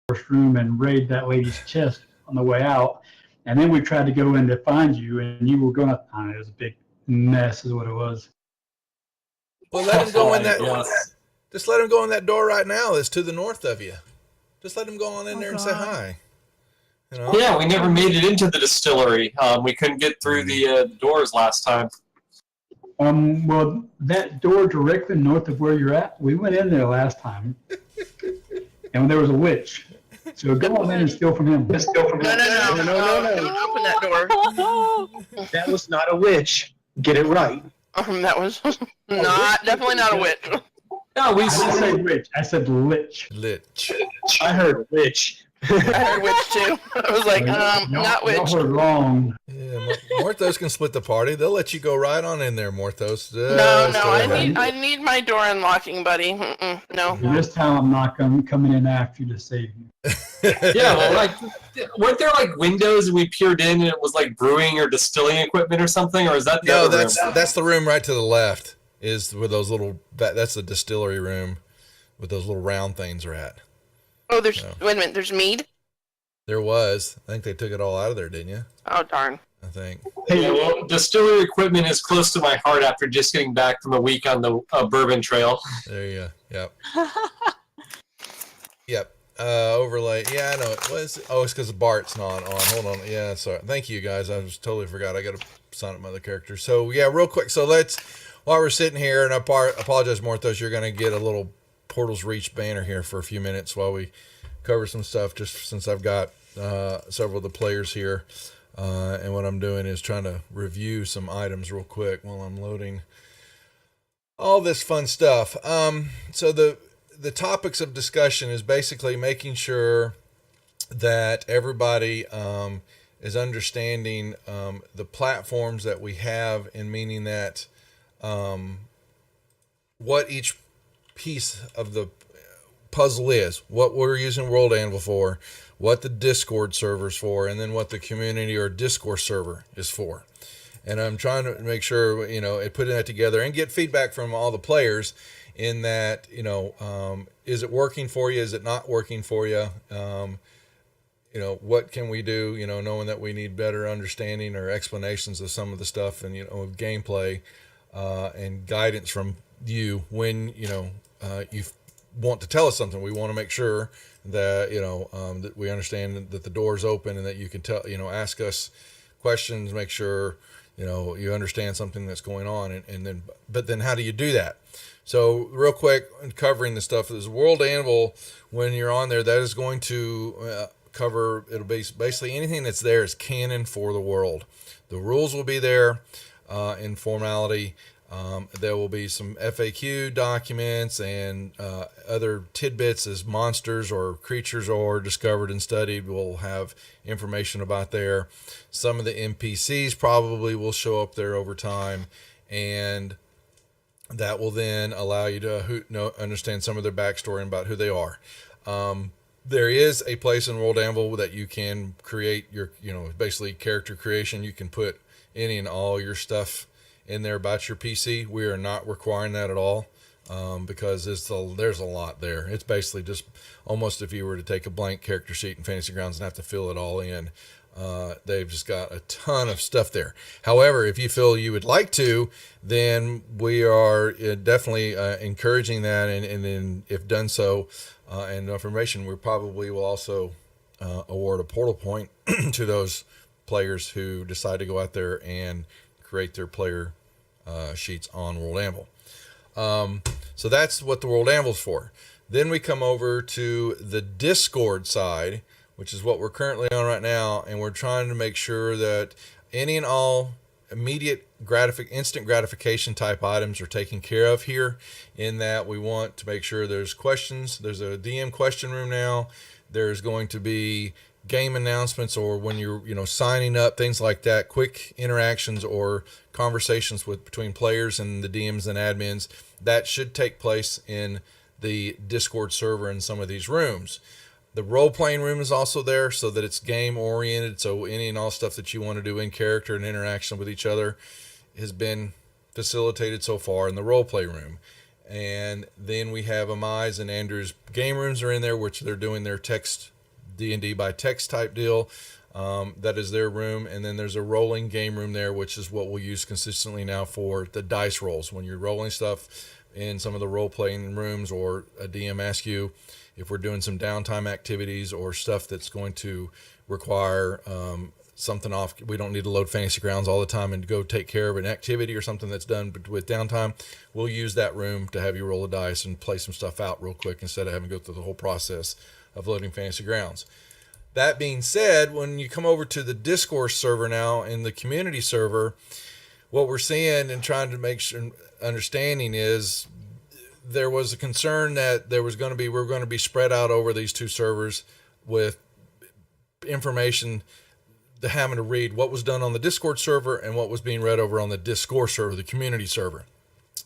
first room and raid that lady's chest on the way out. And then we tried to go in to find you, and you were going to, I don't know, it was a big mess is what it was. Well, let him go in that. Yes. Just let him go in that door right now. That's to the north of you. Just let him go on in there and say hi. You know? Yeah, we never made it into the distillery. We couldn't get through the doors last time. Well, that door directly north of where you're at, we went in there last time, and there was a witch. So go on in and steal from him. No. Don't open that door. That was not a witch. Get it right. That was definitely not a witch. No, we I didn't say witch. I said lich. Lich. I heard witch. I heard witch too. I was like, not witch. Y'all heard wrong. Yeah, Morthos can split the party. They'll let you go right on in there, Morthos. No, I need my door unlocking, buddy. No. This time I'm not coming in after you to save you. Yeah, well, like, weren't there like windows and we peered in and it was like brewing or distilling equipment or something, or is that the No, other room? that's the room right to the left. Is where those little that's the distillery room, with those little round things are at. Oh, wait a minute. There's mead. There was. I think they took it all out of there, didn't you? Oh darn. I think. Yeah, well, distillery equipment is close to my heart after just getting back from a week on the Bourbon Trail. There you go. Yep. Yep. Overlay. Yeah, I know it was. Oh, it's because Bart's not on. Hold on. Yeah, sorry. Thank you guys. I just totally forgot. I got to sign up my other character. So yeah, real quick. So while we're sitting here, and I apologize, Morthos, you're going to get a little Portals Reach banner here for a few minutes while we cover some stuff. Just since I've got several of the players here, and what I'm doing is trying to review some items real quick while I'm loading all this fun stuff. So the topics of discussion is basically making sure that everybody is understanding the platforms that we have, and meaning that what each piece of the puzzle is, what we're using World Anvil for, what the Discord server's for, and then what the community or Discord server is for. And I'm trying to make sure, putting that together and get feedback from all the players in that, is it working for you? Is it not working for you? What can we do, knowing that we need better understanding or explanations of some of the stuff and, of gameplay, and guidance from you when, you want to tell us something. We want to make sure that, that we understand that the door's open and that you can tell, ask us questions, make sure, you understand something that's going on. But then how do you do that? So real quick, covering the stuff, is World Anvil, when you're on there, that is going to cover, it'll be basically anything that's there is canon for the world. The rules will be there in formality. There will be some FAQ documents and other tidbits as monsters or creatures are discovered and studied. We'll have information about there. Some of the NPCs probably will show up there over time, and that will then allow you to understand some of their backstory and about who they are. There is a place in World Anvil that you can create your, basically character creation. You can put any and all your stuff in there about your PC. We are not requiring that at all, because there's a lot there. It's basically just almost if you were to take a blank character sheet in Fantasy Grounds and have to fill it all in. They've just got a ton of stuff there. However, if you feel you would like to, then we are definitely encouraging that, and then if done so, and information, we probably will also award a portal point to those players who decide to go out there and create their player sheets on World Anvil. So that's what the World Anvil's for. Then we come over to the Discord side, which is what we're currently on right now, and we're trying to make sure that any and all immediate instant gratification type items are taken care of here, in that we want to make sure there's questions. There's a DM question room now. There's going to be game announcements, or when you're signing up, things like that, quick interactions or conversations between players and the DMs and admins that should take place in the Discord server in some of these rooms. The role-playing room is also there so that it's game-oriented, so any and all stuff that you want to do in character and interaction with each other has been facilitated so far in the role-play room. And then we have Amai's and Andrew's game rooms are in there, which they're doing their text D&D by text type deal. That is their room. And then there's a rolling game room there, which is what we'll use consistently now for the dice rolls. When you're rolling stuff in some of the role-playing rooms, or a DM asks you if we're doing some downtime activities or stuff that's going to require something off. We don't need to load Fantasy Grounds all the time and go take care of an activity or something that's done with downtime. We'll use that room to have you roll a dice and play some stuff out real quick instead of having to go through the whole process of loading Fantasy Grounds. That being said, when you come over to the Discourse server now in the community server, what we're seeing and trying to make sure understanding is there was a concern that we're going to be spread out over these two servers with information, having to read what was done on the Discord server and what was being read over on the Discourse server, the community server.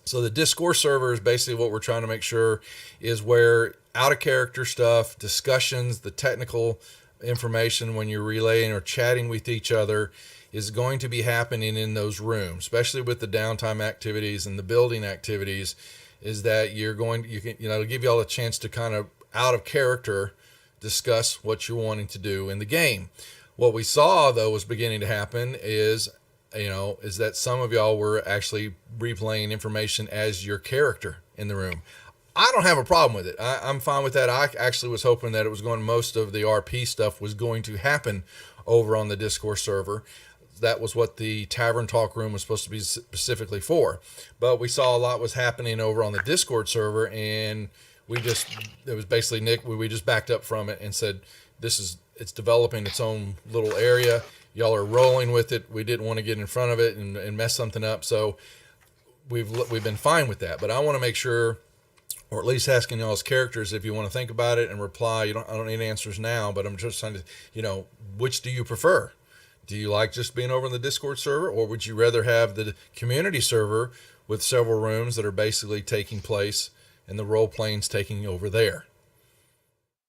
So the Discourse server is basically what we're trying to make sure is where out of character stuff, discussions, the technical information when you're relaying or chatting with each other is going to be happening in those rooms, especially with the downtime activities and the building activities, is that it'll give you all a chance to kind of out of character discuss what you're wanting to do in the game. What we saw though was beginning to happen is that some of y'all were actually replaying information as your character in the room. I don't have a problem with it. I'm fine with that. I actually was hoping that most of the RP stuff was going to happen over on the Discourse server. That was what the Tavern Talk room was supposed to be specifically for. But we saw a lot was happening over on the Discord server, and it was basically Nick, we just backed up from it and said, it's developing its own little area. Y'all are rolling with it. We didn't want to get in front of it and mess something up. So we've been fine with that. But I want to make sure, or at least asking y'all's characters, if you want to think about it and reply. I don't need answers now, but I'm just trying to, which do you prefer? Do you like just being over on the Discord server, or would you rather have the community server with several rooms that are basically taking place and the role playing's taking over there?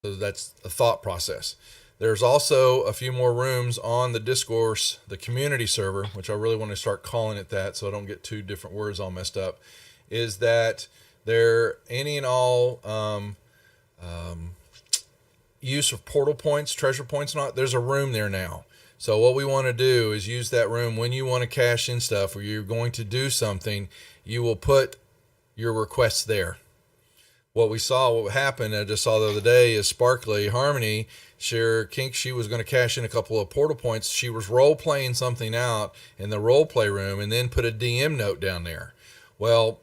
So that's a thought process. There's also a few more rooms on the Discourse, the community server, which I really want to start calling it that so I don't get two different words all messed up, is that there any and all use of portal points, treasure points, there's a room there now. So what we want to do is use that room when you want to cash in stuff or you're going to do something, you will put your requests there. What happened, I just saw the other day, is Sparkly Harmony, she was going to cash in a couple of portal points. She was role-playing something out in the role-play room and then put a DM note down there. Well,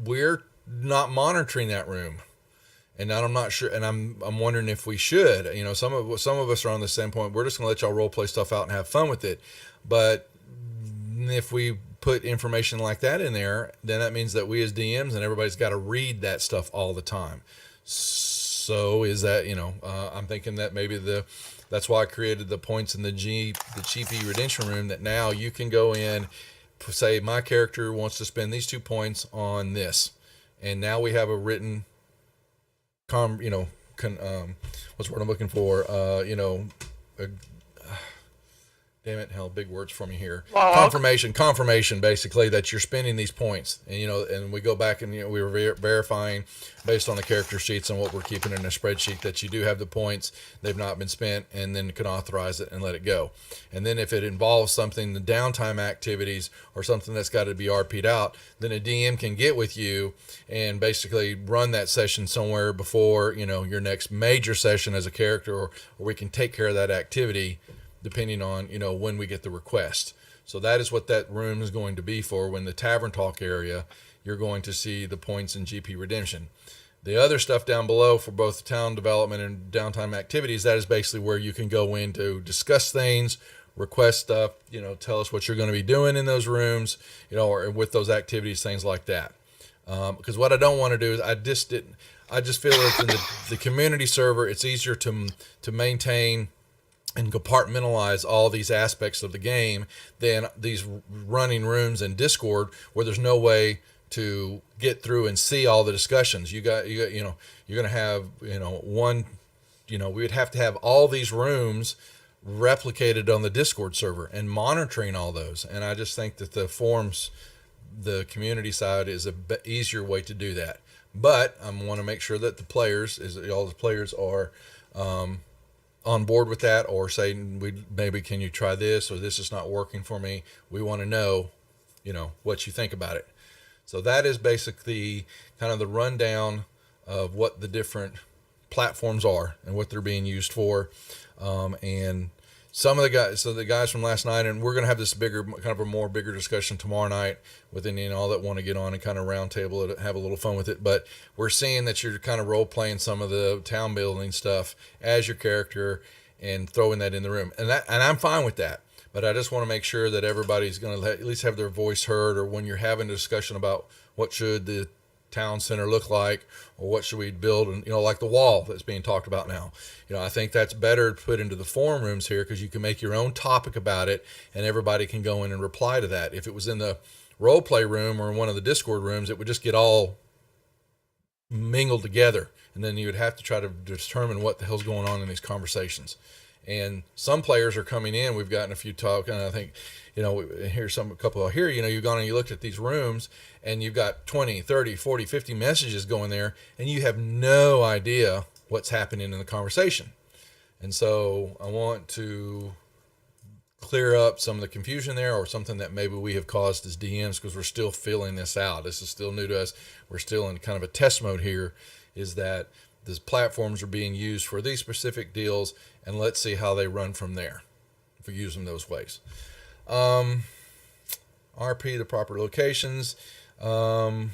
we're not monitoring that room. And I'm not sure, and I'm wondering if we should. Some of us are on the same point. We're just gonna let y'all role play stuff out and have fun with it. But if we put information like that in there, then that means that we as DMs and everybody's got to read that stuff all the time. So is that I'm thinking that maybe that's why I created the points in the GP redemption room. That now you can go in, say my character wants to spend these 2 points on this, and now we have a written. What's the word I'm looking for? Damn it, hell, big words for me here. Confirmation, basically, that you're spending these points. And, and we go back and, we were verifying based on the character sheets and what we're keeping in a spreadsheet that you do have the points, they've not been spent, and then can authorize it and let it go. And then if it involves something, the downtime activities or something that's got to be RP'd out, then a DM can get with you and basically run that session somewhere before, your next major session as a character, or we can take care of that activity depending on, when we get the request. So that is what that room is going to be for. When the Tavern Talk area, you're going to see the points in GP redemption. The other stuff down below for both town development and downtime activities, that is basically where you can go in to discuss things, request stuff, tell us what you're going to be doing in those rooms, or with those activities, things like that. Because what I don't want to do is I just feel like in the community server, it's easier to maintain and compartmentalize all these aspects of the game than these running rooms in Discord where there's no way to get through and see all the discussions. You're going to have, we would have to have all these rooms replicated on the Discord server and monitoring all those. And I just think that the community side is a easier way to do that. But I want to make sure that all the players are on board with that, or say maybe can you try this, or this is not working for me. We want to know, what you think about it. So that is basically kind of the rundown of what the different platforms are and what they're being used for. And some of the guys from last night, and we're going to have this bigger discussion tomorrow night with all that want to get on and kind of round table it, have a little fun with it. But we're seeing that you're kind of role playing some of the town building stuff as your character and throwing that in the room. And I'm fine with that. But I just want to make sure that everybody's going to at least have their voice heard, or when you're having a discussion about what should the town center look like, or what should we build, and like the wall that's being talked about now. I think that's better to put into the forum rooms here, because you can make your own topic about it and everybody can go in and reply to that. If it was in the role play room or in one of the Discord rooms, it would just get all mingled together, and then you would have to try to determine what the hell's going on in these conversations. And some players are coming in. We've gotten a few talk, and I think, here's a couple here, you've gone and you looked at these rooms and you've got 20, 30, 40, 50 messages going there, and you have no idea what's happening in the conversation. And so I want to clear up some of the confusion there, or something that maybe we have caused as DMs, because we're still filling this out. This is still new to us. We're still in kind of a test mode here, is that these platforms are being used for these specific deals, and let's see how they run from there if we use them those ways. RP, the proper locations, the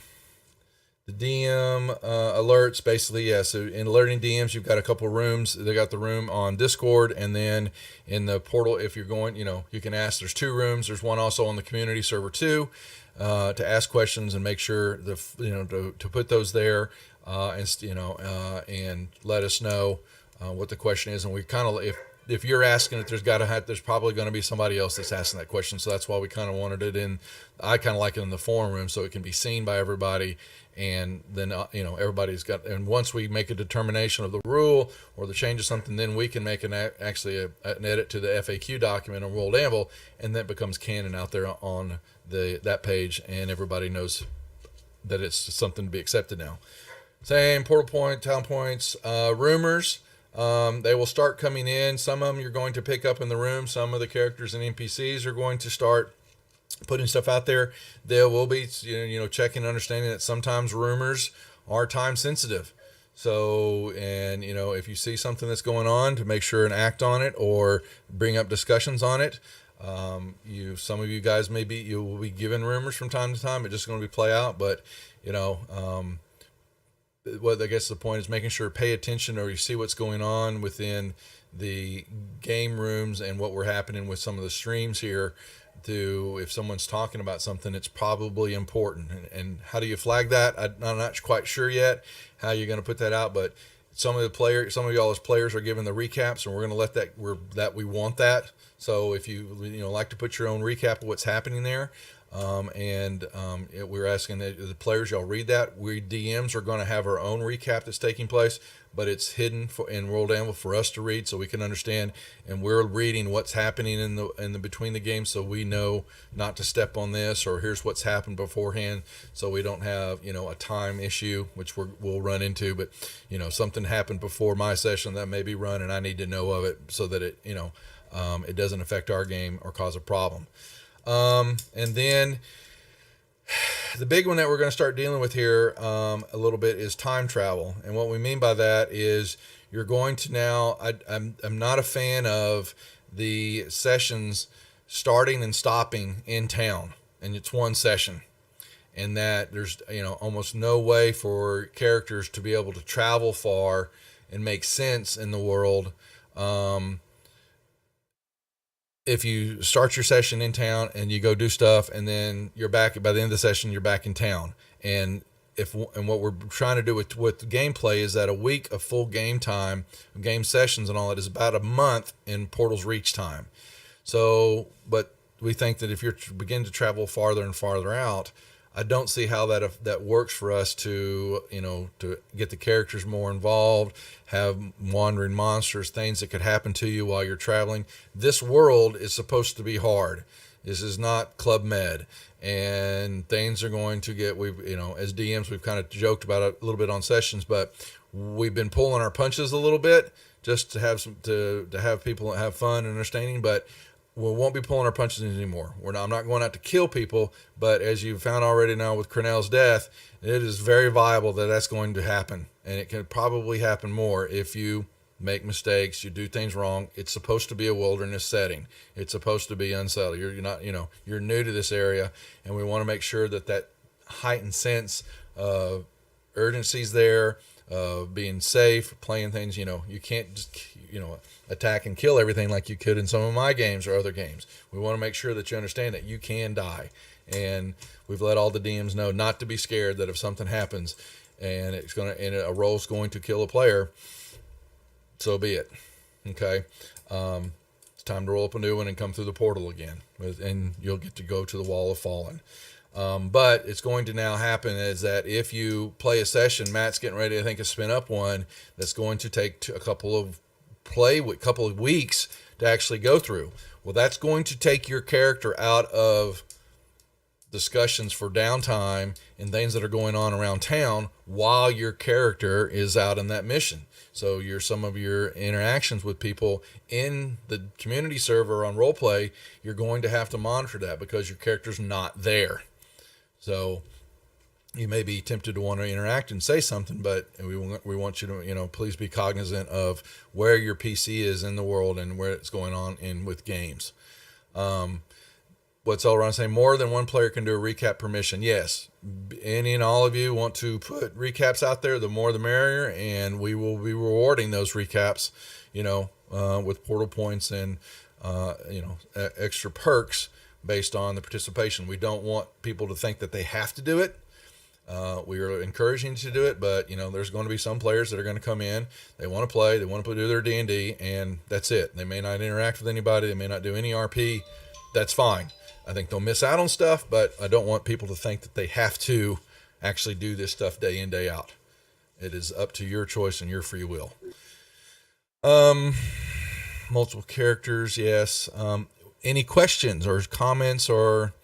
DM alerts, basically, yeah. So in alerting DMs, you've got a couple rooms. They got the room on Discord, and then in the portal, if you're going, you can ask. There's 2 rooms. There's one also on the community server too, to ask questions and make sure to put those there, and let us know what the question is. And we kind of, if you're asking it, there's probably going to be somebody else that's asking that question. So that's why we kind of wanted it in. I kind of like it in the forum room, so it can be seen by everybody. And then, everybody's got, and once we make a determination of the rule or the change of something, then we can make an edit to the FAQ document on World Anvil, and that becomes canon out there on that page, and everybody knows that it's something to be accepted now. Same portal point, town points, rumors. They will start coming in. Some of them you're going to pick up in the room. Some of the characters and NPCs are going to start putting stuff out there. There will be, checking, understanding that sometimes rumors are time sensitive. So, and if you see something that's going on, to make sure and act on it or bring up discussions on it. Some of you guys you will be given rumors from time to time. It's just going to be play out, but what I guess the point is making sure pay attention, or you see what's going on within the game rooms and what we're happening with some of the streams here. If someone's talking about something, it's probably important. And how do you flag that? I'm not quite sure yet how you're going to put that out, but some of y'all as players are giving the recaps, and we're going to let we want that. So if you like to put your own recap of what's happening there, we're asking that the players, y'all read that. We DMs are going to have our own recap that's taking place, but it's hidden in World Anvil for us to read, so we can understand. And we're reading what's happening in the between the games, so we know not to step on this, or here's what's happened beforehand, so we don't have a time issue, which we'll run into. But something happened before my session that may be run, and I need to know of it so that it it doesn't affect our game or cause a problem. And then the big one that we're going to start dealing with here a little bit is time travel. And what we mean by that is you're going to now, I'm not a fan of the sessions starting and stopping in town, and it's one session, and that there's almost no way for characters to be able to travel far and make sense in the world. If you start your session in town and you go do stuff, and then you're back by the end of the session, you're back in town. And what we're trying to do with the gameplay is that a week of full game time, game sessions and all that, is about a month in Portal's reach time. So, but we think that if you're begin to travel farther and farther out, I don't see how that works for us to get the characters more involved, have wandering monsters, things that could happen to you while you're traveling. This world is supposed to be hard. This is not Club Med, and things are going to get, as DMs, we've kind of joked about it a little bit on sessions, but we've been pulling our punches a little bit just to have to have people have fun and understanding, but we won't be pulling our punches anymore. I'm not going out to kill people, but as you've found already now with Cornell's death, it is very viable that that's going to happen, and it can probably happen more if you make mistakes, you do things wrong. It's supposed to be a wilderness setting. It's supposed to be unsettled. You're not, you're new to this area, and we want to make sure that heightened sense of urgency's there, being safe, playing things. You can't just, attack and kill everything like you could in some of my games or other games. We want to make sure that you understand that you can die, and we've let all the DMs know not to be scared that if something happens and a roll's going to kill a player, so be it. Okay. It's time to roll up a new one and come through the portal again, and you'll get to go to the Wall of Fallen. But it's going to now happen is that if you play a session, Matt's getting ready, I think, to spin up one that's going to take a couple of weeks to actually go through. Well, that's going to take your character out of discussions for downtime and things that are going on around town while your character is out in that mission. So some of your interactions with people in the community server on roleplay, you're going to have to monitor that because your character's not there. So you may be tempted to want to interact and say something, but we want you to, please be cognizant of where your PC is in the world and where it's going on with games. What's all around saying? More than one player can do a recap per mission. Yes. Any and all of you want to put recaps out there, the more the merrier, and we will be rewarding those recaps, with portal points and, extra perks based on the participation. We don't want people to think that they have to do it. We are encouraging you to do it, but there's going to be some players that are going to come in. They want to play. They want to do their D&D, and that's it. They may not interact with anybody. They may not do any RP. That's fine. I think they'll miss out on stuff, but I don't want people to think that they have to actually do this stuff day in, day out. It is up to your choice and your free will. Multiple characters, yes. Any questions or comments or,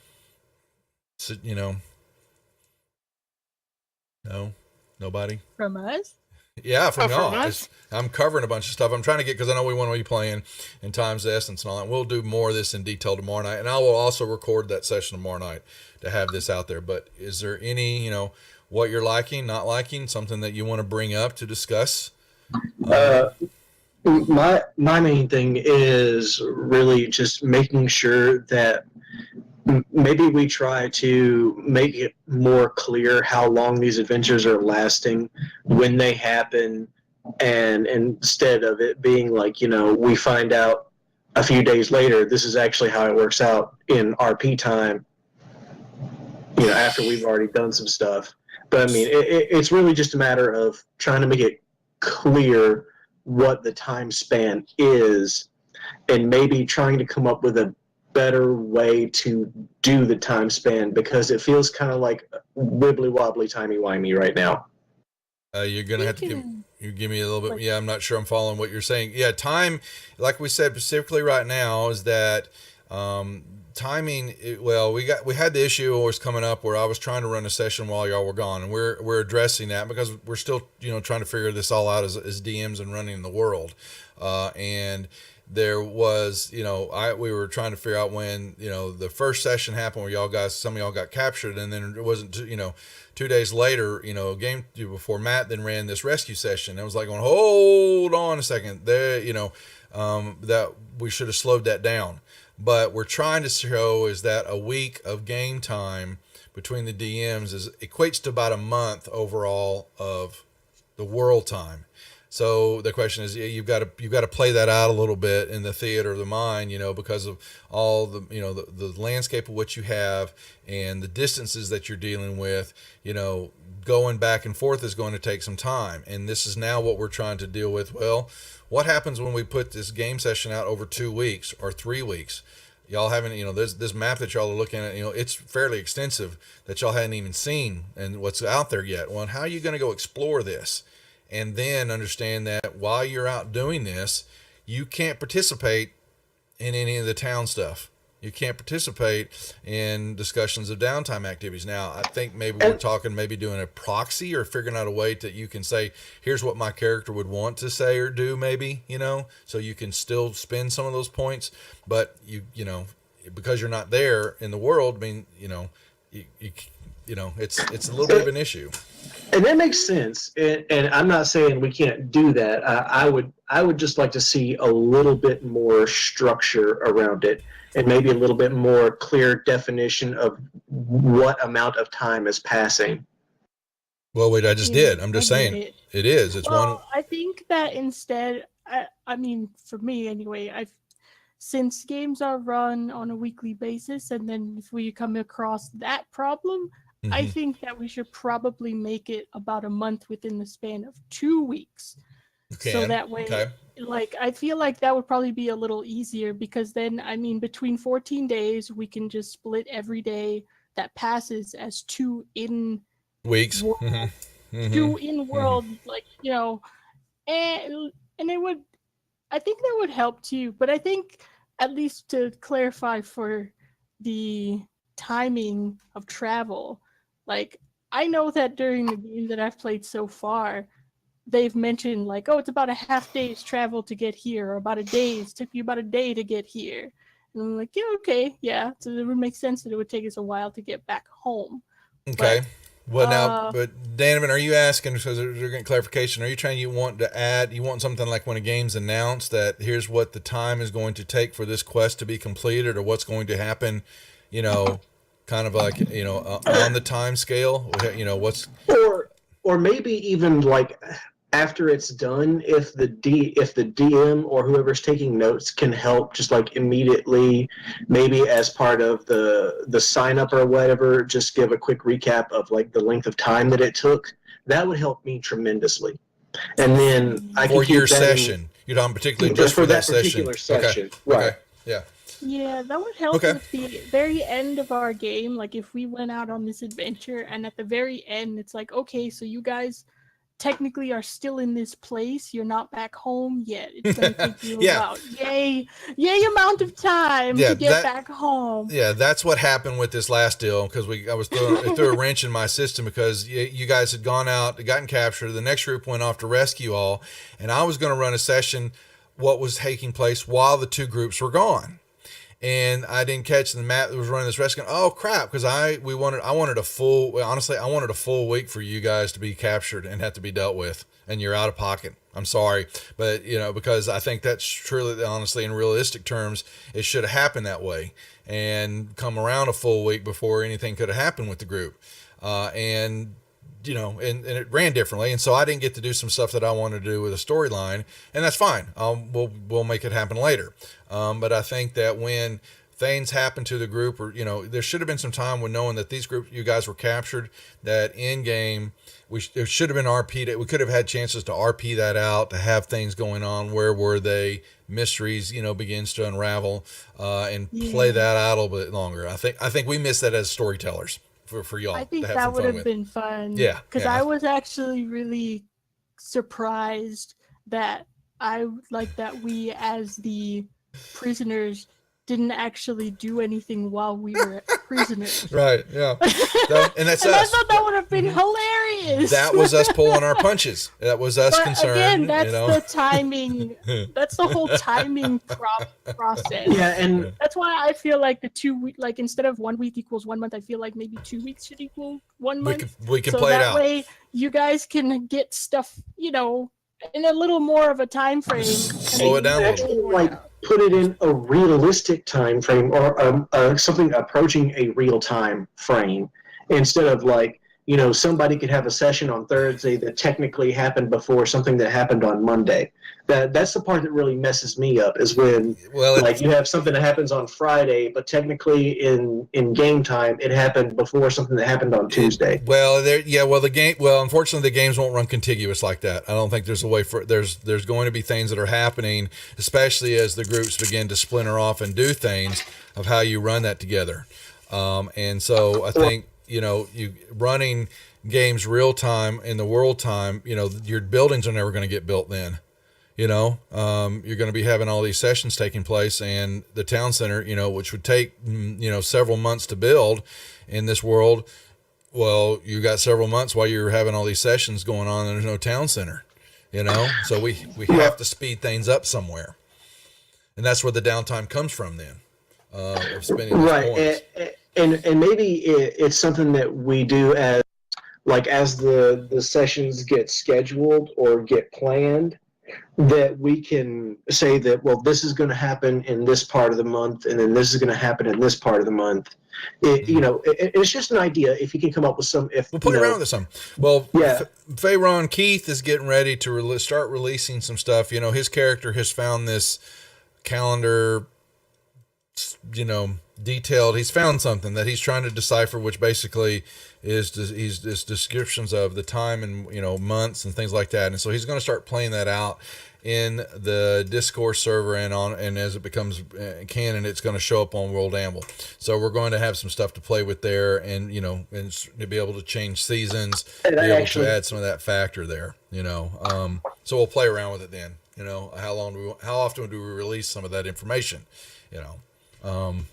no, nobody? From us? Yeah, from from y'all. us? I'm covering a bunch of stuff. I'm trying to get, because I know we want to be playing in Time's Essence and all that. We'll do more of this in detail tomorrow night, and I will also record that session tomorrow night to have this out there. But is there any, what you're liking, not liking, something that you want to bring up to discuss? My main thing is really just making sure that maybe we try to make it more clear how long these adventures are lasting, when they happen, and instead of it being like, we find out a few days later, this is actually how it works out in RP time, after we've already done some stuff. But I mean, it's really just a matter of trying to make it clear what the time span is, and maybe trying to come up with a better way to do the time span, because it feels kind of like wibbly wobbly timey wimey right now. You're gonna have to give me a little bit. Yeah, I'm not sure I'm following what you're saying. Yeah, time, like we said specifically right now, is that timing. We had the issue was coming up where I was trying to run a session while y'all were gone, and we're addressing that because we're still trying to figure this all out as DMs and running the world, and there was, we were trying to figure out when, the first session happened where some of y'all got captured, and then it wasn't, 2 days later, a game before Matt then ran this rescue session. It was like going, hold on a second there, that we should have slowed that down. But we're trying to show is that a week of game time between the DMs equates to about a month overall of the world time. So the question is, you've got to play that out a little bit in the theater of the mind, because of all the, the landscape of what you have and the distances that you're dealing with, going back and forth is going to take some time. And this is now what we're trying to deal with. Well, what happens when we put this game session out over 2 weeks or 3 weeks? Y'all haven't, there's this map that y'all are looking at, it's fairly extensive that y'all hadn't even seen and what's out there yet. Well, how are you going to go explore this? And then understand that while you're out doing this, you can't participate in any of the town stuff. You can't participate in discussions of downtime activities. Now, I think maybe we're talking maybe doing a proxy or figuring out a way that you can say, here's what my character would want to say or do, maybe, so you can still spend some of those points, but because you're not there in the world, I mean, it's a little bit of an issue. And that makes sense. And I'm not saying we can't do that. I would just like to see a little bit more structure around it, and maybe a little bit more clear definition of what amount of time is passing. Well, wait, I just did. I'm just saying it is. It's one. I think that instead, I mean, for me anyway, since games are run on a weekly basis, and then if we come across that problem, I think that we should probably make it about a month within the span of 2 weeks. So that way, like, I feel like that would probably be a little easier, because then, I mean, between 14 days, we can just split every day that passes as 2 in weeks, world, 2 in world, like, and it would, I think that would help too. But I think, at least to clarify for the timing of travel, like, I know that during the game that I've played so far, they've mentioned, like, oh, it's about a half day's travel to get here, or about a day's, took you about a day to get here. And I'm like, yeah, okay, yeah. So it would make sense that it would take us a while to get back home. Okay. But Donovan, are you asking, because they're getting clarification, are you want to add, you want something like when a game's announced that here's what the time is going to take for this quest to be completed, or what's going to happen, kind of like, on the time scale, what's... Or maybe even like after it's done, if the DM or whoever's taking notes can help just like immediately, maybe as part of the sign up or whatever, just give a quick recap of like the length of time that it took. That would help me tremendously. And then I for can your session, particularly just for that particular session. Okay. Right. Okay. Yeah. Yeah, that would help with the very end of our game. Like, if we went out on this adventure, and at the very end, it's like, okay, so you guys technically are still in this place. You're not back home yet. It's going to take you about yay amount of time to get back home. Yeah, that's what happened with this last deal, because it threw a wrench in my system, because you guys had gone out, gotten captured. The next group went off to rescue all, and I was going to run a session what was taking place while the 2 groups were gone. And I didn't catch the map that was running this rescue. Oh crap! Because I wanted a full week for you guys to be captured and have to be dealt with, and you're out of pocket. I'm sorry, but because I think that's truly, honestly, in realistic terms, it should have happened that way and come around a full week before anything could have happened with the group, and it ran differently, and so I didn't get to do some stuff that I wanted to do with a storyline, and that's fine. We'll make it happen later. But I think that when things happen to the group, or there should have been some time when knowing that these groups, you guys were captured, that in game it should have been RP'd. We could have had chances to RP that out, to have things going on. Where were they? Mysteries, begins to unravel, and play that out a little bit longer. I think we missed that as storytellers. For y'all, I think that would have been fun. Yeah, because I was actually really surprised that we, as the prisoners, didn't actually do anything while we were prisoners. Right. Yeah. And that's and us. I thought that would have been hilarious. That was us pulling our punches. That was us concerned. Again, that's the timing. That's the whole timing process. Yeah, and that's why I feel like the 2 week, like instead of 1 week equals 1 month, I feel like maybe 2 weeks should equal 1 month. We can play it out. So that way, you guys can get stuff, in a little more of a time frame. Slow it down a little. like put it in a realistic time frame, or something approaching a real time frame, instead of like, somebody could have a session on Thursday that technically happened before something that happened on Monday. That's the part that really messes me up, is when you have something that happens on Friday, but technically in game time it happened before something that happened on Tuesday. Unfortunately the games won't run contiguous like that. I don't think there's a way for there's going to be things that are happening, especially as the groups begin to splinter off and do things, of how you run that together. And so I think you running games real time in the world time, your buildings are never going to get built then. you're going to be having all these sessions taking place, and the town center, which would take, several months to build in this world. Well, you got several months while you're having all these sessions going on and there's no town center, so we have to speed things up somewhere. And that's where the downtime comes from then, of spending those points. And maybe it's something that we do as the sessions get scheduled or get planned, that we can say that, well, this is going to happen in this part of the month, and then this is going to happen in this part of the month. It's just an idea. If you can come up with some, we'll play around with some. Well, yeah. Fayron Keith is getting ready to start releasing some stuff. His character has found this calendar, detailed. He's found something that he's trying to decipher, which basically is descriptions of the time and months and things like that. And so he's going to start playing that out in the Discourse server, and as it becomes canon, it's going to show up on World Amble. So we're going to have some stuff to play with there, and and to be able to change seasons, be able to add some of that factor there. So we'll play around with it then. How often do we release some of that information? I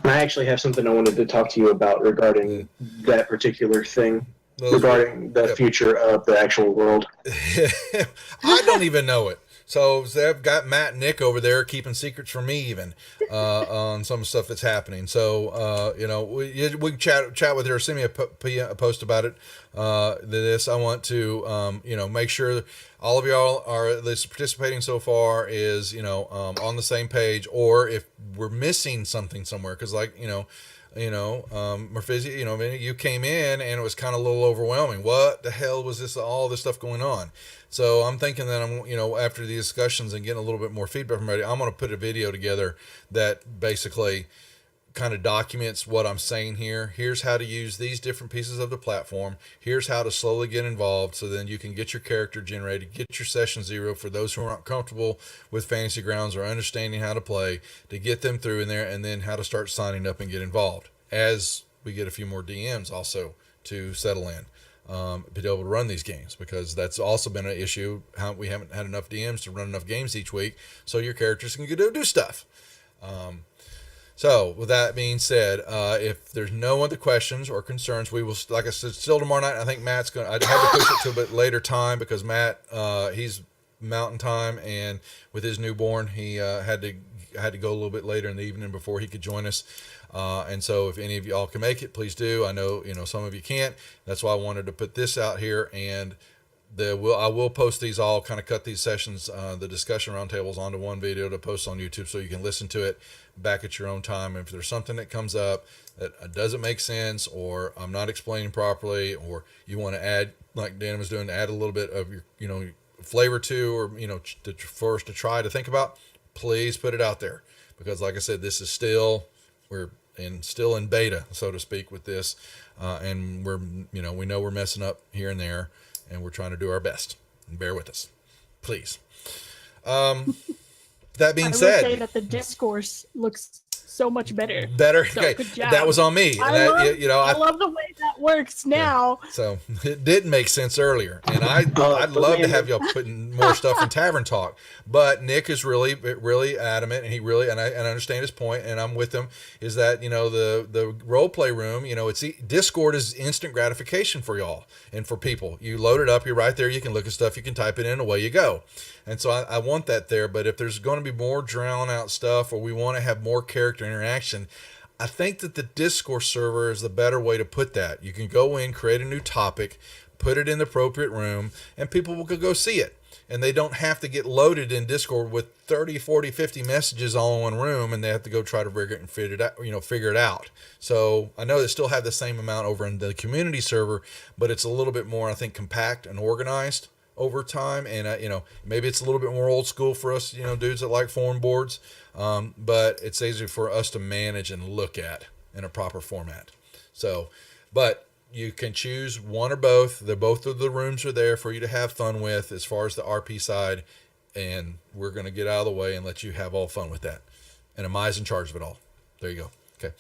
actually have something I wanted to talk to you about regarding that particular thing, regarding the future of the actual world. I don't even know it. So they've got Matt and Nick over there keeping secrets from me, even on some stuff that's happening. So we can chat with her. Send me a post about it. I want to make sure all of y'all are at least participating so far is on the same page, or if we're missing something somewhere, because Murphy, you came in and it was kind of a little overwhelming. What the hell was this? All this stuff going on. So I'm thinking that after the discussions and getting a little bit more feedback from everybody, I'm going to put a video together that basically kind of documents what I'm saying here. Here's how to use these different pieces of the platform. Here's how to slowly get involved, so then you can get your character generated, get your session 0 for those who aren't comfortable with Fantasy Grounds or understanding how to play, to get them through in there, and then how to start signing up and get involved as we get a few more DMs also to settle in. Be able to run these games, because that's also been an issue. How we haven't had enough DMs to run enough games each week, so your characters can go do stuff. So with that being said, if there's no other questions or concerns, we will, like I said, still tomorrow night. I think Matt's going to, I had to push it to a bit later time because Matt, he's mountain time, and with his newborn, he had to go a little bit later in the evening before he could join us. And so if any of y'all can make it, please do. I know, some of you can't. That's why I wanted to put this out here, and I will post these all, kind of cut these sessions, the discussion roundtables onto one video to post on YouTube, so you can listen to it back at your own time. If there's something that comes up that doesn't make sense, or I'm not explaining properly, or you want to add, like Dan was doing, add a little bit of your, flavor to, or, for us to try to think about, please put it out there. Because like I said, this is still in beta, so to speak, with this. And we know we're messing up here and there, and we're trying to do our best, and bear with us, please. That being said, I would say that the discourse looks so much better. So, okay, good job. that was on me. I love the way that works now. Yeah. So it didn't make sense earlier, and I'd love to have y'all putting more stuff in Tavern Talk. But Nick is really adamant, and I understand his point, and I'm with him. Is that the role play room? Discord is instant gratification for y'all and for people. You load it up, you're right there. You can look at stuff, you can type it in, away you go. And so I want that there. But if there's going to be more drawn out stuff, or we want to have more character interaction, I think that the Discourse server is the better way to put that. You can go in, create a new topic, put it in the appropriate room, and people will go see it. And they don't have to get loaded in Discord with 30, 40, 50 messages all in one room, and they have to go try to figure it out. So I know they still have the same amount over in the community server, but it's a little bit more, I think, compact and organized over time. And maybe it's a little bit more old school for us, dudes that like forum boards, but it's easier for us to manage and look at in a proper format. So, but you can choose one or both. Both of the rooms are there for you to have fun with as far as the RP side, and we're going to get out of the way and let you have all fun with that. And Amai's in charge of it all. There you go. Okay.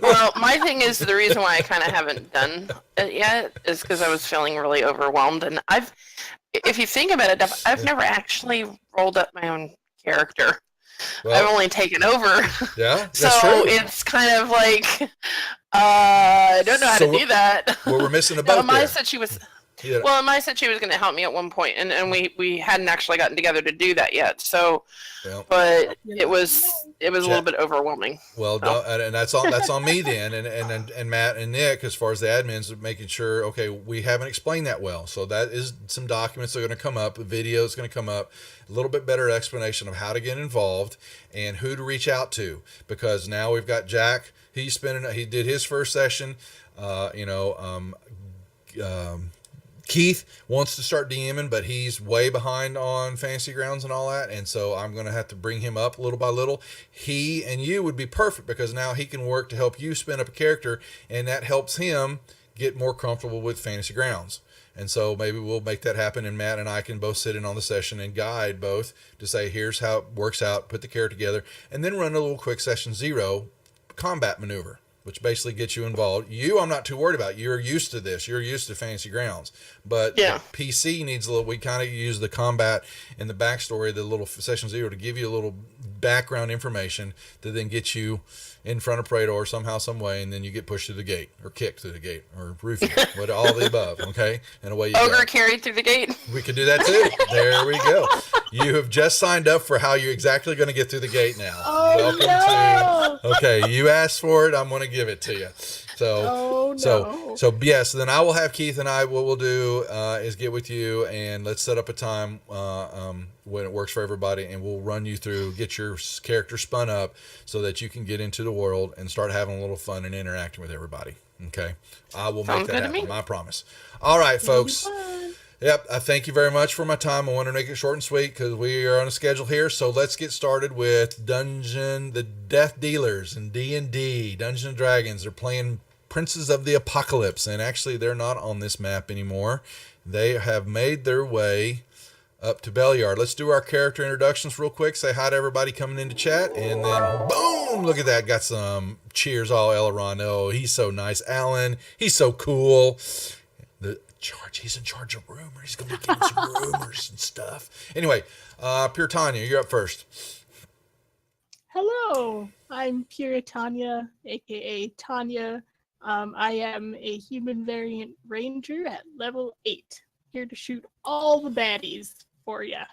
Well, my thing is the reason why I kind of haven't done it yet is because I was feeling really overwhelmed, and if you think about it, I've never actually rolled up my own character. Well, I've only taken over. yeah, So that's true. it's kind of like I don't know how So to do that. Well, we're missing a No, boat Maya there. said she was. Yeah. Well, Maya said she was going to help me at one point, and we hadn't actually gotten together to do that yet. So, Well, but it was a little bit overwhelming. well, and that's on me then, and Matt and Nick as far as the admins of making sure. Okay, we haven't explained that well, so that is some documents are going to come up, a video is going to come up, a little bit better explanation of how to get involved and who to reach out to, because now we've got Jack. He did his first session. Keith wants to start DMing, but he's way behind on Fantasy Grounds and all that, and so I'm going to have to bring him up little by little. He and you would be perfect because now he can work to help you spin up a character, and that helps him get more comfortable with Fantasy Grounds. And so maybe we'll make that happen, and Matt and I can both sit in on the session and guide both to say, here's how it works out, put the character together, and then run a little quick session 0 combat maneuver, which basically gets you involved. I'm not too worried about. You're used to this. You're used to Fantasy Grounds. But Yeah. the PC needs a little, we kind of use the combat and the backstory, the little session 0 to give you a little background information to then get you in front of Praetor somehow, some way, and then you get pushed through the gate or kicked through the gate or roofied, what all the above, okay? And away you Ogre go. carried through the gate. We could do that too. There we go. You have just signed up for how you're exactly going to get through the gate now. Oh, no! Okay, you asked for it. I'm going to give it to you. So, Oh, no. so yes. Then I will have Keith and I. What we'll do is get with you and let's set up a time when it works for everybody, and we'll run you through, get your character spun up so that you can get into the world and start having a little fun and interacting with everybody. Okay, I will make Sounds that good to happen. me. I promise. All right, folks. Fun. Yep, I thank you very much for my time. I want to make it short and sweet because we are on a schedule here. So let's get started with the Death Dealers and D&D, Dungeons and Dragons. They're playing Princes of the Apocalypse, and actually they're not on this map anymore. They have made their way up to Belliard. Let's do our character introductions real quick. Say hi to everybody coming into chat, and then boom, look at that. Got some cheers all Elrond. Oh, he's so nice. Alan, he's so cool. He's in charge of rumors. He's gonna be giving some rumors and stuff. Anyway, Pure Tanya, you're up first. Hello, I'm Puritania, aka Tanya. I am a human variant ranger at level 8, here to shoot all the baddies for ya.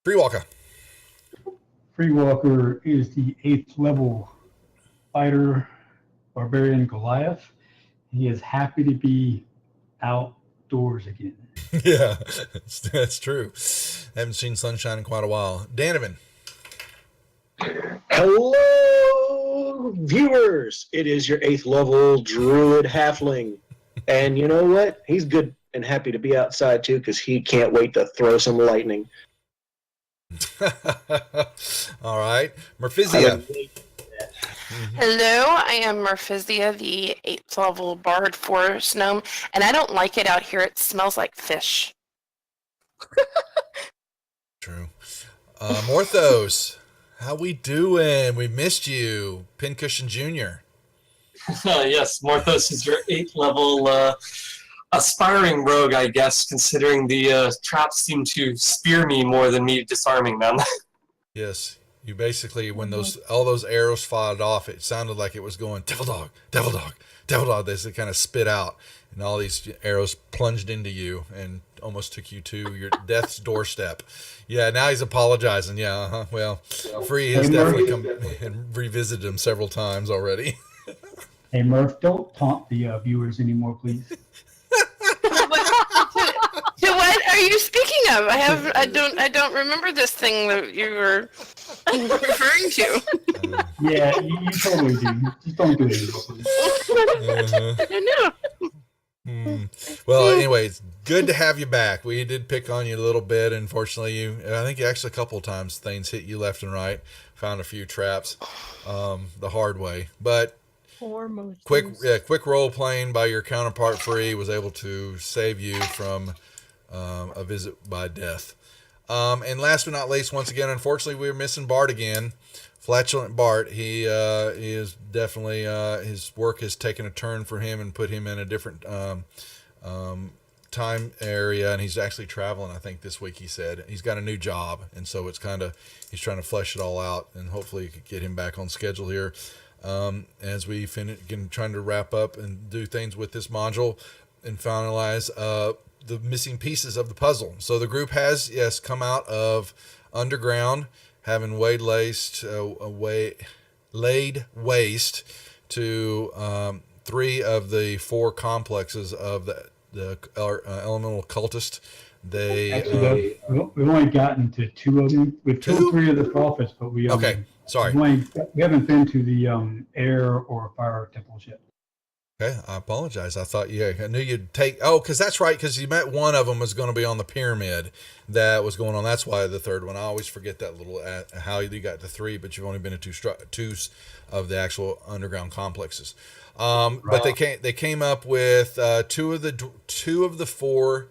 Free Walker. Free Walker is the 8th level fighter, barbarian Goliath. He is happy to be outdoors again. Yeah, that's true. Haven't seen sunshine in quite a while. Danovan. Hello, viewers. It is your 8th level druid halfling. And you know what? He's good and happy to be outside too because he can't wait to throw some lightning. All right. Merphisia. Hello, I am Merphisia, the 8th level bard forest gnome, and I don't like it out here. It smells like fish. True. Morthos. How we doing? We missed you. Pincushion Jr. Yes, Morthos is your 8th level aspiring rogue, I guess, considering the traps seem to spear me more than me disarming them. Yes. You basically, when all those arrows fired off, it sounded like it was going, devil dog, devil dog, devil dog. They kind of spit out, and all these arrows plunged into you and almost took you to your death's doorstep. Yeah, now he's apologizing. Yeah, well, Free has definitely come and revisited him several times already. Hey Murph, don't taunt the viewers anymore, please. To what are you speaking of? I don't remember this thing that you were referring to. Yeah, you totally do. Just don't do it anymore, please. I don't know. Well, anyway, it's good to have you back. We did pick on you a little bit. Unfortunately, I think actually a couple of times things hit you left and right. Found a few traps the hard way. But quick role playing by your counterpart Free was able to save you from a visit by death. And last but not least, once again, unfortunately, we're missing Bart again. Flatulent Bart, he is definitely his work has taken a turn for him and put him in a different time area, and he's actually traveling. I think this week he said he's got a new job, and so it's kind of he's trying to flesh it all out, and hopefully you could get him back on schedule here as we finish again, trying to wrap up and do things with this module and finalize the missing pieces of the puzzle. So the group has come out of underground, having laid waste to 3 of the 4 complexes of the elemental cultist. They Actually, we've only gotten to 2 of them. We've Two? killed 3 of the prophets, but we okay. Sorry. we haven't been to the air or fire temples yet. Okay, I apologize. I thought, I knew you'd take. Oh, because that's right. Because you met one of them was going to be on the pyramid that was going on. That's why the third one. I always forget that little how you got to 3, but you've only been to 2 of the actual underground complexes. But they came up with 2 of the 4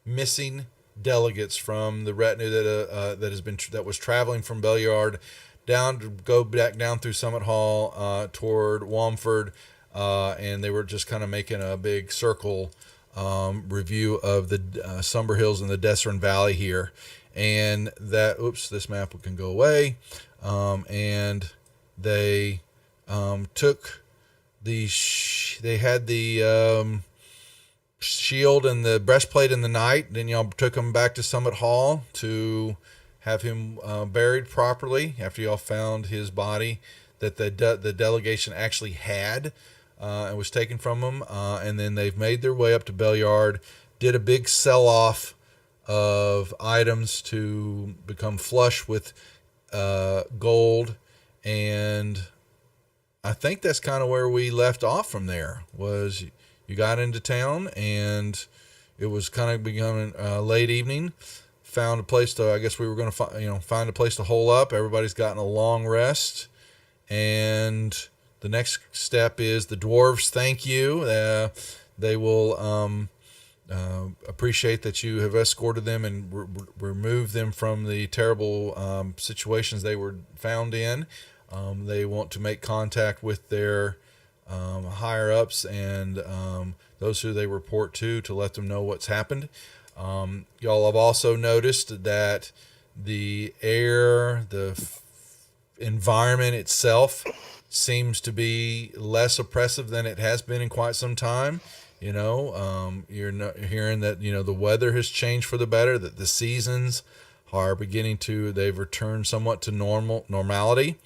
missing delegates from the retinue that was traveling from Belliard down to go back down through Summit Hall toward Wamford. And they were just kind of making a big circle review of the Somber Hills and the Desserin Valley here. And that, this map can go away. And they took they had the shield and the breastplate in the night. Then y'all took him back to Summit Hall to have him buried properly after y'all found his body that the delegation actually had. And was taken from them, and then they've made their way up to Belliard, did a big sell-off of items to become flush with gold, and I think that's kind of where we left off from there. Was you got into town, and it was kind of becoming late evening. Found a place to. I guess we were going to find a place to hole up. Everybody's gotten a long rest, and the next step is the dwarves. Thank you. They will appreciate that you have escorted them and removed them from the terrible situations they were found in. They want to make contact with their higher ups and those who they report to let them know what's happened. Y'all have also noticed that the air, the environment itself seems to be less oppressive than it has been in quite some time. You're not hearing that, the weather has changed for the better, that the seasons are they've returned somewhat to normality,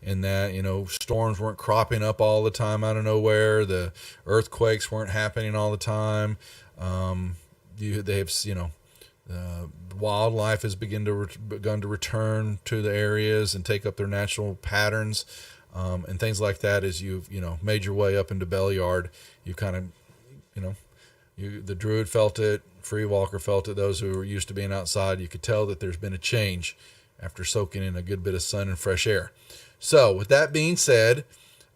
and that, storms weren't cropping up all the time out of nowhere. The earthquakes weren't happening all the time. Wildlife has begun to return to the areas and take up their natural patterns. And things like that. As you've made your way up into Belliard, you kind of the druid felt it, Free Walker felt it. Those who were used to being outside, you could tell that there's been a change after soaking in a good bit of sun and fresh air. So with that being said,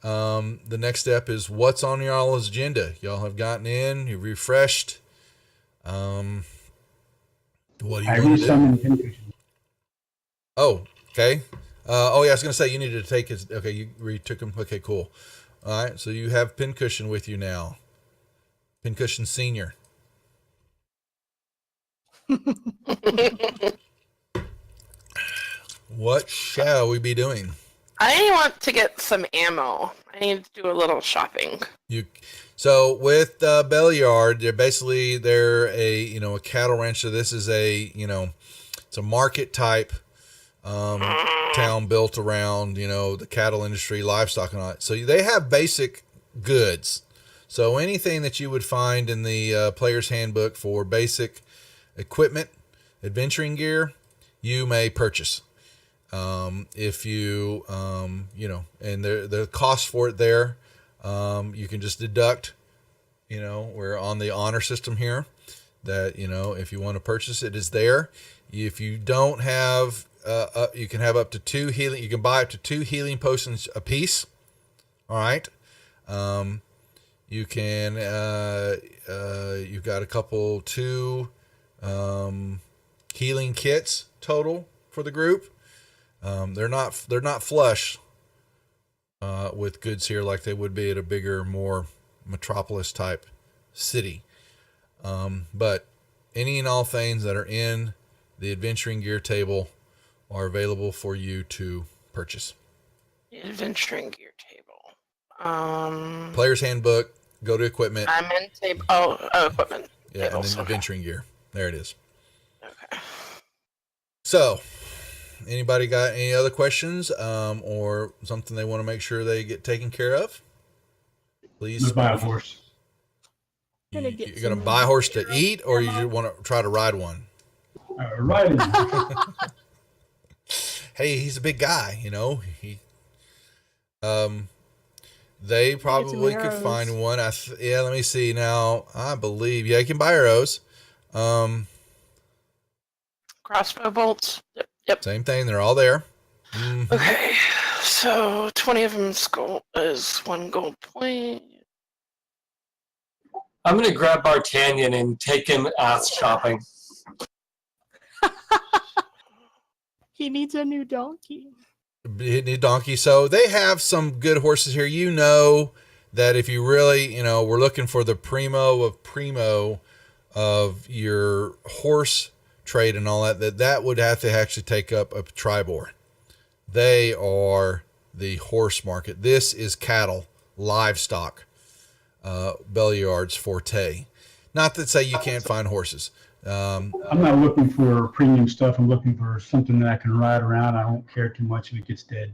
the next step is what's on y'all's agenda. Y'all have gotten in, you've refreshed. What do you I want to do? resummoned Pincushion. Oh, okay. I was going to say you needed to take his. Okay, you retook him. Okay, cool. All right, so you have Pincushion with you now. Pincushion Senior. What shall we be doing? I want to get some ammo. I need to do a little shopping. So with Belliard, they're a cattle ranch. So this is it's a market type town built around the cattle industry, livestock, and all that. So they have basic goods. So anything that you would find in the player's handbook for basic equipment, adventuring gear, you may purchase. If you and the cost for it there, you can just deduct. We're on the honor system here. That if you want to purchase it, is there. If you don't have, you can have up to 2 healing. You can buy up to 2 healing potions a piece. All right. You can. You've got a couple 2 healing kits total for the group. They're not flush with goods here like they would be at a bigger, more metropolis type city. But any and all things that are in the adventuring gear table are available for you to purchase. Adventuring gear table. Player's handbook. Go to equipment. I'm in table. Equipment. Yeah, and tables, then okay. adventuring gear. There it is. Okay. So, anybody got any other questions or something they want to make sure they get taken care of? Please. Let's buy a horse. You're Gonna get going to some buy a horse to eat, or you want to try to ride one? Riding. Hey, he's a big guy, they probably could arrows. find one. Let me see now. I believe, you can buy arrows. Crossbow bolts. Yep. Same thing. They're all there. Mhm. Okay. So 20 of them is 1 gold point. I'm gonna grab D'Artagnan and take him ass shopping. He needs a new donkey. Donkey. So they have some good horses here. You know that if you really, we're looking for the primo of your horse trade and all that would have to actually take up a Tribor. They are the horse market. This is cattle, livestock, Belliard's forte. Not to say you can't find horses. I'm not looking for premium stuff. I'm looking for something that I can ride around. I don't care too much if it gets dead.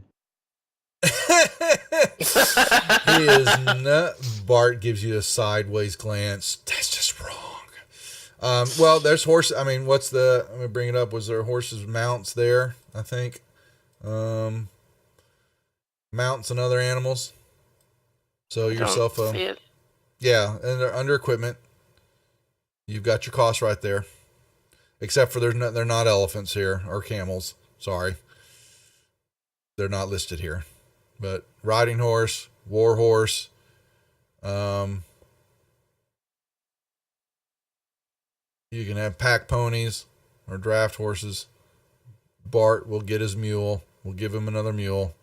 He is not. Bart gives you a sideways glance. That's just wrong. Well, there's horse. I mean, let me bring it up. Was there horses, mounts there? I think. Mounts and other animals. So yourself Don't see it. yeah, and they're under equipment. You've got your costs right there. Except for they're not elephants here or camels. Sorry. They're not listed here. But riding horse, war horse, you can have pack ponies or draft horses. Bart will get his mule. We'll give him another mule.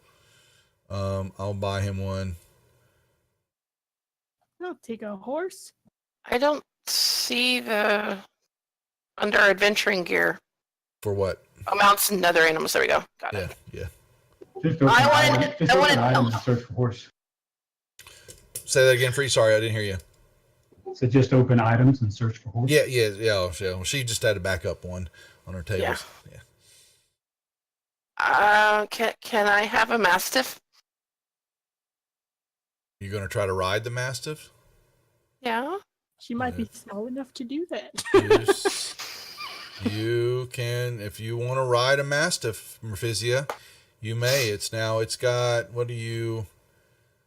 I'll buy him one. I'll take a horse. I don't see the under adventuring gear. For what? Mounts and other animals. There we go. Got Yeah, it. yeah. Just open items and search for horse. Say that again, Free. Sorry, I didn't hear you. So just open items and search for horse. Yeah. She just had to back up one on her tables. Yeah. Can I have a mastiff? You gonna try to ride the Mastiff? Yeah. She might be small enough to do that. You can, if you want to ride a Mastiff, Merphisia, you may. It's got, what do you...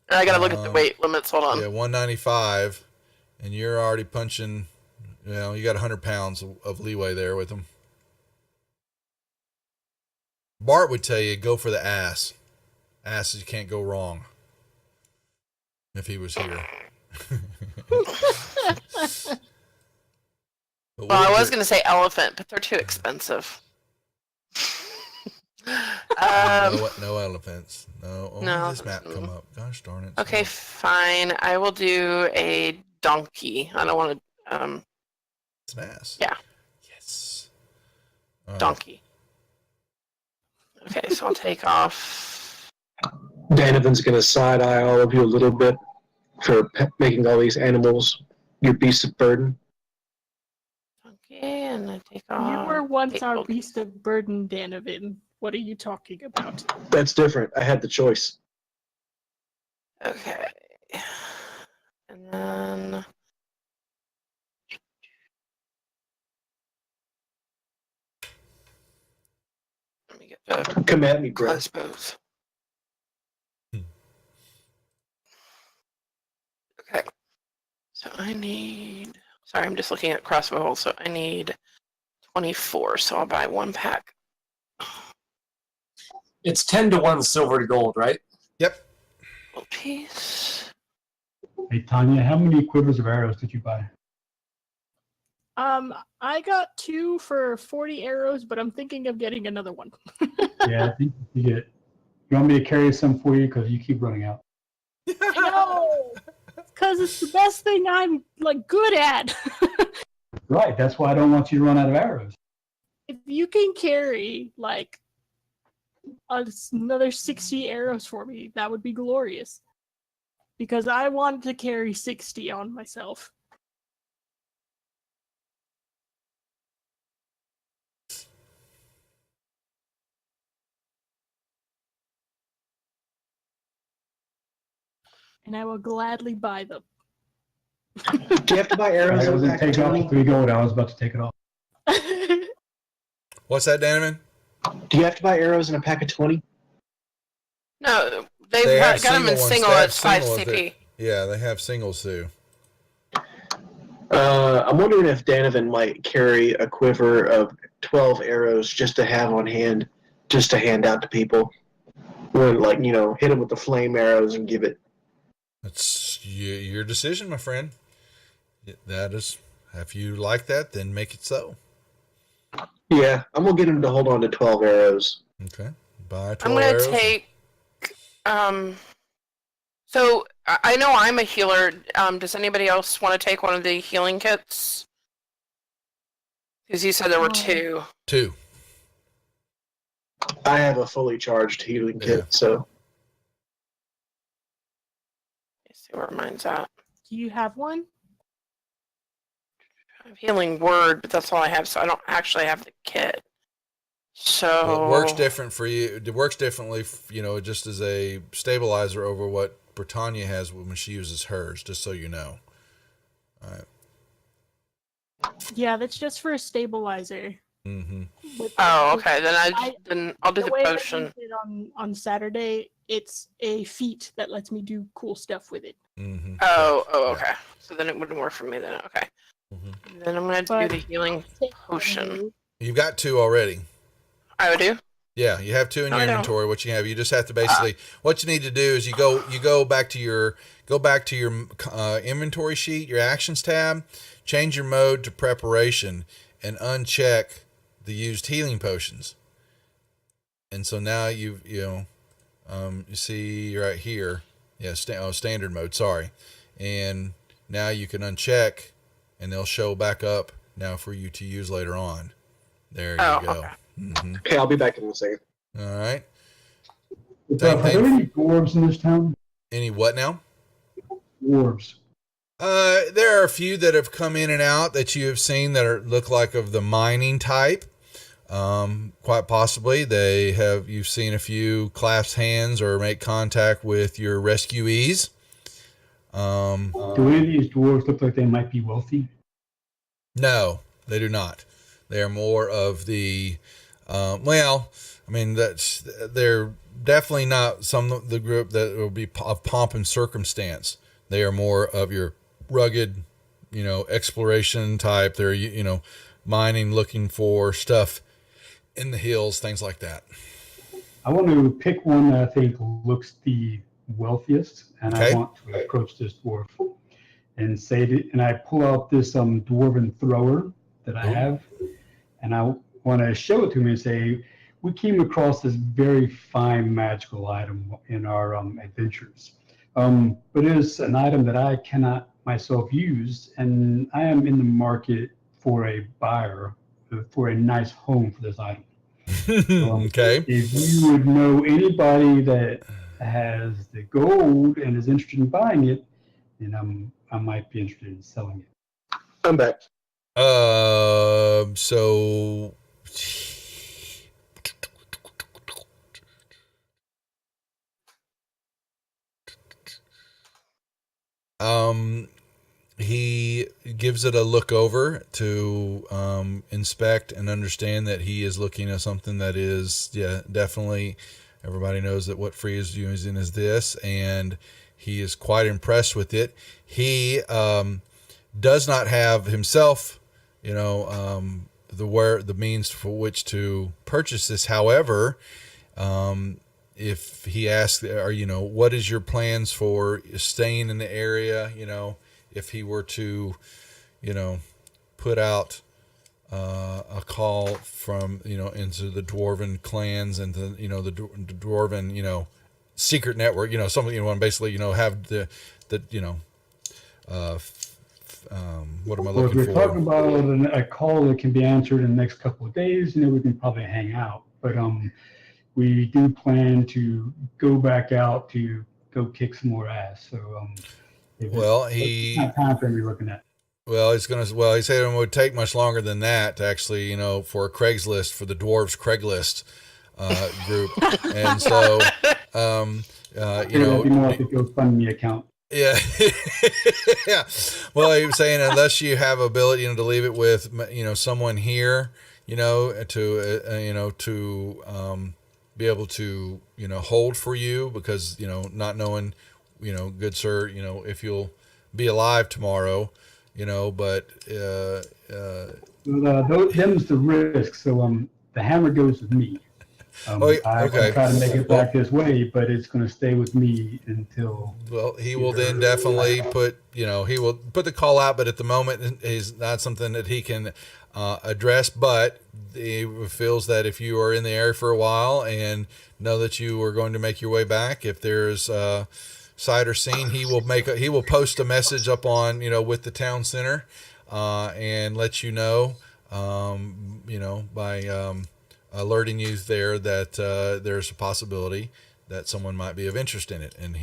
I gotta look at the weight limits. Hold on. Yeah, 195, and you're already punching, you got 100 pounds of leeway there with them. Bart would tell you, go for the ass. Asses can't go wrong. If he was here. Well, I was going to say elephant, but they're too expensive. No elephants. No, only No. this map come up. Gosh darn it. Okay, fine. I will do a donkey. I don't want to. It's an ass. Yeah. Yes. All right. Donkey. Okay, so I'll take off. Danovan's going to side eye all of you a little bit for making all these animals your beast of burden. Donkey, and I take You off. were once take our hold. beast of burden, Danovan. What are you talking about? That's different. I had the choice. Okay. And then. Let me get the Come at me, bro. crossbows. Okay. So I need. Sorry, I'm just looking at crossbow holes. So I need 24. So I'll buy 1 pack. It's 10 to 1 silver to gold, right? Yep. Gold piece. Hey, Tanya, how many quivers of arrows did you buy? I got 2 for 40 arrows, but I'm thinking of getting another one. Yeah, I think you get. You want me to carry some for you because you keep running out. I know, because it's the best thing I'm like good at. Right. That's why I don't want you to run out of arrows. If you can carry like another 60 arrows for me, that would be glorious. Because I wanted to carry 60 on myself. And I will gladly buy them. Do you have to buy arrows I in was a going to pack of take off 20? the 3 gold. I was about to take it off. What's that, Danaman? Do you have to buy arrows in a pack of 20? No, they've They have got them in ones. single They have at 5 single if CP. Yeah, they have singles too. I'm wondering if Danavan might carry a quiver of 12 arrows just to have on hand, just to hand out to people. When, like, hit them with the flame arrows and give it. It's your decision, my friend. That is, if you like that, then make it so. Yeah, I'm going to get him to hold on to 12 arrows. Okay. Buy 12 I'm gonna arrows. take. So I know I'm a healer. Does anybody else want to take one of the healing kits? Because you said there were 2. 2. I have a fully charged healing kit, Yeah. so. Let's see where mine's at. Do you have one? I have healing word, but that's all I have, so I don't actually have the kit. So Well, it works different for you. It works differently, just as a stabilizer over what Britannia has when she uses hers, just so you know. All right. Yeah, that's just for a stabilizer. Mm-hmm. Oh, okay. Then I'll do the way I potion. used it on Saturday, it's a feat that lets me do cool stuff with it. Mm-hmm. Oh, okay. So then it wouldn't work for me then. Okay. Mm-hmm. Then I'm gonna do But- the healing Take potion. You've got 2 already. I would do. Yeah, you have 2 in your I know. inventory. What you have, you just have to basically. What you need to do is you go back to your inventory sheet, your actions tab, change your mode to preparation, and uncheck the used healing potions. And so now you see right here, yeah, standard mode. Sorry, and now you can uncheck, and they'll show back up now for you to use later on. There you go. Okay. Mm-hmm. Okay, I'll be back in a second. All right. Are Same there thing. any dwarves in this town? Any what now? Dwarves. There are a few that have come in and out that you have seen that look like of the mining type. Quite possibly you've seen a few clasp hands or make contact with your rescuees. Do any of these dwarves look like they might be wealthy? No, they do not. They are more of the, they're definitely not some of the group that will be of pomp and circumstance. They are more of your rugged, exploration type. They're, mining, looking for stuff in the hills, things like that. I want to pick one that I think looks the wealthiest, and Okay. I want to approach this dwarf and say that, and I pull out this dwarven thrower that I Ooh. have, and I want to show it to him and say, we came across this very fine magical item in our adventures. But it is an item that I cannot myself use, and I am in the market for a buyer for a nice home for this item. Okay. If you would know anybody that has the gold and is interested in buying it, then I might be interested in selling it. I'm back. So he gives it a look over to inspect and understand that he is looking at something that is, yeah, definitely. Everybody knows that what Free is using is this, and he is quite impressed with it. He does not have himself, the means for which to purchase this. However, if he asks, what is your plans for staying in the area? If he were to, put out a call from, into the dwarven clans and the, the dwarven, secret network, something you want to basically, have what am I Well, if looking we're for? talking about a call that can be answered in the next couple of days, we can probably hang out. But we do plan to go back out to go kick some more ass. So Well, what kind of time frame are you looking at? Well, he said it would take much longer than that to actually, for a Craigslist, for the dwarves Craigslist group. And so, It'll be more like a GoFundMe account. yeah. Yeah. Well, he was saying, unless you have ability, to leave it with, someone here, to be able to, hold for you, because, not knowing, good sir, if you'll be alive tomorrow, but Them's the risk. So the hammer goes with me. I'm okay. gonna try to make it back this way, but it's going to stay with me until. Well, he will then definitely put, he will put the call out, but at the moment is not something that he can address. But he feels that if you are in the area for a while and know that you are going to make your way back, if there's sight or scene, he will post a message up on, with the town center, and let you know, by alerting you there that there's a possibility that someone might be of interest in it, and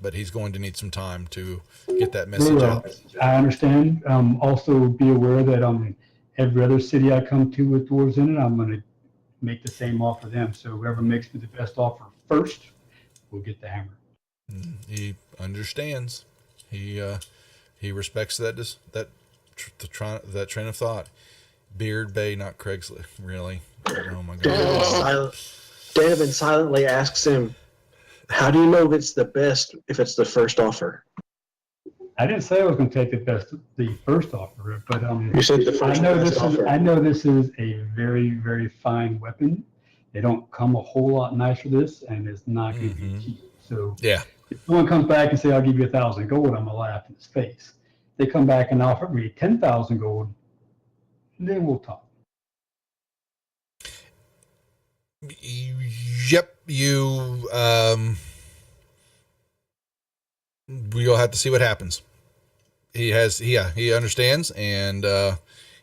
but he's going to need some time to get that message out. I understand. Also be aware that every other city I come to with dwarves in it, I'm going to make the same offer them. So whoever makes me the best offer first will get the hammer. He understands. He respects that train of thought. Beard Bay, not Craigslist, really. Oh my God. Donovan silently asks him, "How do you know if it's the first offer?" I didn't say I was going to take the first offer, but You said the first offer. I know this is a very, very fine weapon. They don't come a whole lot nicer this, and it's not going to be cheap. So Yeah. if someone comes back and say, "I'll give you 1,000 gold," I'm gonna laugh in his face. They come back and offer me 10,000 gold, then we'll talk. Yep. We'll have to see what happens. He understands, and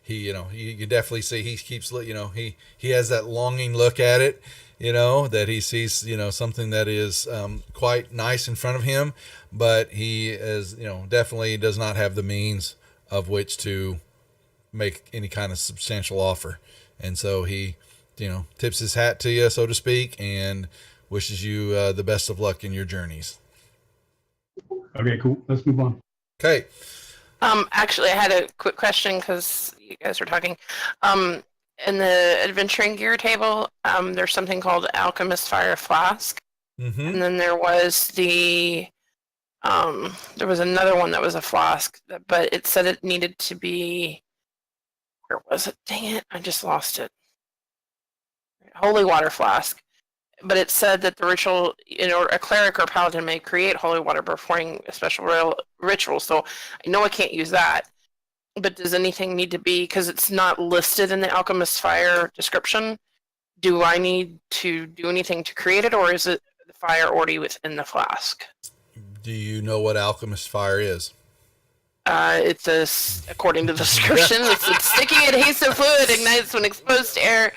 you definitely see he keeps, he has that longing look at it, that he sees, something that is quite nice in front of him, but he is, definitely does not have the means of which to make any kind of substantial offer. And so he, tips his hat to you, so to speak, and wishes you the best of luck in your journeys. Okay, cool. Let's move on. Okay. Actually, I had a quick question because you guys were talking. In the adventuring gear table, there's something called Alchemist Fire Flask, and then there was there was another one that was a flask, but it said it needed to be. Where was it? Dang it! I just lost it. Holy water flask. But it said that the ritual, a cleric or paladin may create holy water performing a special ritual. So I know I can't use that. But does anything need to be, because it's not listed in the Alchemist Fire description, do I need to do anything to create it, or is it the fire already within the flask? Do you know what Alchemist Fire is? According to the description, it's a sticky adhesive fluid ignites when exposed to air.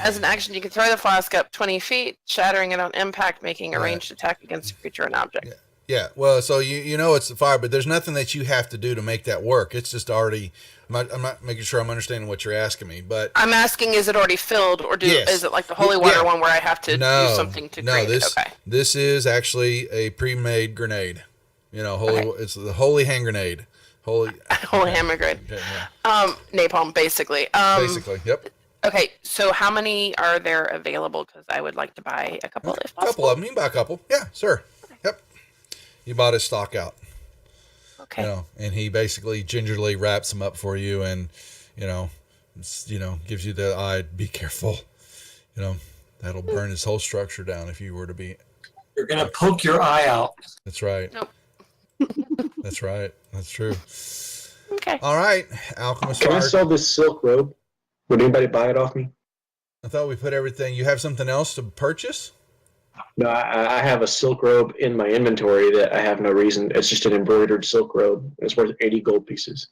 As an action, you can throw the flask up 20 feet, shattering it on impact, making a ranged attack against a creature or an object. Yeah. Well, so you know it's the fire, but there's nothing that you have to do to make that work. It's just already. I'm not making sure I'm understanding what you're asking me, but I'm asking: is it already filled, or is it like the holy water one where I have to do something to create it? Okay. This is actually a pre-made grenade. It's the holy hand grenade. Holy hand grenade. Okay, yeah. Napalm, basically. Basically, yep. Okay, so how many are there available? Because I would like to buy a couple if possible. A couple of them. You can buy a couple. Yeah, sure. Okay. Yep. You bought his stock out. Okay. And he basically gingerly wraps them up for you, and gives you the eye. Be careful. That'll burn his whole structure down if you were to be. You're gonna poke your eye out. That's right. Nope. That's right. That's true. Okay. All right, Alchemist Can I Fire. sell this silk robe? Would anybody buy it off me? I thought we put everything. You have something else to purchase? No, I have a silk robe in my inventory that I have no reason. It's just an embroidered silk robe. It's worth 80 gold pieces.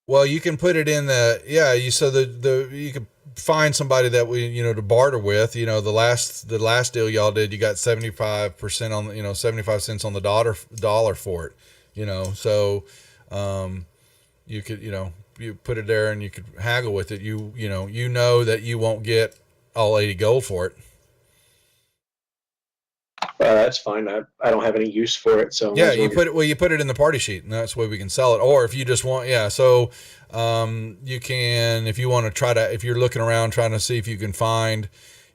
Well, you can put it in you could find somebody that to barter with. The last deal y'all did, you got 75% on 75 cents on the dollar for it. So you could you put it there and you could haggle with it. You know that you won't get all 80 gold for it. That's fine. I don't have any use for it. So yeah, you put it in the party sheet, and that's where we can sell it. Or if you just want, so you can, if you want to if you're looking around trying to see if you can find,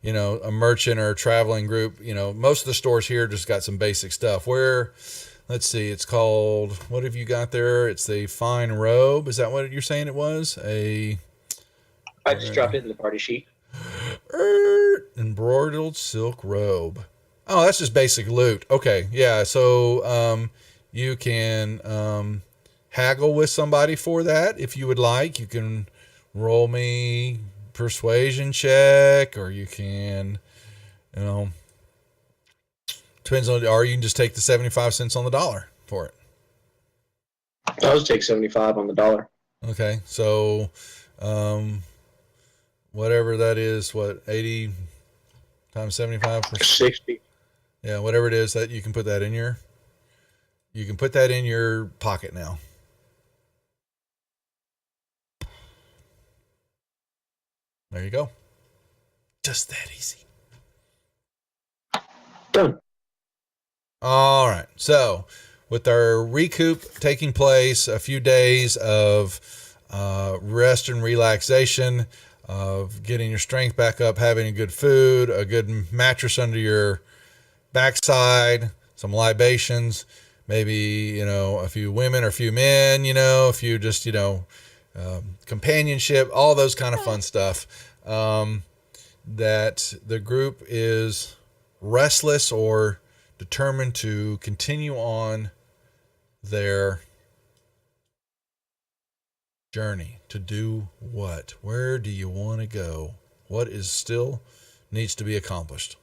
a merchant or a traveling group. Most of the stores here just got some basic stuff. Let's see, it's called, what have you got there? It's the fine robe. Is that what you're saying it was? I just dropped it in the party sheet. Embroidered silk robe. Oh, that's just basic loot. Okay, yeah. So you can haggle with somebody for that if you would like. You can roll me persuasion check, or you can, depends on, or you can just take the 75 cents on the dollar for it. I'll just take 75 on the dollar. Okay, so whatever that is, 80 times 75 percent? 60. Yeah, whatever it is, that you can put that in your pocket now. There you go. Just that easy. Done. All right. So, with our recoup taking place, a few days of rest and relaxation, of getting your strength back up, having good food, a good mattress under your backside, some libations, maybe, a few women or a few men, a few just, companionship, all those kind of fun stuff. That the group is restless or determined to continue on their journey. To do what? Where do you want to go? What is still needs to be accomplished?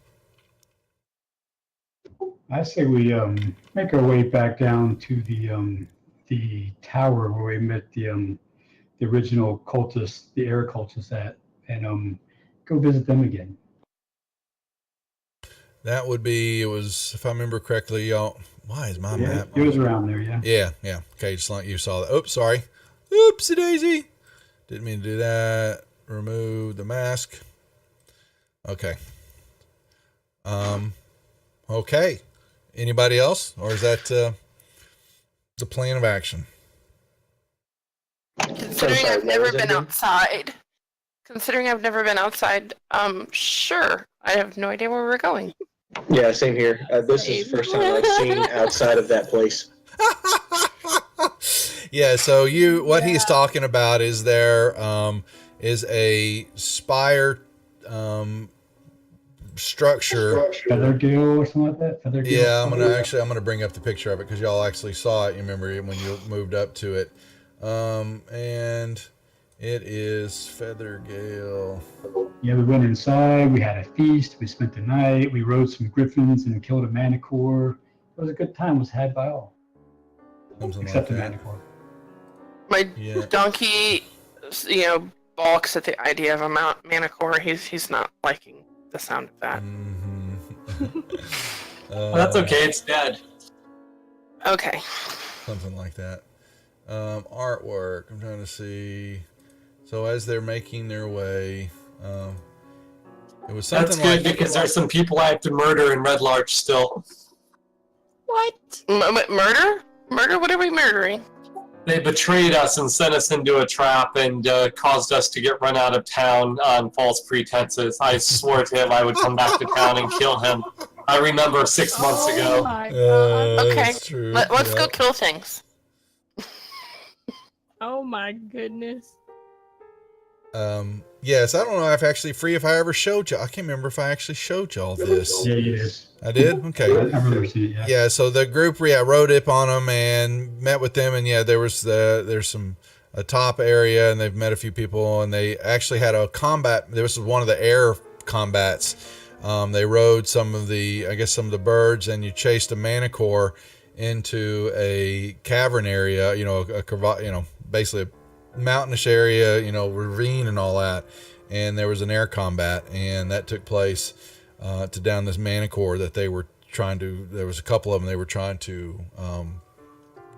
I say we make our way back down to the tower where we met the original cultists, the air cultists at, and go visit them again. That would be, it was, if I remember correctly, y'all. Why is my map? It was around there, yeah. Yeah. Okay, just like you saw that. Oops, sorry. Oopsie daisy. Didn't mean to do that. Remove the mask. Okay. Okay. Anybody else? Or is that the plan of action? Considering I've never been outside. Sure. I have no idea where we're going. Yeah, same here. This is the first time I've seen outside of that place. Yeah, so what he's talking about is there is a spire structure. Feathergale or something like that? Feathergale? Yeah, I'm gonna bring up the picture of it because y'all actually saw it. You remember when you moved up to it. And it is Feathergale. Yeah, we went inside, we had a feast, we spent the night, we rode some griffins and killed a manicore. It was a good time, it was had by all. Something Except like the that. manicore. My Yeah. donkey, balks at the idea of a manicore. He's not liking the sound of that. Mm-hmm. That's okay. It's dead. Okay. Something like that. Artwork. I'm trying to see. So as they're making their way, it was something That's good like because there's some people I have to murder in Red Larch still. What? Murder? Murder? What are we murdering? They betrayed us and sent us into a trap and caused us to get run out of town on false pretenses. I swore to him I would come back to town and kill him. I remember 6 months Oh ago. my god. Okay. That's true. Let's go Yep. kill things. Oh my goodness. Yes, I don't know if I ever showed you. I can't remember if I actually showed y'all this. Yeah, you did. I did? Okay. I remember seeing it, yeah. Yeah, so the group rode up on them and met with them, and yeah, there's some a top area, and they've met a few people, and they actually had a combat. This was one of the air combats. They rode some of the birds, and you chased a manicore into a cavern area, basically a mountainous area, ravine and all that. And there was an air combat, and that took place to down this manicore that they were there was a couple of them they were trying to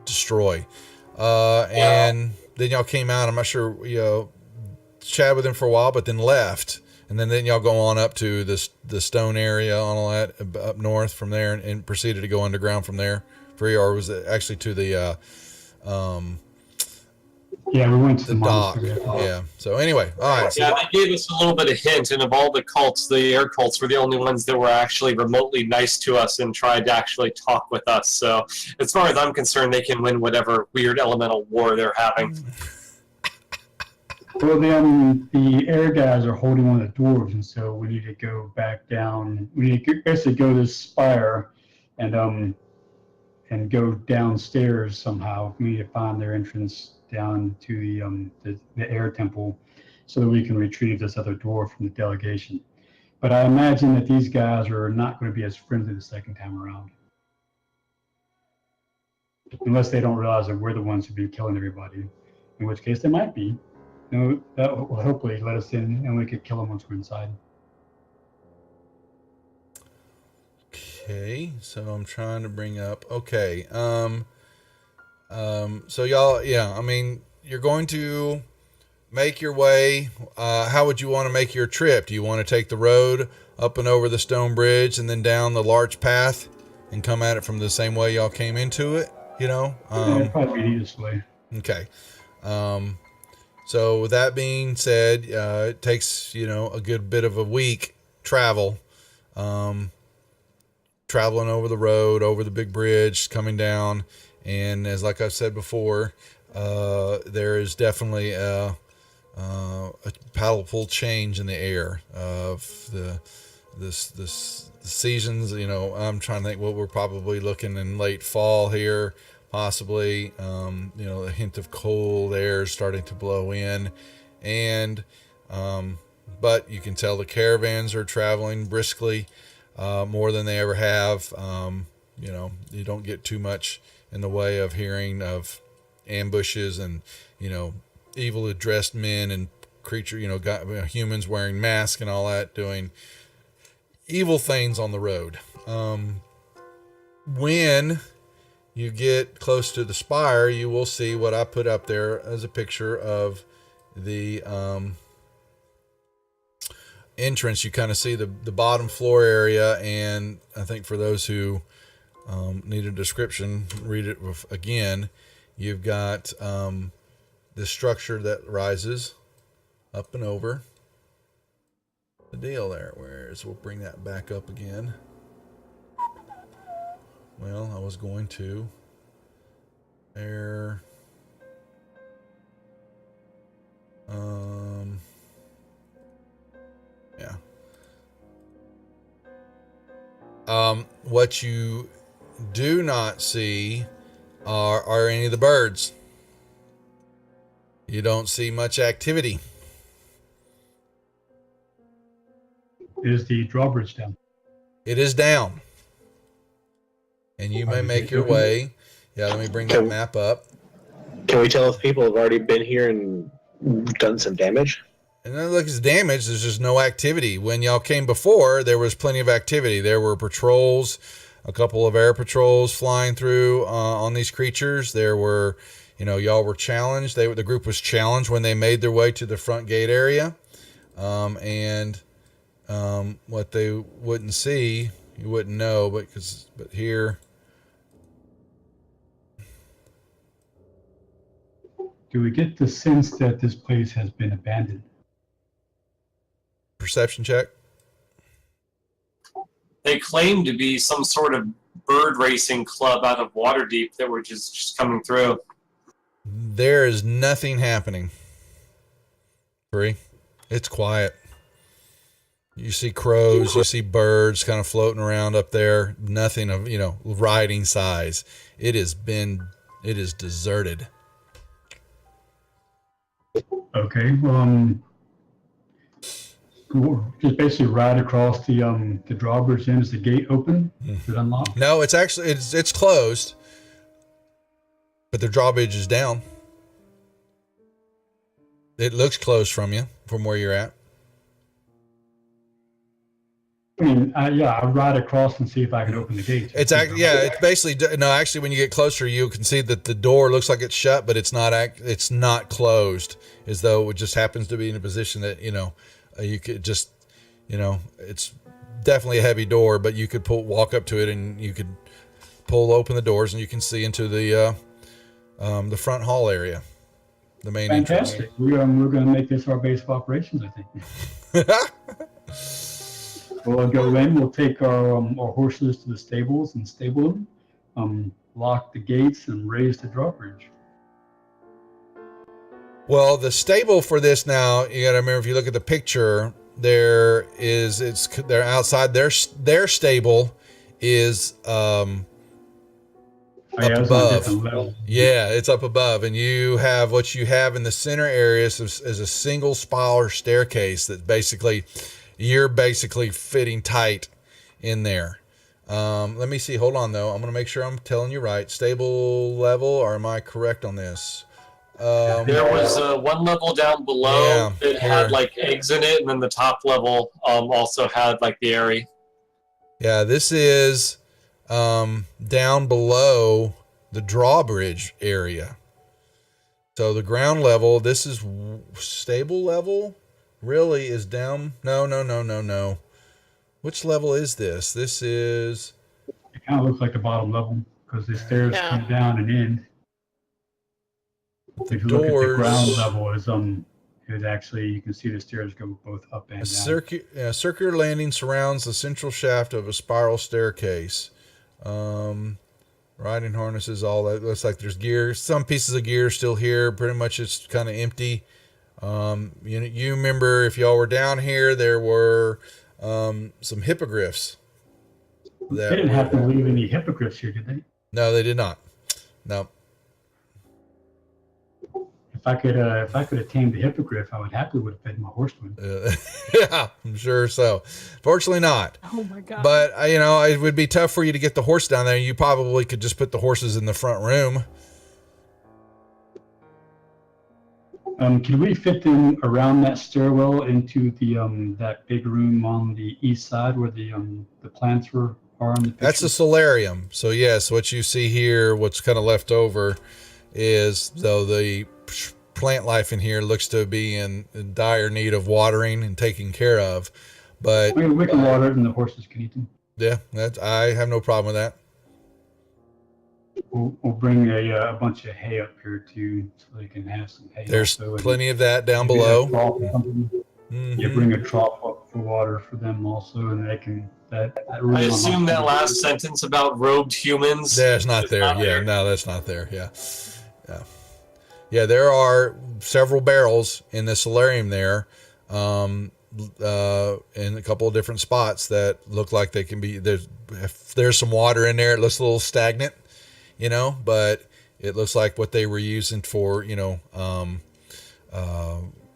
destroy. And then y'all came out, I'm not sure, chatted with him for a while, but then left. And then y'all go on up to the stone area on all that up north from there, and proceeded to go underground from there. Or was it actually to the Yeah, we went to the dock? monastery. Yeah. So anyway, all right. So Yeah, they gave us a little bit of hint, and of all the cults, the air cults were the only ones that were actually remotely nice to us and tried to actually talk with us. So as far as I'm concerned, they can win whatever weird elemental war they're having. Well, the air guys are holding one of the dwarves, and so we need to go back down. We need to basically go to this spire and go downstairs somehow. We need to find their entrance down to the air temple so that we can retrieve this other dwarf from the delegation. But I imagine that these guys are not going to be as friendly the second time around. Unless they don't realize that we're the ones who've been killing everybody, in which case they might be. That will hopefully let us in, and we could kill them once we're inside. Okay, so I'm trying to bring up. Okay, so y'all, you're going to make your way. How would you want to make your trip? Do you want to take the road up and over the stone bridge, and then down the large path, and come at it from the same way y'all came into it? It'd probably be this way. Okay. So with that being said, it takes, a good bit of a week travel, traveling over the road, over the big bridge, coming down. And like I've said before, there is definitely a palpable change in the air of the seasons. I'm trying to think what we're probably looking in late fall here. Possibly, a hint of cold air starting to blow in, but you can tell the caravans are traveling briskly, more than they ever have. You don't get too much in the way of hearing of ambushes and, evil dressed men and humans wearing masks and all that, doing evil things on the road. When you get close to the spire, you will see what I put up there as a picture of the entrance. You kind of see the bottom floor area, and I think for those who need a description, read it again. You've got the structure that rises up and over the deal there. We'll bring that back up again. Well, I was going to there. Yeah. What you do not see are any of the birds. You don't see much activity. Is the drawbridge down? It is down. And you may make your way. Yeah, let me bring that map up. Can we tell if people have already been here and done some damage? And then look, it's damage. There's just no activity. When y'all came before, there was plenty of activity. There were patrols, a couple of air patrols flying through on these creatures. There were, y'all were challenged. The group was challenged when they made their way to the front gate area. What they wouldn't see, you wouldn't know, but here. Do we get the sense that this place has been abandoned? Perception check. They claim to be some sort of bird racing club out of Waterdeep that were just coming through. There is nothing happening. Bree, it's quiet. You see crows, you see birds kind of floating around up there. Nothing of, riding size. It is deserted. Okay. Just basically right across the drawbridge. Then is the gate open? Is it unlocked? No, it's actually it's closed, but the drawbridge is down. It looks closed from where you're at. I mean, yeah, I'll ride across and see if I can open the gate. It's actually, yeah, it's basically, no, actually, when you get closer, you can see that the door looks like it's shut, but it's not closed, as though it just happens to be in a position that, you could just, it's definitely a heavy door, but you could walk up to it and you could pull open the doors and you can see into the front hall area, the main entrance. Fantastic. We're going to make this our base of operations, I think. We'll go in, we'll take our horses to the stables and stable them, lock the gates and raise the drawbridge. Well, the stable for this now, you got to remember, if you look at the picture, they're outside their stable is up above. Yeah, it's up above, and you have what you have in the center area is a single spiral staircase that you're basically fitting tight in there. Let me see. Hold on, though. I'm going to make sure I'm telling you right. Stable level, or am I correct on this? There was one level down below that had like eggs in it, and then the top level also had like the area. Yeah, this is down below the drawbridge area. So the ground level, this is stable level. Really is down. No. Which level is this? This is. It kind of looks like the bottom level because the stairs come down and in. If you look at the ground level, is actually you can see the stairs go both up and down. Circular landing surrounds the central shaft of a spiral staircase. Riding harnesses, all that. Looks like there's gear. Some pieces of gear still here. Pretty much it's kind of empty. You remember if y'all were down here, there were some hippogriffs. They didn't have to leave any hippogriffs here, did they? No, they did not. No. If I could have tamed the hippogriff, I would have fed my horse one. Yeah, I'm sure so. Fortunately not. Oh my god. But it would be tough for you to get the horse down there. You probably could just put the horses in the front room. Can we fit them around that stairwell into the that big room on the east side where the plants are on the picture? That's a solarium. So yes, what you see here, what's kind of left over, is though the plant life in here looks to be in dire need of watering and taking care of. But we can water it and the horses can eat them. Yeah, I have no problem with that. We'll bring a bunch of hay up here too, so they can have some hay. There's plenty of that down below. You bring a trough up for water for them also, and they can. I assume that last sentence about robed humans. That's not there. No, that's not there. Yeah. There are several barrels in the solarium there, in a couple of different spots that look like they can be. There's some water in there. It looks a little stagnant. But it looks like what they were using for,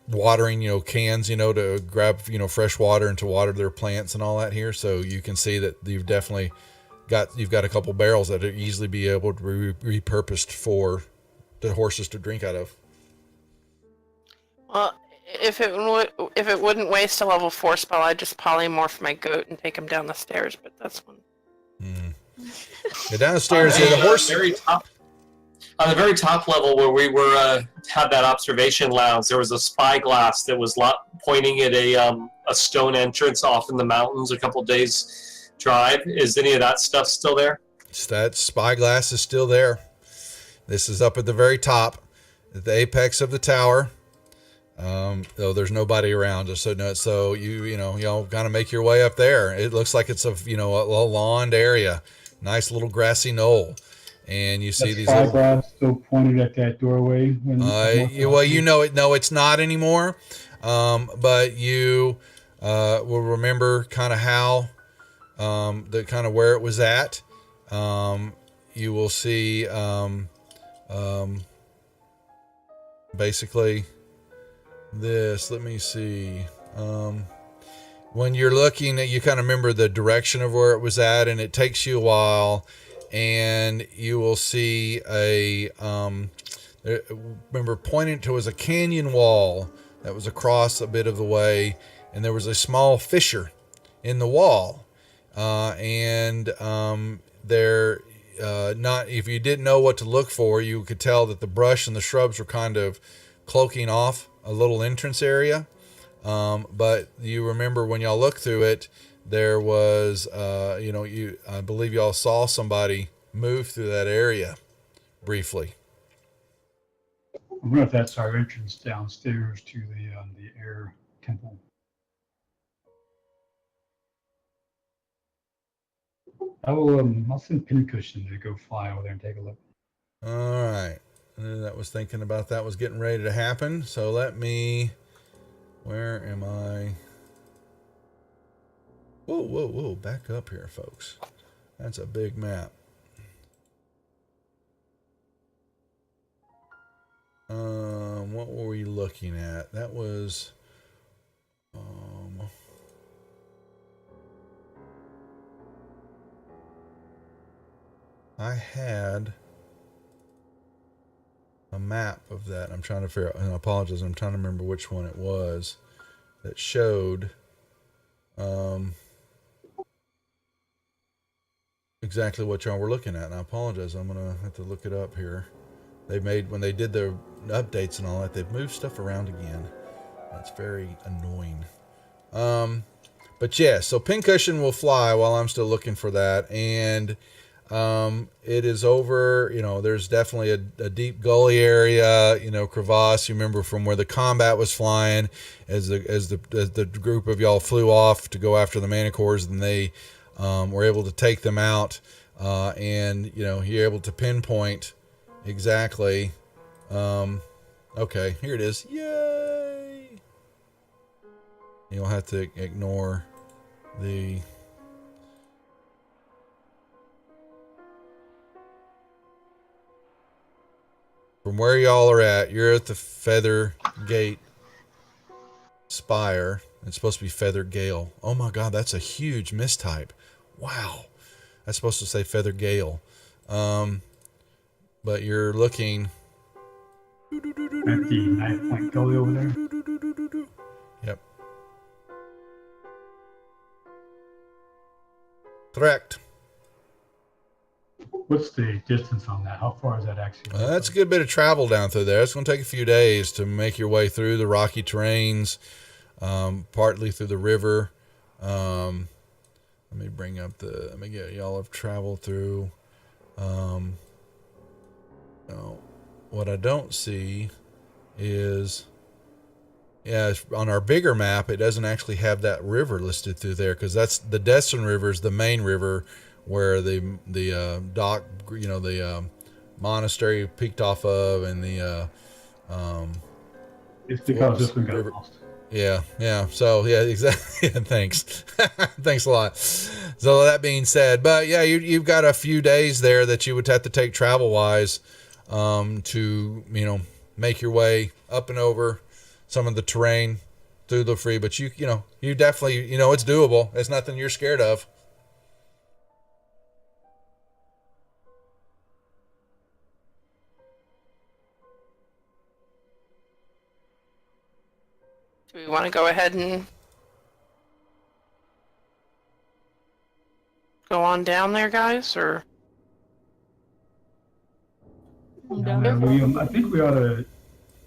watering, cans, to grab, fresh water and to water their plants and all that here. So you can see that you've got a couple barrels that are easily be able to be repurposed for the horses to drink out of. Well, if it wouldn't waste a level 4 spell, I'd just polymorph my goat and take him down the stairs, but that's one. Downstairs, the horse. On the very top level where we were had that observation lounge, there was a spyglass that was pointing at a stone entrance off in the mountains a couple days drive. Is any of that stuff still there? That spyglass is still there. This is up at the very top, at the apex of the tower. Though there's nobody around, just so y'all kind of make your way up there. It looks like it's a lawned area, nice little grassy knoll, and you see these spyglass still pointed at that doorway. No, it's not anymore. But you will remember kind of how the kind of where it was at. You will see basically. this. Let me see. When you're looking at, you kind of remember the direction of where it was at, and it takes you a while, and you will see remember pointing to was a canyon wall that was across a bit of the way, and there was a small fissure in the wall, not if you didn't know what to look for, you could tell that the brush and the shrubs were kind of cloaking off a little entrance area. But you remember when y'all looked through it, there was, I believe y'all saw somebody move through that area briefly. I wonder if that's our entrance downstairs to the air temple. I'll send Pincushion to go fly over there and take a look. All right. That was thinking about that was getting ready to happen. So where am I? Whoa. Back up here, folks. That's a big map. What were we looking at? That was, I had a map of that. I'm trying to figure out, and I apologize, I'm trying to remember which one it was that showed exactly what y'all were looking at. And I apologize, I'm gonna have to look it up here. When they did their updates and all that, they've moved stuff around again. That's very annoying. But yeah, so Pincushion will fly while I'm still looking for that. And it is over, there's definitely a deep gully area, crevasse. You remember from where the combat was flying as the group of y'all flew off to go after the Manticores, and they were able to take them out. And you're able to pinpoint exactly. Okay, here it is. Yay! You'll have to ignore the from where y'all are at. You're at the Feather Gate Spire. It's supposed to be Feather Gale. Oh my god, that's a huge mistype. Wow, that's supposed to say Feather Gale. But you're looking At the Knife Point Gully over there. Yep. Correct. What's the distance on that? How far is that actually? That's a good bit of travel down through there. It's going to take a few days to make your way through the rocky terrains, partly through the river. Let me get y'all have traveled through. What I don't see is, on our bigger map, it doesn't actually have that river listed through there, because that's the Destin River is the main river where the dock, the monastery peaked off of, and the it's because this one got lost. Yeah. So yeah, exactly. Thanks. Thanks a lot. So that being said, but yeah, you've got a few days there that you would have to take travel wise, to, make your way up and over some of the terrain through the free, but you definitely, it's doable. It's nothing you're scared of. Do we want to go ahead and go on down there, guys, or? I think we ought to,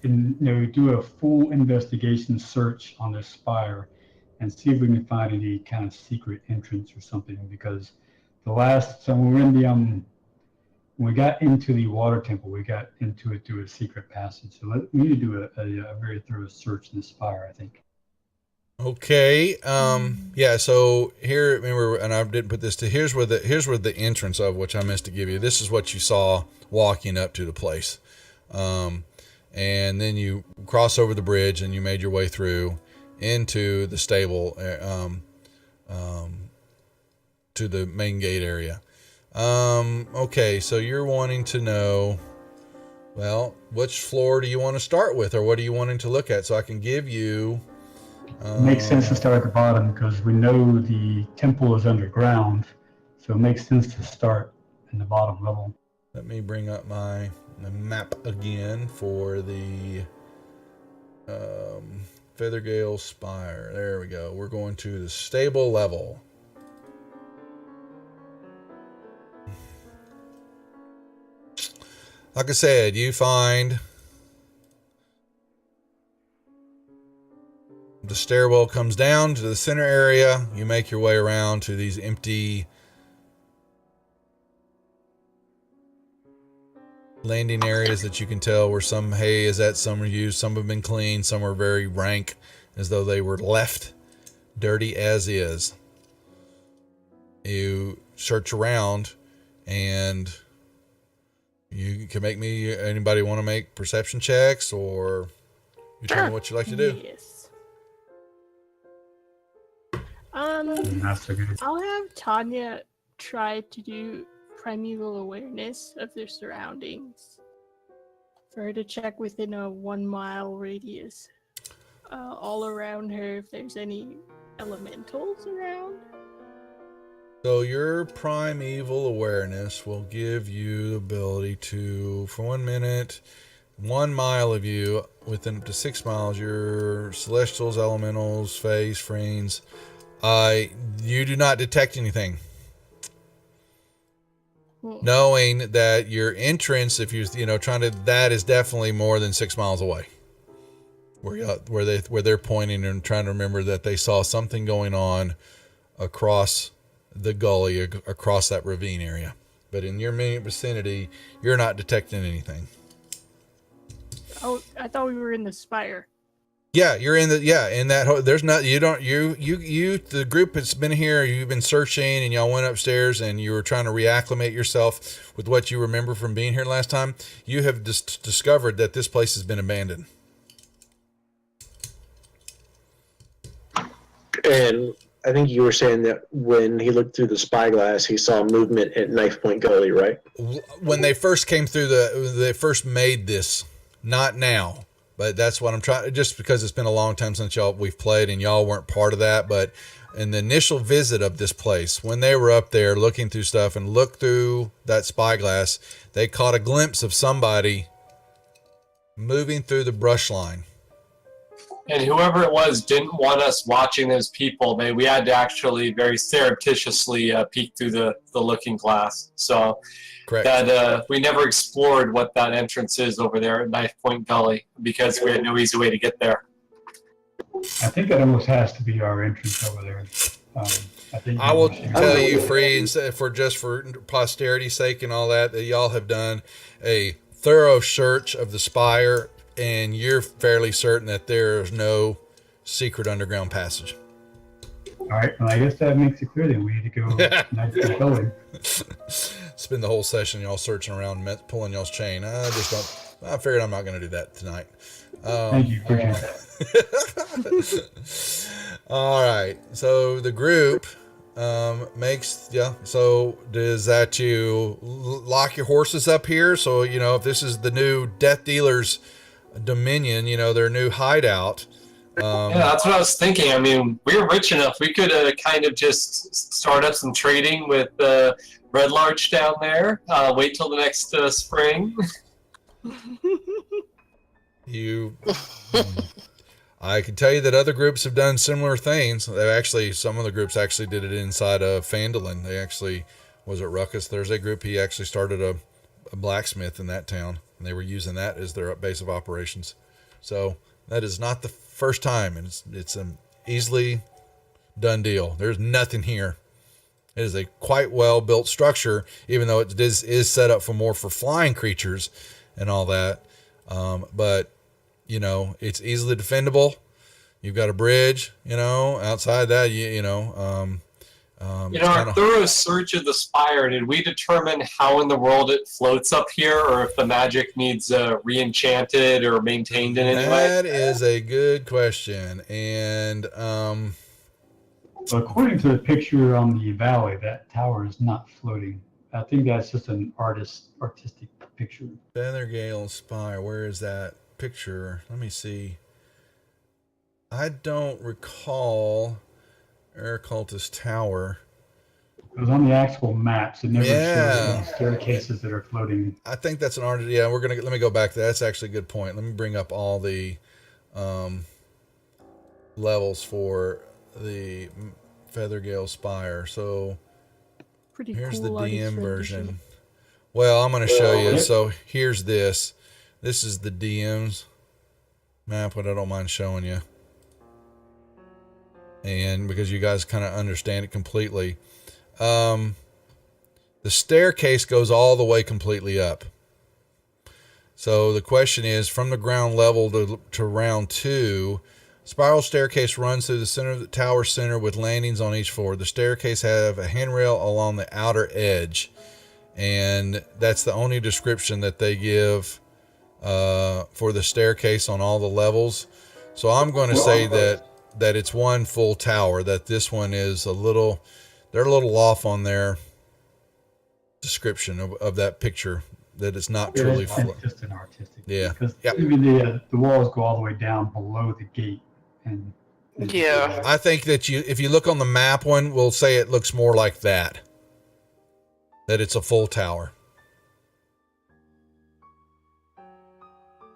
do a full investigation search on this spire and see if we can find any kind of secret entrance or something. Because when we're in when we got into the water temple, we got into it through a secret passage. So we need to do a very thorough search in the spire, I think. Okay. Yeah. So here, remember, and I didn't put this to. Here's where the entrance of, which I missed to give you. This is what you saw walking up to the place, and then you cross over the bridge and you made your way through into the stable, to the main gate area. Okay. So you're wanting to know Well, which floor do you want to start with, or what are you wanting to look at? So I can give you. It makes sense to start at the bottom because we know the temple is underground, so it makes sense to start in the bottom level. Let me bring up my map again for the Feathergale Spire. There we go. We're going to the stable level. Like I said, you find the stairwell comes down to the center area. You make your way around to these empty landing areas that you can tell where some hay is at, some are used, some have been cleaned, some are very rank, as though they were left dirty as is. You search around, and you can make me. Anybody want to make perception checks, or you tell me what you like to do? Yes. That's a good. I'll have Tanya try to do primeval awareness of their surroundings for her to check within a 1 mile radius all around her if there's any elementals around. So your primeval awareness will give you the ability to, for 1 minute, 1 mile of you, within up to 6 miles, your celestials, elementals, fays, fiends, you do not detect anything. Knowing that your entrance, if you're trying to, that is definitely more than 6 miles away. Where they're pointing and trying to remember that they saw something going on across the gully, across that ravine area. But in your immediate vicinity, you're not detecting anything. Oh, I thought we were in the spire. Yeah, you're in that. There's not, the group that's been here, you've been searching, and y'all went upstairs and you were trying to reacclimate yourself with what you remember from being here last time. You have discovered that this place has been abandoned. And I think you were saying that when he looked through the spyglass, he saw movement at Knife Point Gully, right? When they first came through they first made this, not now. But that's what I'm trying, just because it's been a long time since we've played and y'all weren't part of that. But in the initial visit of this place, when they were up there looking through stuff and looked through that spyglass, they caught a glimpse of somebody moving through the brush line. And whoever it was didn't want us watching those people. We had to actually very surreptitiously peek through the looking glass. So Correct. That we never explored what that entrance is over there at Knife Point Gully because we had no easy way to get there. I think that almost has to be our entrance over there. I will tell you, Free, for posterity's sake and all that y'all have done a thorough search of the spire, and you're fairly certain that there is no secret underground passage. All right, well, I guess that makes it clear that we need to go Knife Point Gully. Spend the whole session y'all searching around, pulling y'all's chain. I figured I'm not going to do that tonight. Thank you. Appreciate that. All right. So the group so does that you lock your horses up here? So, if this is the new Death Dealer's dominion, their new hideout. Yeah, that's what I was thinking. I mean, we're rich enough. We could kind of just start up some trading with Red Larch down there. Wait till the next spring. I can tell you that other groups have done similar things. Some of the groups actually did it inside of Phandalin. They actually was at Ruckus. There's a group, he actually started a blacksmith in that town, and they were using that as their base of operations. So that is not the first time, and it's an easily done deal. There's nothing here. It is a quite well built structure, even though it is set up for flying creatures and all that. But it's easily defendable. You've got a bridge, outside that, our thorough search of the spire, did we determine how in the world it floats up here, or if the magic needs re-enchanted or maintained in any way? That is a good question. And So according to the picture on the valley, that tower is not floating. I think that's just an artistic picture. Feathergale Spire. Where is that picture? Let me see. I don't recall Air Cultist Tower. It was on the actual maps. It never Yeah. showed the staircases that are floating. I think that's an artist. Yeah, let me go back to that. That's actually a good point. Let me bring up all the levels for the Feathergale Spire. So Pretty here's cool the artist DM rendition. version. Well, I'm going to show you. Yep. So here's this. This is the DM's map, what I don't mind showing you. And because you guys kind of understand it completely. The staircase goes all the way completely up. So the question is, from the ground level to round 2, spiral staircase runs through the center of the tower center with landings on each floor. The staircase have a handrail along the outer edge. And that's the only description that they give for the staircase on all the levels. So I'm going to say that it's one full tower, that this one is they're a little off on their description of that picture, that it's not truly It's just an artistic. Yeah. Because Yep. even the walls go all the way down below the gate. And Yeah. I think that if you look on the map one, we'll say it looks more like that it's a full tower.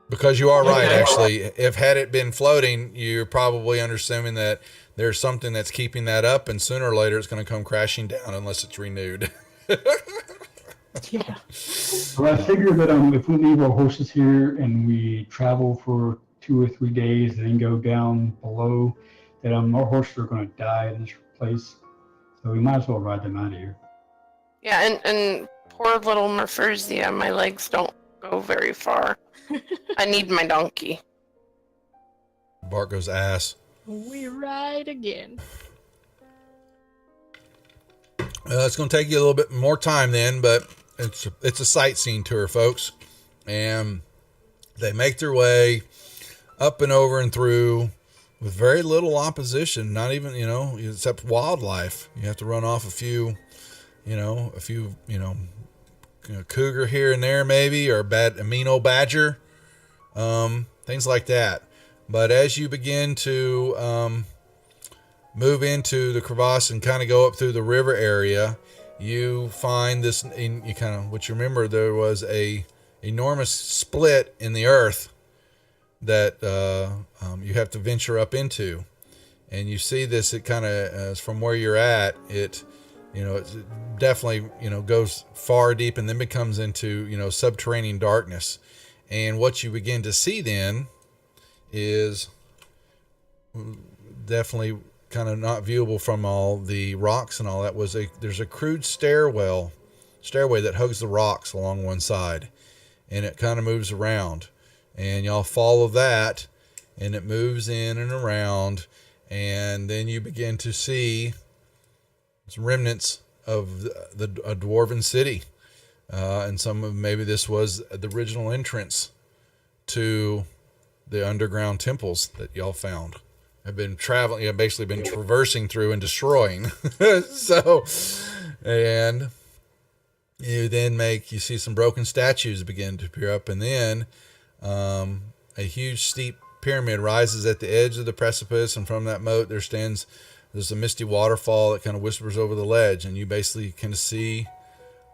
Because you are right, actually. If had it been floating, you're probably understanding that there's something that's keeping that up, and sooner or later it's going to come crashing down unless it's renewed. Yeah. Well, I figure that if we leave our horses here and we travel for 2 or 3 days and then go down below, that our horses are going to die in this place. So we might as well ride them out of here. Yeah, and poor little Merfurzia, my legs don't go very far. I need my donkey. Bart goes ass. We ride again. It's going to take you a little bit more time then, but it's a sightseeing tour, folks. And they make their way up and over and through with very little opposition, not even, except wildlife. You have to run off a few cougar here and there maybe, or a amino badger, things like that. But as you begin to move into the crevasse and kind of go up through the river area, you find this, which you remember there was a enormous split in the earth that you have to venture up into. And you see this, it kind of, from where you're at, it definitely, goes far deep and then becomes into, subterranean darkness. And what you begin to see then is definitely kind of not viewable from all the rocks and all that. There's a crude stairway that hugs the rocks along one side, and it kind of moves around, and y'all follow that, and it moves in and around, and then you begin to see some remnants of a dwarven city, and maybe this was the original entrance to the underground temples that y'all found. Have been traveling, basically been traversing through and destroying. So, and you then you see some broken statues begin to appear up, and then a huge steep pyramid rises at the edge of the precipice, and from that moat there's a misty waterfall that kind of whispers over the ledge, and you basically can see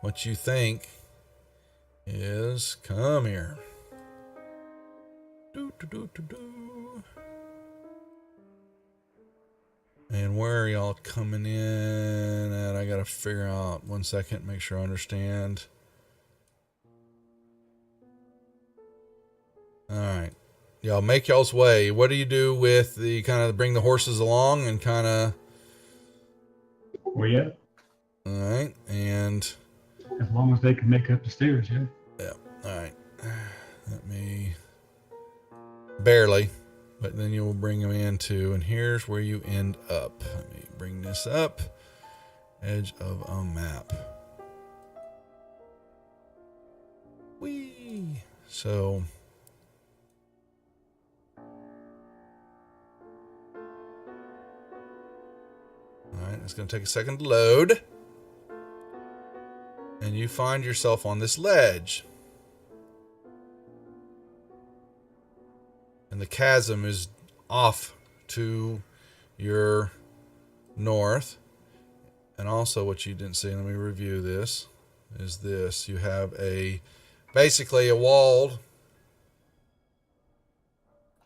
what you think is come here. And where are y'all coming in at? I gotta figure out 1 second, make sure I understand. Alright. Y'all make y'all's way. What do you do with the kind of bring the horses along and kind of... Well, yeah. Alright, and... As long as they can make up the stairs, yeah. Yeah, alright. Let me... Barely. But then you'll bring them into, and here's where you end up. Let me bring this up. Edge of a map. Whee! So... Alright, it's going to take a second to load. And and you find yourself on this ledge. And the chasm is off to your north. And also what you didn't see, let me review this, is this. You have basically a walled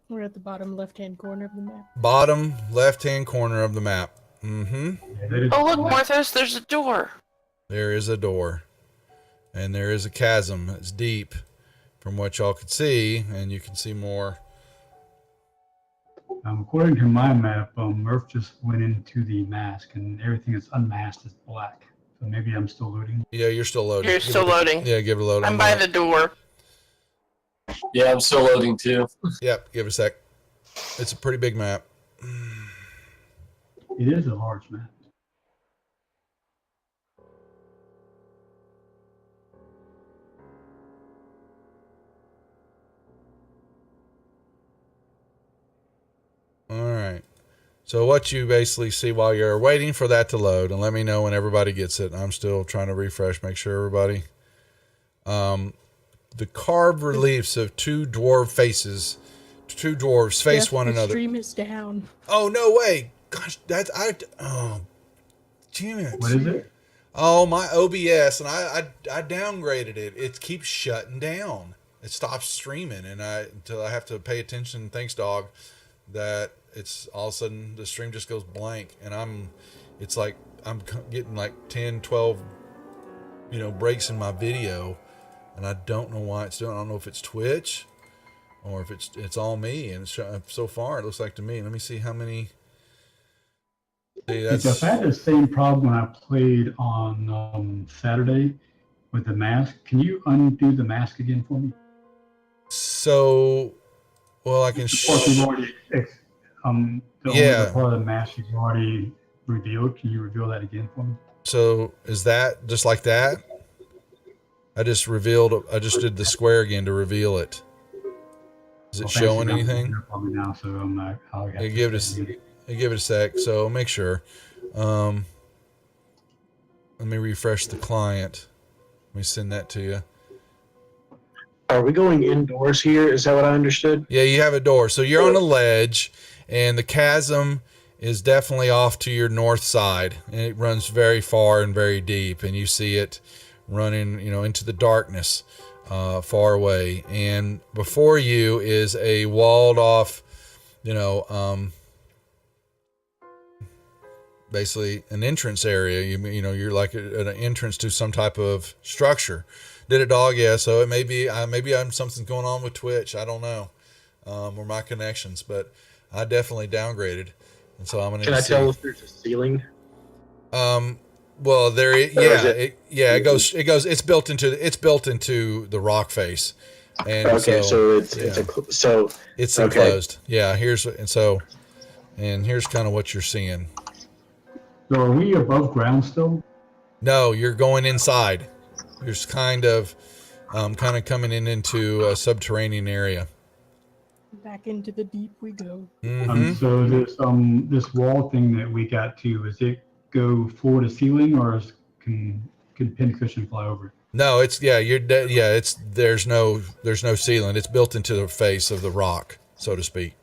We're at the bottom left-hand corner of the map. bottom left-hand corner of the map. Mm-hmm. Yeah, that is- Oh, look, Morthos, there's a door. There is a door. And there is a chasm. It's deep from what y'all could see, and you can see more. According to my map, Murph just went into the mask, and everything that's unmasked is black. So maybe I'm still looting. Yeah, you're still loading. You're still loading. Yeah, give it a load. I'm by the door. Yeah, I'm still loading too. Yep, give it a sec. It's a pretty big map. It is a large map. All right. So what you basically see while you're waiting for that to load, and let me know when everybody gets it. I'm still trying to refresh, make sure everybody. The carved reliefs of two dwarves face Jeff, one the another. stream is down. Oh, no way. Gosh, oh, damn it. What is it? Oh, my OBS, and I downgraded it. It keeps shutting down. It stops streaming, and until I have to pay attention. Thanks, dog. That it's all of a sudden the stream just goes blank, and it's like I'm getting like 10, 12, breaks in my video, and I don't know why it's doing. I don't know if it's Twitch, or if it's all me. And so far it looks like to me. Let me see how many. See, Because I had the same problem when I played on Saturday with the mask. Can you undo the mask again for me? So, well, I can. Of course, you've already Yeah. the part of the mask you've already revealed. Can you reveal that again for me? So is that just like that? I just did the square again to reveal it. Is it Well, thanks, showing you're anything? here for me now, so I'll have Hey, to give it say it. give it a sec. So make sure. Let me refresh the client. Let me send that to you. Are we going indoors here? Is that what I understood? Yeah, you have a door. So you're on a ledge, and the chasm is definitely off to your north side, and it runs very far and very deep, and you see it running, into the darkness, far away. And before you is a walled off, basically an entrance area. You're like an entrance to some type of structure. Did it, dog? Yeah. So it may be, something's going on with Twitch. I don't know, or my connections, but I definitely downgraded, and so I'm gonna. Can I tell if there's a ceiling? Well, there. Or Yeah. is It goes. It's built into the rock face, and Okay, so it's it's okay. enclosed. Yeah. Here's kind of what you're seeing. So are we above ground still? No, you're going inside. You're just kind of coming into a subterranean area. Back into the deep we go. Mm-hmm. So this wall thing that we got to, is it go floor to ceiling, or can pincushion fly over it? No, it's there's no ceiling. It's built into the face of the rock, so to speak.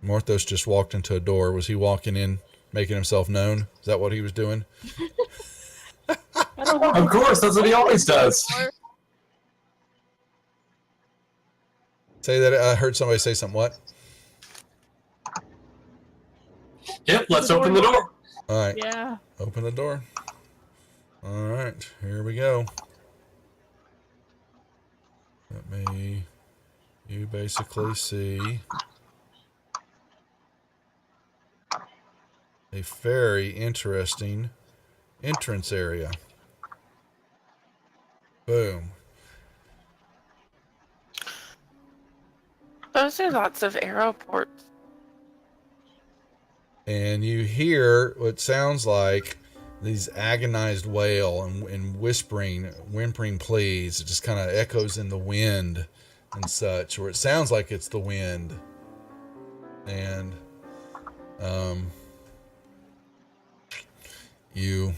Morthos just walked into a door. Was he walking in, making himself known? Is that what he was doing? I don't think Of course, that's what he always does. Say that. I heard somebody say something. What? Yep, let's open the door. All right. Yeah. Open the door. All right. Here we go. You basically see a very interesting entrance area. Boom. Those are lots of arrow ports. And you hear what sounds like these agonized wail and whimpering pleas. It just kind of echoes in the wind and such, or it sounds like it's the wind. And you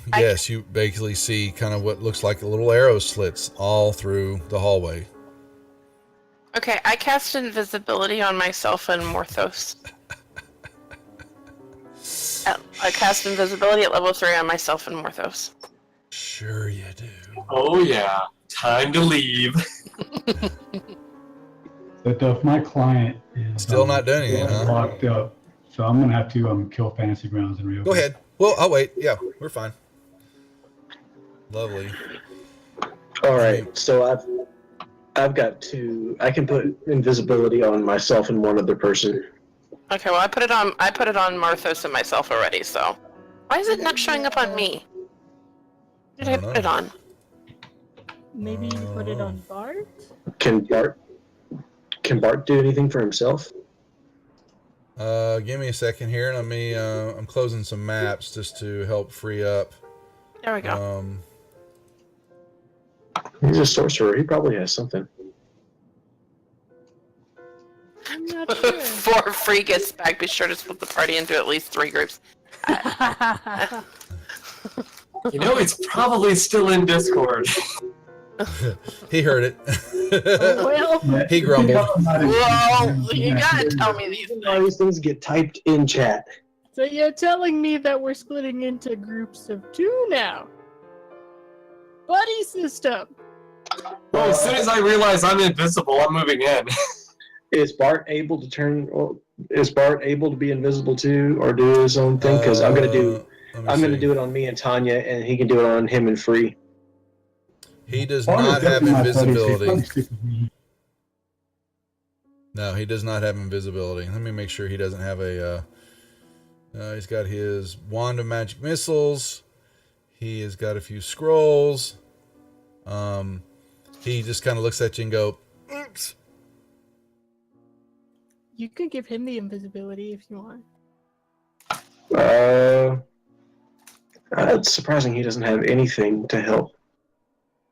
basically see kind of what looks like little arrow slits all through the hallway. Okay, I cast invisibility on myself and Morthos. I cast invisibility at level 3 on myself and Morthos. Sure you do. Oh yeah, time to leave. But if my client is Still not doing anything, huh? locked up, so I'm gonna have to kill Fantasy Grounds and reopen. Go ahead. Well, I'll wait. Yeah, we're fine. Lovely. All right, so I've got I can put invisibility on myself and one other person. Okay, well I put it on Marthos and myself already, so why is it not showing up on me? Who did I put it on? Maybe you put it on Bart? Can Bart do anything for himself? Give me a second here. Let me. I'm closing some maps just to help free up. There we go. He's a sorcerer. He probably has something. I'm not sure. Before Free gets back, be sure to split the party into at least 3 groups. You know, he's probably still in Discord. He heard it. Well, He grumbled. Well, you gotta tell me these All things. these things get typed in chat. so you're telling me that we're splitting into groups of 2 now? Buddy system. Well, as soon as I realize I'm invisible, I'm moving in. Is Bart able to be invisible too, or do his own thing? Because I'm gonna do it on me and Tanya, and he can do it on him and Free. He does Part of not have my buddies, they invisibility. probably stick with me. No, he does not have invisibility. Let me make sure he doesn't have a. He's got his wand of magic missiles. He has got a few scrolls. He just kind of looks at you and go, "Oops." You can give him the invisibility if you want. It's surprising he doesn't have anything to help.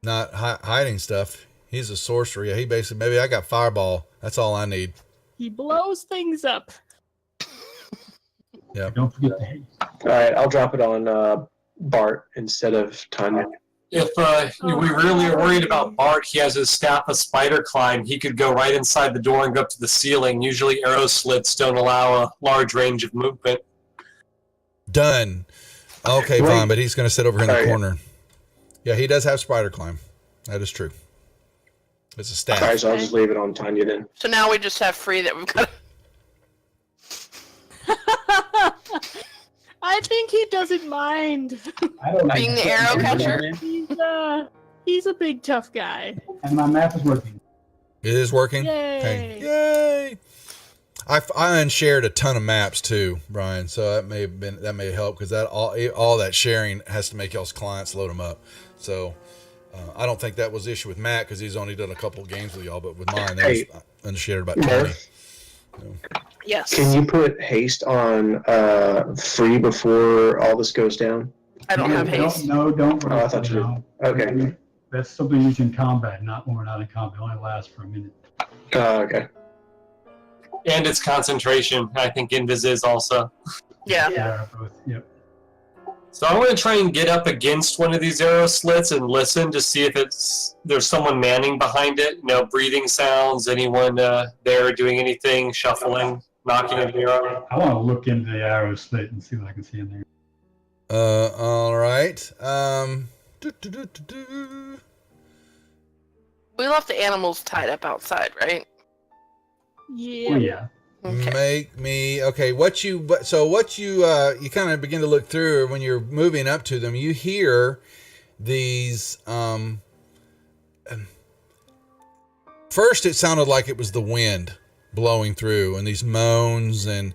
Not hiding stuff. He's a sorcerer. Yeah, he basically maybe I got fireball. That's all I need. He blows things up. Yeah. Don't forget the haste. All right, I'll drop it on Bart instead of Tanya. If we really are worried about Bart, he has his staff of spider climb. He could go right inside the door and go up to the ceiling. Usually arrow slits don't allow a large range of movement. Done. Okay, Wait. fine, but he's going to sit over here in the Sorry. corner. Yeah, he does have spider climb. That is true. It's a staff. All right, so I'll just leave it on Tanya then. So now we just have Free that we've got. I think he doesn't mind. I don't Being the arrow catcher? He's a big tough guy. And my math is working. It is working? Yay. Okay. Yay! I unshared a ton of maps too, Brian. So that may help because that all that sharing has to make y'all's clients load them up. So I don't think that was the issue with Matt because he's only done a couple of games with y'all, but with mine, Hey, I unshared about 20. Murph, Yes. can you put haste on Free before all this goes down? I don't have haste. No, don't. Oh, I thought you did. Okay. That's something used in combat, not when we're not in combat. It only lasts for a minute. Okay. And it's concentration. I think Invis is also. Yeah. Yeah, both. Yep. So I'm going to try and get up against one of these arrow slits and listen to see if there's someone manning behind it. Breathing sounds, anyone there doing anything, shuffling, knocking an arrow. I want to look into the arrow slit and see what I can see in there. All right. We left the animals tied up outside, right? Yeah. Oh, yeah. Okay. Make me okay. What you kind of begin to look through when you're moving up to them. You hear these. First, it sounded like it was the wind blowing through, and these moans and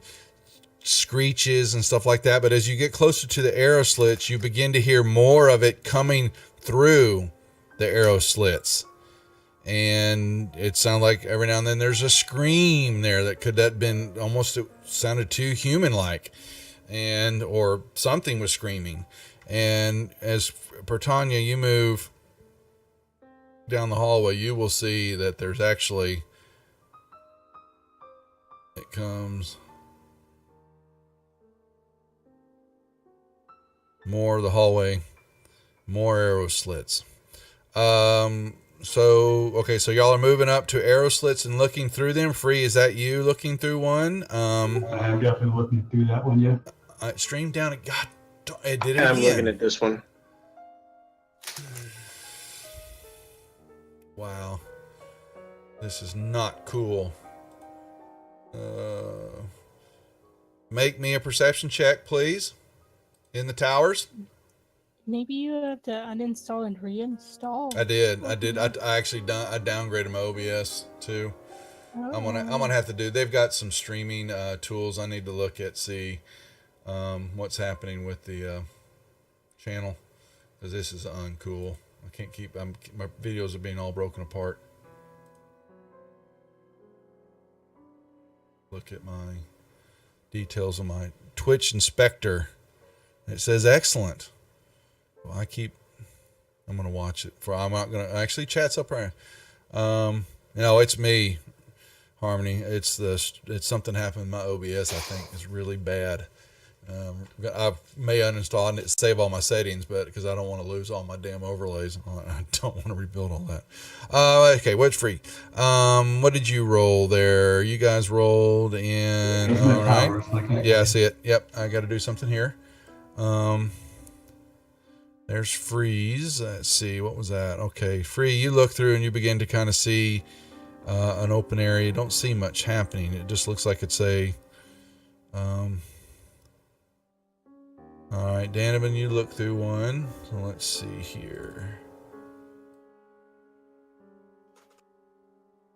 screeches and stuff like that. But as you get closer to the arrow slits, you begin to hear more of it coming through the arrow slits. And it sounded like every now and then there's a scream there that could have been almost, it sounded too human like, or something was screaming. And as per Tanya, you move down the hallway, you will see that there's actually, it comes, More of the hallway. More arrow slits. So y'all are moving up to arrow slits and looking through them. Free, is that you looking through one? I am definitely looking through that one, yeah. Stream down. God, it did it I'm again. looking at this one. Wow. This is not cool. Make me a perception check, please. In the towers. Maybe you have to uninstall and reinstall. I did. I actually I downgraded my OBS too. Oh. I'm gonna have to do. They've got some streaming tools I need to look at, see what's happening with the channel, because this is uncool. I can't keep. My videos are being all broken apart. Look at my details of my Twitch Inspector. It says excellent. Well, I'm gonna watch it. I'm not gonna actually. Chat's up right. No, it's me, Harmony. It's something happened with my OBS. I think is really bad. I may uninstall and save all my settings, but because I don't want to lose all my damn overlays, I don't want to rebuild all that. Okay, what's free? What did you roll there? You guys rolled in. All right. Yeah, I see it. Yep, I got to do something here. There's freeze. Let's see, what was that? Okay, free. You look through and you begin to kind of see an open area. You don't see much happening. It just looks like it's a. All right, Donovan, you look through one. So let's see here.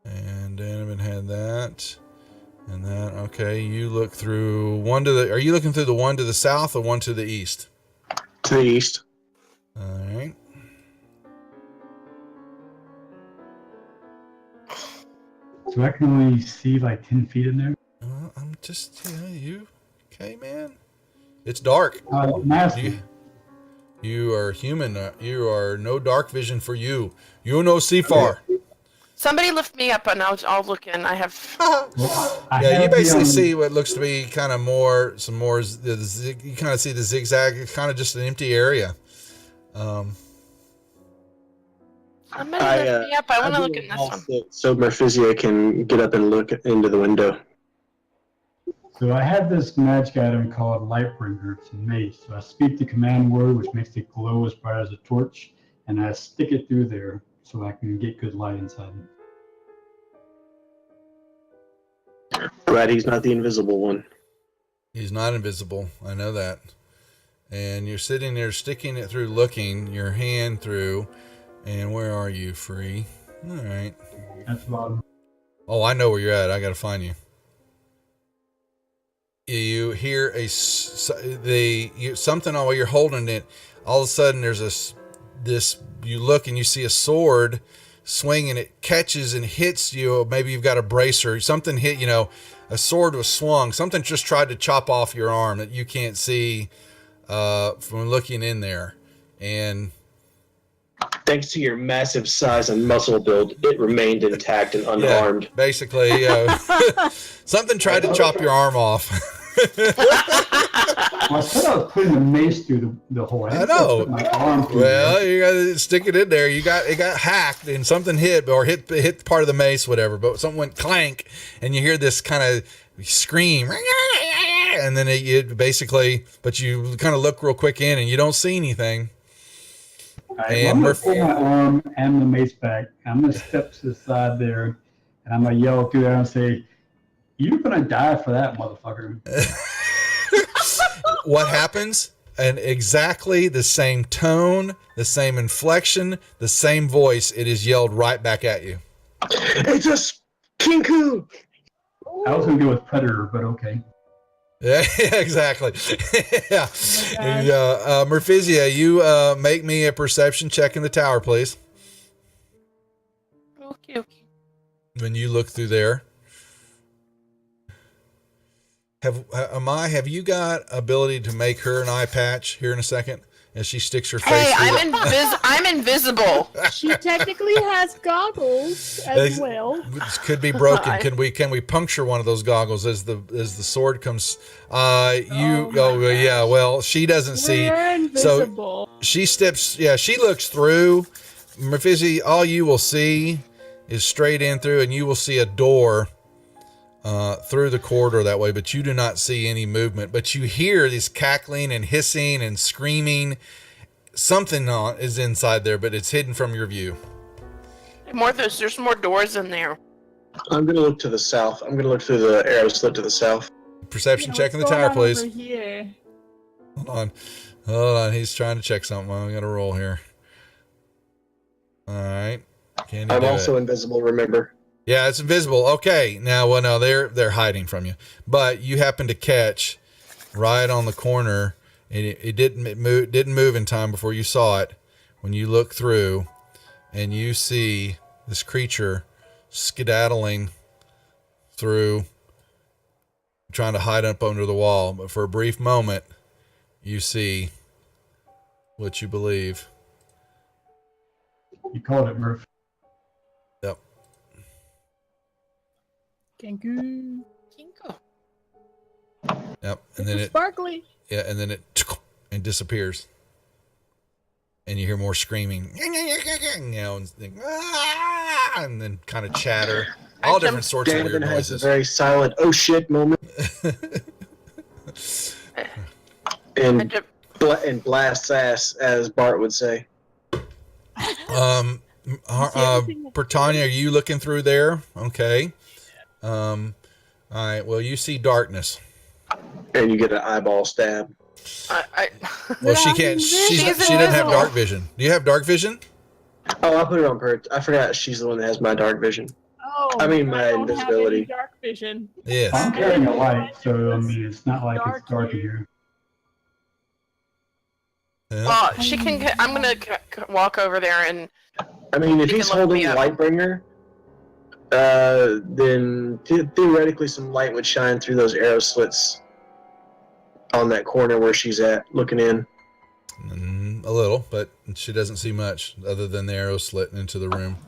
And Donovan had that. And that. Okay, you look through one to the. Are you looking through the one to the south or one to the east? To the east. All right. So I can only see like 10 feet in there. I'm just, you okay, man? It's dark. Nasty. You are human. You are no dark vision for you. You no see far. Somebody lift me up and I'll look in. I have. Yeah, you basically see what looks to be kind of more. You kind of see the zigzag. It's kind of just an empty area. Somebody lift me up. I want to look in this one. So Merphisia can get up and look into the window. So I had this magic item called Lightbringer. It's a mace. So I speak the command word, which makes it glow as bright as a torch, and I stick it through there so I can get good light inside. Right, he's not the invisible one. He's not invisible. I know that. And you're sitting there sticking it through, looking your hand through. And where are you, Free? All right. That's bottom. Oh, I know where you're at. I got to find you. You hear something while you're holding it. All of a sudden, there's this. You look and you see a sword swinging. It catches and hits you. Maybe you've got a bracer. Something hit. A sword was swung. Something just tried to chop off your arm that you can't see from looking in there. And thanks to your massive size and muscle build, it remained intact and unharmed. Yeah, basically, something tried to chop your arm off. I said I was putting the mace through the hole. I know. My arm through Well, there. you got to stick it in there. It got hacked and something hit part of the mace, whatever. But something went clank, and you hear this kind of scream, and then it basically. But you kind of look real quick in, and you don't see anything. I'm going to pull my arm and the mace back. I'm going to step to the side there, and I'm going to yell through there and say, "You're going to die for that, motherfucker." What happens? And exactly the same tone, the same inflection, the same voice. It is yelled right back at you. It's a kinku. I was going to go with predator, but okay. Yeah, exactly. Yeah. Merphisia, you make me a perception check in the tower, please. Okay. When you look through there. Have you got ability to make her an eye patch here in a second? as she sticks her face Hey, through. I'm invisible. She technically has goggles as well. This could be broken. Can we puncture one of those goggles as the sword comes? Yeah. Well, she doesn't see. We're invisible. She steps. Yeah, she looks through. Merfizzy, all you will see is straight in through, and you will see a door through the corridor that way, but you do not see any movement. But you hear this cackling and hissing and screaming. Something is inside there, but it's hidden from your view. There's more doors in there. I'm gonna look to the south. I'm gonna look through the arrow slit to the south. Perception check in the What's going tower, on please. over here? Hold on. He's trying to check something. I'm gonna roll here. All right. Can you I'm do also it? invisible, remember. Yeah, it's invisible. Okay. Now, well, no, they're hiding from you, but you happen to catch right on the corner, and it didn't move in time before you saw it. When you look through, and you see this creature skedaddling through, trying to hide up under the wall. But for a brief moment, you see what you believe. You called it, Murph. Yep. Kangaroo. Kinko. Yep. And then It's it sparkly. disappears. And you hear more screaming, and then kind of chatter, all different sorts of David weird has a noises. very silent "oh shit" moment, and blasts ass, as Bart would say. Britannia, are you looking through there? Okay. All right. Well, you see darkness. And you get an eyeball stab. Well, she can't. She doesn't have dark vision. Do you have dark vision? Oh, I put it on purpose. I forgot she's the one that has my dark vision. Oh, I mean, my don't invisibility. Have any dark vision. Yes. I'm carrying a light, so I mean, it's not like it's dark in here. Yeah. Well, she can. I'm gonna walk over there and. I mean, if You he's can look holding me up. Lightbringer, then theoretically some light would shine through those arrow slits on that corner where she's at, looking in. A little, but she doesn't see much other than the arrow slit into the room.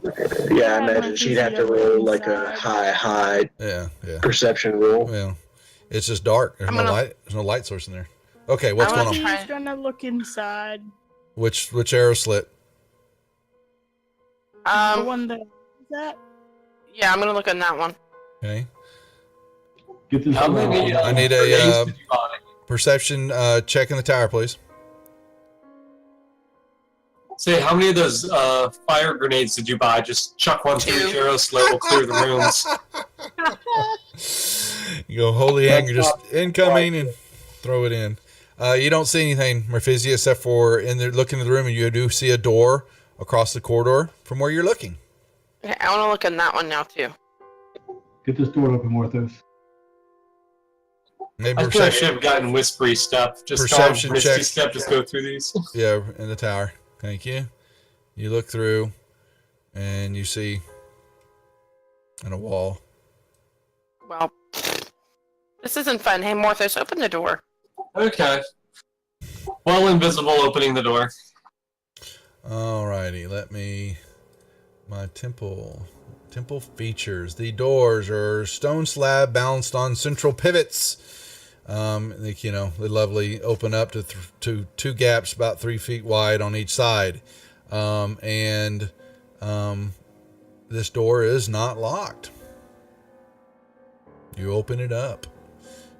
Yeah, I imagine she'd have to roll like a high Yeah. perception roll. Well, it's just dark. There's There's no light source in there. Okay, what's going on? He's gonna look inside. Which arrow slit? The one that is that. Yeah, I'm gonna look in that one. Okay. Get this. How many? I need a grenades did you buy? perception check in the tower, please. Say, how many of those fire grenades did you buy? Just chuck one through each arrow slit, we'll clear the rooms. You go holy anger, just incoming, and throw it in. You don't see anything, Merfizzy, except for looking in the room, and you do see a door across the corridor from where you're looking. Okay, I want to look in that one now too. Get this door open, Morthos. Maybe I feel I should have gotten whispery step. Just Perception misty check. step, just go through these. Yeah, in the tower. Thank you. You look through, and you see on a wall. Well, this isn't fun. Hey, Morthos, open the door. Okay. Well, invisible opening the door. Alrighty, my temple features. The doors are stone slab balanced on central pivots. They lovely open up to two gaps about 3 feet wide on each side. This door is not locked. You open it up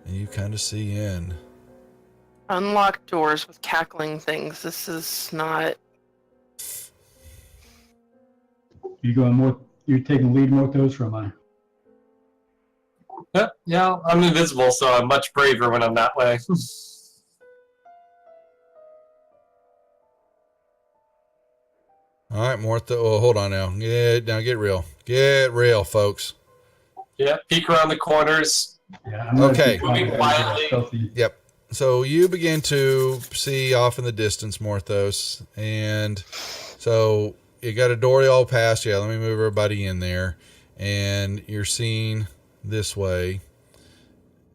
and you kind of see in. Unlocked doors with cackling things. This is not. You're taking lead, Morthos, from I. Yeah, I'm invisible, so I'm much braver when I'm that way. All right, Martha. Oh, hold on now. Get real. Get real, folks. Yeah, peek around the corners. Yeah, I'm gonna Okay. keep trying to Moving get quietly. stealthy. Yep. So you begin to see off in the distance, Morthos, and so you got a door all past. Yeah, let me move everybody in there, and you're seeing this way,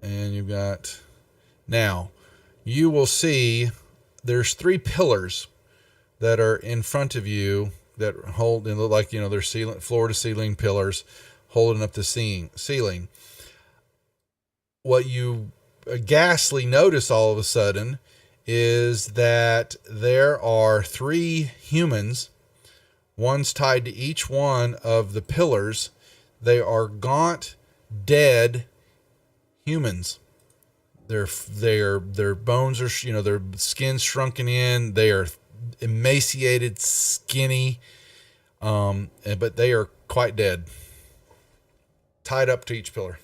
and you've got now. You will see there's 3 pillars that are in front of you that hold and look like, they're floor to ceiling pillars holding up the ceiling. What you ghastly notice all of a sudden is that there are 3 humans. One's tied to each one of the pillars. They are gaunt, dead humans. Their bones are, their skin's shrunken in. They are emaciated, skinny, but they are quite dead. Tied up to each pillar.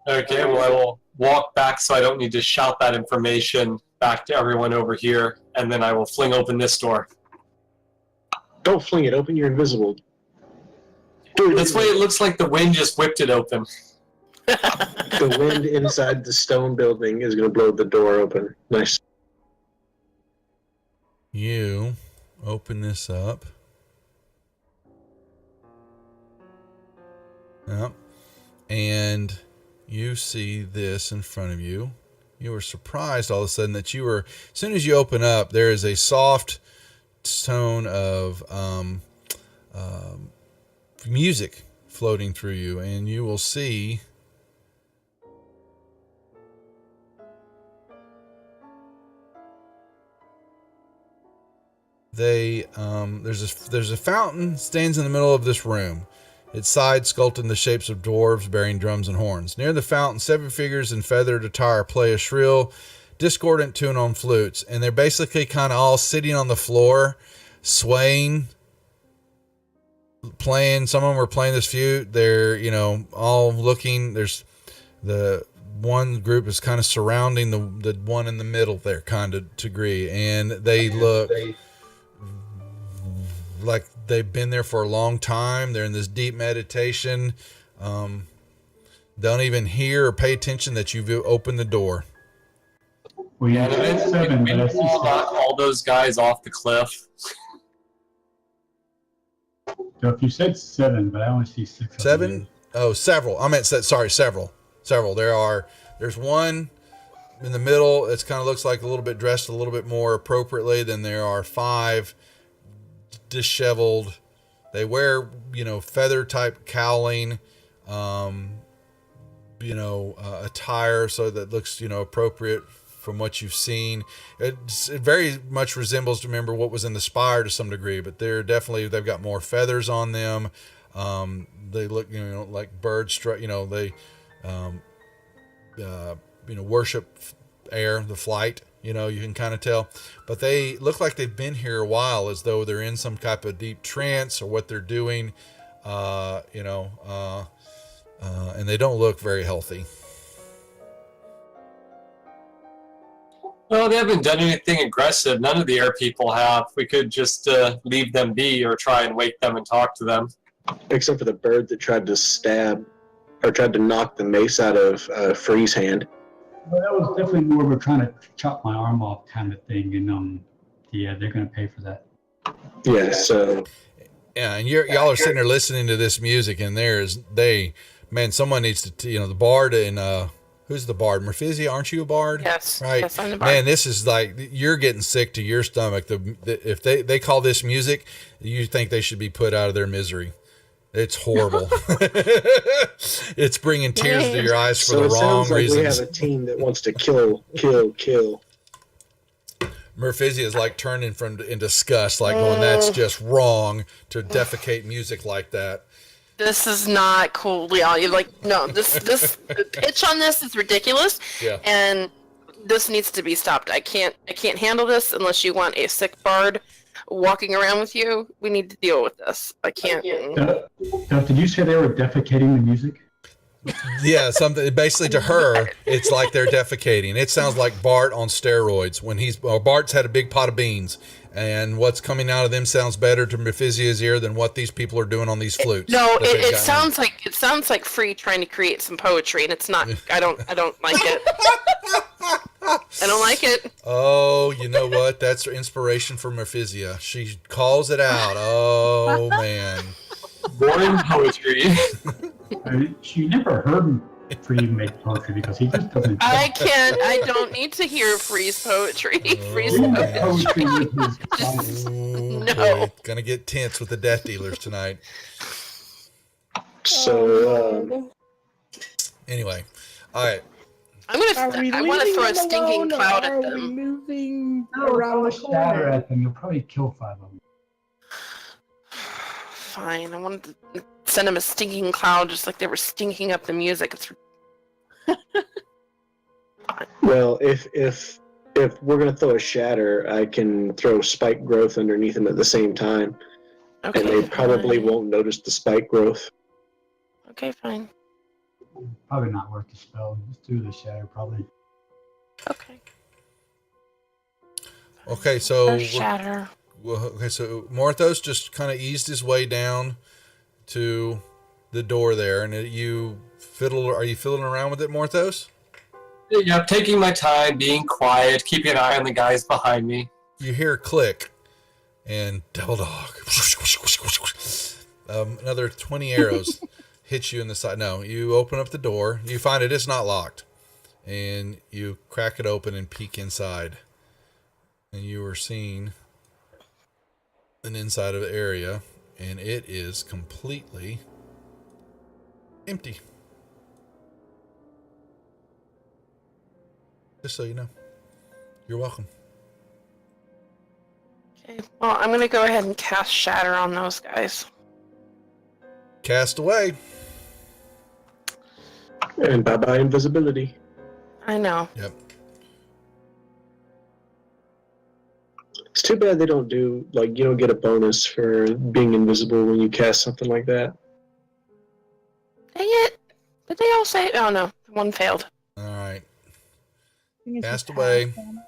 Okay, well, I will walk back so I don't need to shout that information back to everyone over here, and then I will fling open this door. Don't fling it open, you're invisible. This way it looks like the wind just whipped it open. The wind inside the stone building is going to blow the door open. Nice. You open this up. Yep. And you see this in front of you. You were surprised all of a sudden that as soon as you open up, there is a soft tone of music floating through you, and you will see there's a fountain stands in the middle of this room. Its sides sculpted in the shapes of dwarves bearing drums and horns. Near the fountain, 7 figures in feathered attire play a shrill, discordant tune on flutes, and they're basically kind of all sitting on the floor, swaying, playing. Some of them are playing this flute. They're, all looking. There's the one group is kind of surrounding the one in the middle there, kind of degree, and they look like they've been there for a long time. They're in this deep meditation. Don't even hear or pay attention that you've opened the door. Well, you And said then 7, we but I see knock 6. all those guys off the cliff. So if you said 7, but I only see 6. 7? Oh, several. I meant several. There's one in the middle. It kind of looks like a little bit dressed a little bit more appropriately. Then there are 5 disheveled. They wear, feather type cowling, attire, so that looks, appropriate from what you've seen. It very much resembles, remember, what was in the Spire to some degree, but they've got more feathers on them. They look, like birds, they, worship air, the flight. You can kind of tell, but they look like they've been here a while, as though they're in some type of deep trance or what they're doing, and they don't look very healthy. Well, they haven't done anything aggressive. None of the air people have. We could just leave them be or try and wake them and talk to them. Except for the bird that tried to knock the mace out of Free's hand. Well, that was definitely more of a trying to chop my arm off kind of thing, and yeah, they're going to pay for that. Yeah, so... Yeah, and y'all are sitting there listening to this music, and someone needs to, the bard and, who's the bard? Merphisia, aren't you a bard? Yes. Right. Yes, I'm the bard. Man, this is like, you're getting sick to your stomach. If they call this music, you think they should be put out of their misery. It's horrible. It's bringing tears to your eyes for the wrong sounds like reasons. We have a team that wants to kill. Merphisia is like turning in disgust, like going, that's just wrong to defecate music like that. This is not cool, Leon. You're like, no, the pitch on this is ridiculous. Yeah. And this needs to be stopped. I can't handle this unless you want a sick bard walking around with you. We need to deal with this. I can't. Did you say they were defecating the music? Yeah, something basically to her, it's like they're defecating. It sounds like Bart on steroids when Bart's had a big pot of beans, and what's coming out of them sounds better to Merphisia's ear than what these people are doing on these flutes. It sounds like Free trying to create some poetry, and it's not. I don't like it. I don't like it. Oh, you know what? That's her inspiration for Merphisia. She calls it out. Oh man. Boring poetry. She never heard free make poetry because he just doesn't. I can't. I don't need to hear freeze poetry. Freeze Oh, poetry. Poetry with his clients. Ooh, No. boy, gonna get tense with the death dealers tonight. So, Anyway, all right. I'm Are we gonna. I want to leaving throw a them stinking alone, cloud or at are we them. moving No, around the throw a shatter corner? at them. You'll probably kill 5 of them. Fine. I wanted to send them a stinking cloud, just like they were stinking up the music. It's well, if we're gonna throw a shatter, I can throw spike growth underneath them at the same time, okay. and they probably fine. won't notice the spike growth. Okay, fine. Probably not worth the spell. Just do the shatter, probably. Okay. Okay, so Or shatter. so Morthos just kind of eased his way down to the door there, and are you fiddling around with it, Morthos? Yeah, taking my time, being quiet, keeping an eye on the guys behind me. You hear a click, and Devil Dog. Another 20 arrows hit you in the side. No, you open up the door. You find it is not locked, and you crack it open and peek inside, and you are seeing an inside of the area, and it is completely empty. Just so you know. You're welcome. Okay. Well, I'm gonna go ahead and cast shatter on those guys. Cast away. And bye-bye invisibility. I know. Yep. It's too bad they don't do, like, you don't get a bonus for being invisible when you cast something like that. Dang it! Did they all say? Oh no, one failed. All right. I think it's Cast just away. half on it.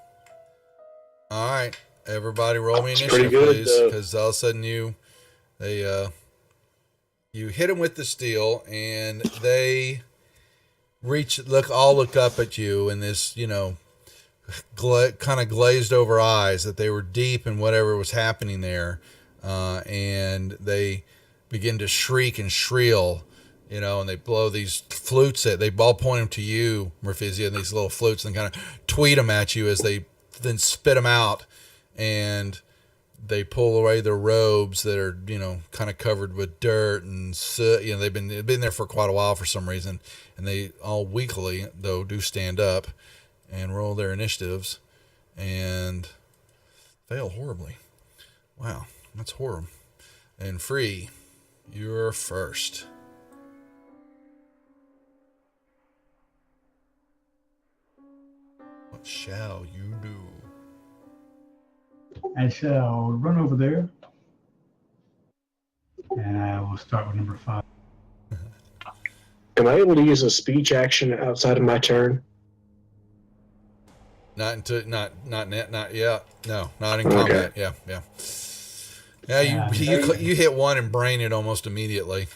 All right. Everybody roll me It's pretty initiative, good, please. though. Because all of a sudden you hit them with the steel, and they look up at you in this, kind of glazed over eyes, that they were deep in whatever was happening there, and they begin to shriek and shriel, and they blow these flutes they all point them to you, Murphisia, and these little flutes, and kind of tweet them at you as they then spit them out, and they pull away their robes that are, kind of covered with dirt and soot. They've been there for quite a while for some reason, and they all weakly, though, do stand up and roll their initiatives and fail horribly. Wow, that's horrible. And Free, you're first. What shall you do? I shall run over there. And I will start with number 5. Am I able to use a speech action outside of my turn? Not yet. No, not in Okay. combat. Yeah. Yeah, you hit one and brain it almost immediately.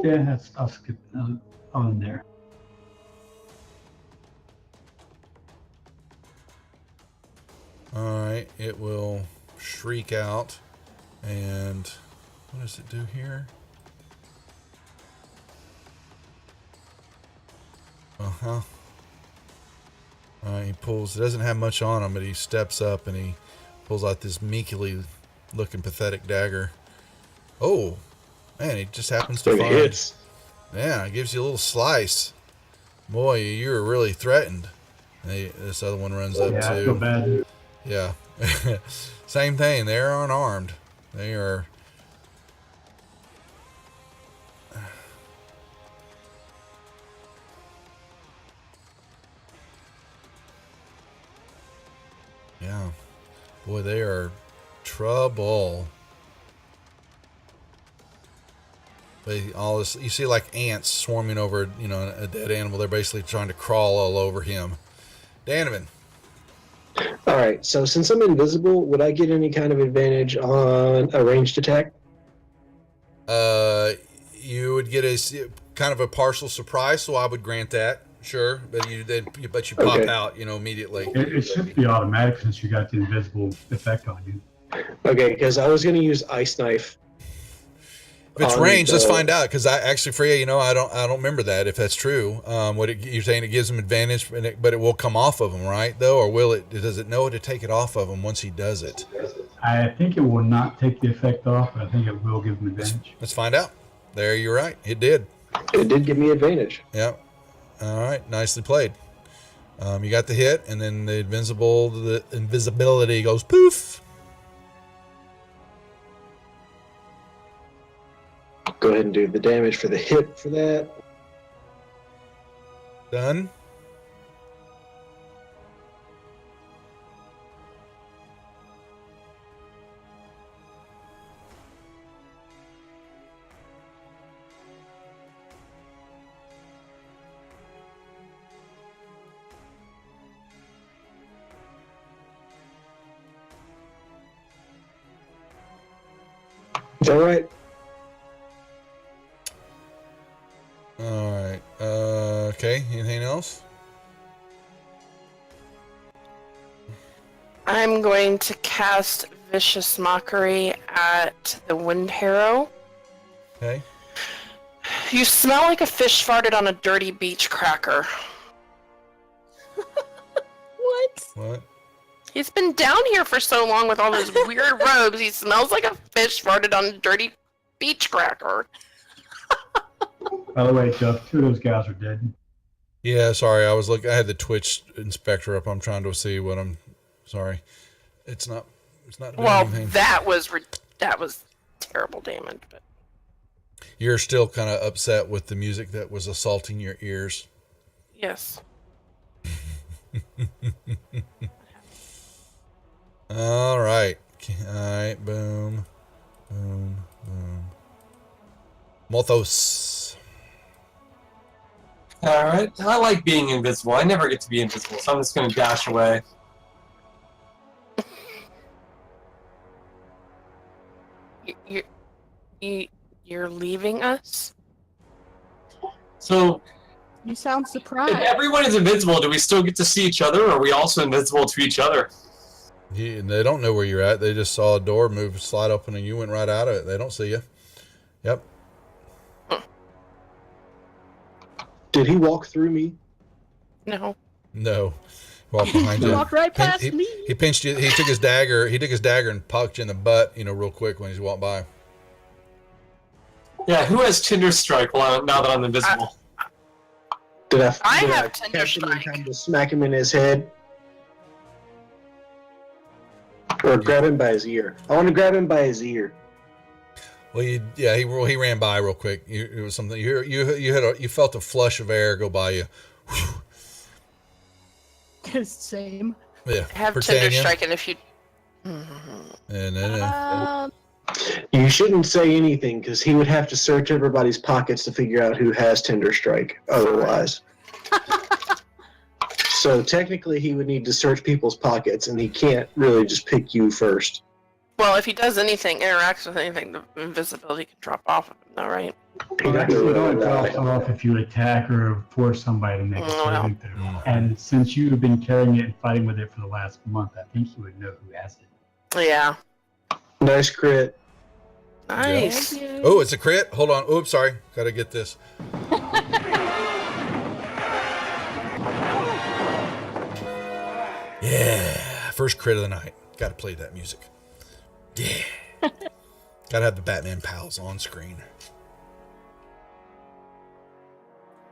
Yeah, I'll skip on there. All right, it will shriek out, and what does it do here? All right, he pulls. It doesn't have much on him, but he steps up and he pulls out this meekly looking pathetic dagger. Oh, man, he just happens to It find. hits. Yeah, it gives you a little slice. Boy, you're really threatened. This other one runs up Yeah, I too. feel bad. Yeah. Same thing. They're unarmed. They are. Yeah. Boy, they are trouble. All this, you see like ants swarming over, a dead animal. They're basically trying to crawl all over him. Danovan. All right, so since I'm invisible, would I get any kind of advantage on a ranged attack? You would get a kind of a partial surprise, so I would grant that, sure. But you pop Okay. out, immediately. It should be automatic since you got the invisible effect on you. Okay, because I was going to use Ice Knife. If it's On ranged, let's the- find out. Because I actually, Freya, I don't remember that. If that's true, you're saying it gives him advantage, but it will come off of him, right? Though, or will it? Does it know to take it off of him once he does it? I think it will not take the effect off, but I think it will give him advantage. Let's find out. There, you're right. It did. It did give me advantage. Yep. All right. Nicely played. You got the hit, and then the invisibility goes poof. Go ahead and do the damage for the hit for that. Done. Is that right? All right. Okay. Anything else? I'm going to cast Vicious Mockery at the Wind Harrow. Okay. You smell like a fish farted on a dirty beach cracker. What? What? He's been down here for so long with all those weird robes, he smells like a fish farted on a dirty beach cracker. By the way, Jeff, 2 of those guys are dead. Yeah. Sorry. I had the Twitch inspector up. I'm trying to see what I'm. Sorry. It's not. Doing Well, anything. that was terrible damage, but You're still kind of upset with the music that was assaulting your ears. yes. All right. All right. Boom. Boom. Boom. Mothos. All right. I like being invisible. I never get to be invisible, so I'm just going to dash away. You're leaving us? So, You sound if surprised. everyone is invisible, do we still get to see each other, or are we also invisible to each other? They don't know where you're at. They just saw a door move, slide open, and you went right out of it. They don't see you. Yep. Did he walk through me? No. No. Walk behind You you. walked right past he, me. He pinched you. He took his dagger. and poked you in the butt, real quick when he's walked by. Yeah, who has Tinder Strike now that I'm invisible? Did I did have Tinder catch him in Strike. time to smack him in his head? Or grab him by his ear? I want to grab him by his ear. Well, he ran by real quick. It was something you felt a flush of air go by you. Same. Yeah, I have Britannia. Tinder Strike, and if you... And then You shouldn't say anything because he would have to search everybody's pockets to figure out who has Tinder Strike otherwise. So technically he would need to search people's pockets and he can't really just pick you first. Well, if he does anything, interacts with anything, the invisibility can drop off of him, though, right? He'd have to Actually, it roll only a die. drops off if you attack or force somebody to make a Oh, well. saving throw. And since you have been carrying it and fighting with it for the last month, I think you would know who has it. Yeah. Nice crit. Nice. oh, it's a crit. Hold on. Oops, sorry. Got to get this. Yeah, first crit of the night. Got to play that music. Yeah. Got to have the Batman pals on screen.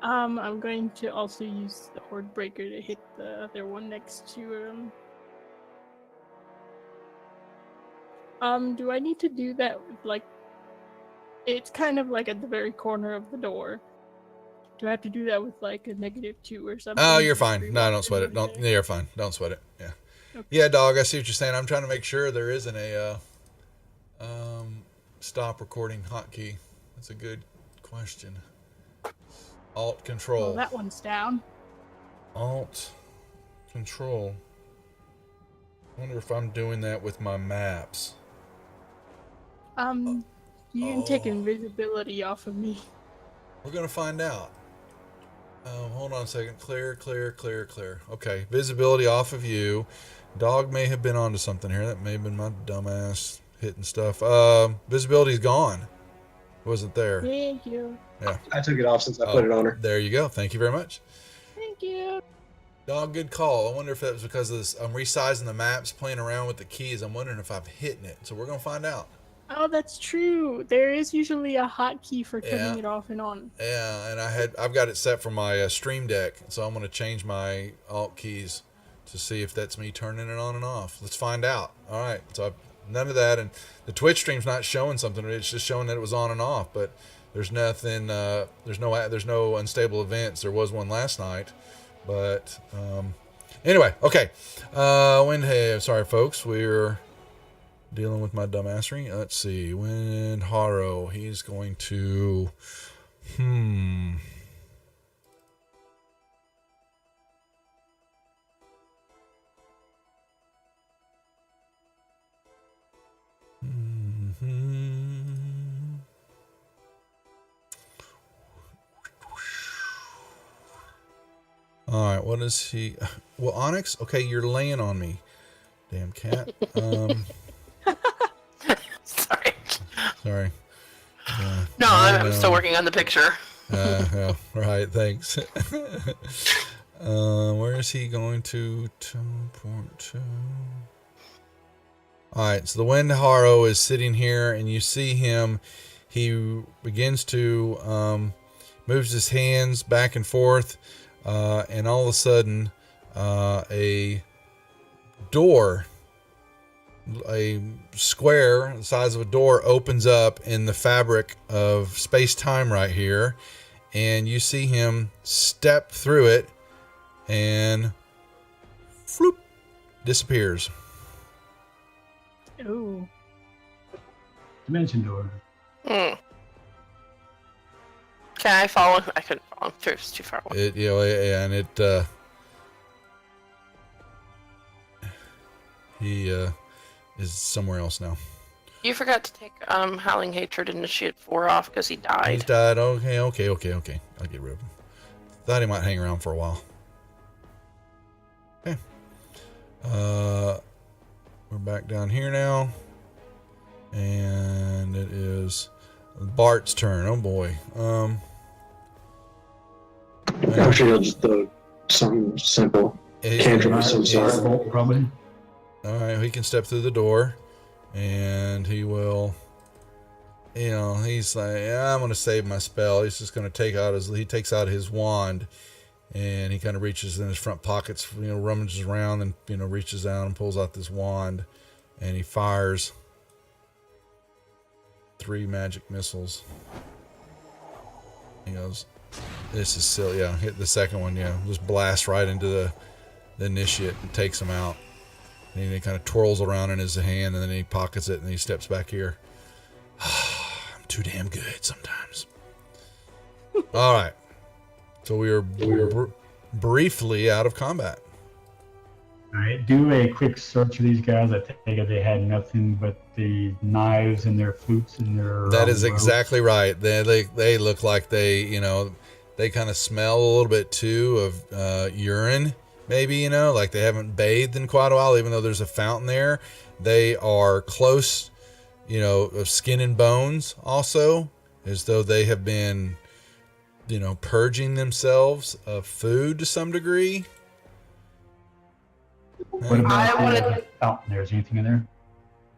I'm going to also use the Horde Breaker to hit the other one next to him. Do I need to do that with, like... It's kind of like at the very corner of the door. Do I have to do that with, like, a -2 or something? Oh, you're fine. No, don't sweat it. You're fine. Don't sweat it. Yeah. Okay. Yeah, dog, I see what you're saying. I'm trying to make sure there isn't a stop recording hotkey. That's a good question. Alt Control. Well, that one's down. Alt Control. I wonder if I'm doing that with my maps. You can take Oh. invisibility off of me. We're gonna find out. Hold on a second. Clear. Okay, visibility off of you. Dog may have been onto something here. That may have been my dumbass hitting stuff. Visibility's gone. wasn't there. Thank you. I took it off since I put it on her. There you go. Thank you very much. Thank you. Dog, good call. I wonder if that was because of this. I'm resizing the maps, playing around with the keys. I'm wondering if I've hit it. So we're gonna find out. Oh, that's true. There is usually a hotkey for turning Yeah. it off and on. Yeah, and I've got it set for my Stream Deck, so I'm gonna change my alt keys to see if that's me turning it on and off. Let's find out. All right. So none of that, and the Twitch stream's not showing something. It's just showing that it was on and off, but there's nothing. There's no unstable events. There was one last night, but anyway, okay. Sorry, folks. We're dealing with my dumbassery. Let's see. Wind Haro. He's going to. All right, what is he? Well, Onyx, okay, you're laying on me. Damn cat. Sorry. Sorry. No, I'm still working on the picture. Yeah, right, thanks. Where is he going to teleport to? All right, so the Wind Haro is sitting here, and you see him. He begins to moves his hands back and forth, and all of a sudden, a door, a square the size of a door, opens up in the fabric of space-time right here, and you see him step through it, and floop, disappears. Ooh. Dimension door. Hmm. Can I follow? I couldn't follow him through. It's too far away. He is somewhere else now. You forgot to take Howling Hatred Initiate 4 off because he He's died. died. Okay. I'll get rid of him. Thought he might hang around for a while. Okay. We're back down here now. And it is Bart's turn. Oh boy. I'm sure he'll just throw something simple. Cantrip of some sort. Firebolt, probably. Alright, he can step through the door. And he will, he's like, yeah, I'm going to save my spell. He's just going to he takes out his wand, and he kind of reaches in his front pockets, rummages around, and, reaches out and pulls out this wand, and he fires 3 magic missiles. He goes, this is silly. Yeah, hit the second one. Yeah, just blasts right into the initiate and takes him out. And he kind of twirls around in his hand, and then he pockets it, and he steps back here. I'm too damn good sometimes. All right. So we are briefly out of combat. All right, do a quick search of these guys. I take it they had nothing but the knives and their flutes and their. That is ropes. exactly right. They look like they kind of smell a little bit too of urine. Maybe, like they haven't bathed in quite a while, even though there's a fountain there. They are close, of skin and bones also, as though they have been, purging themselves of food to some degree. What about I wanted- the fountain there? Is there anything in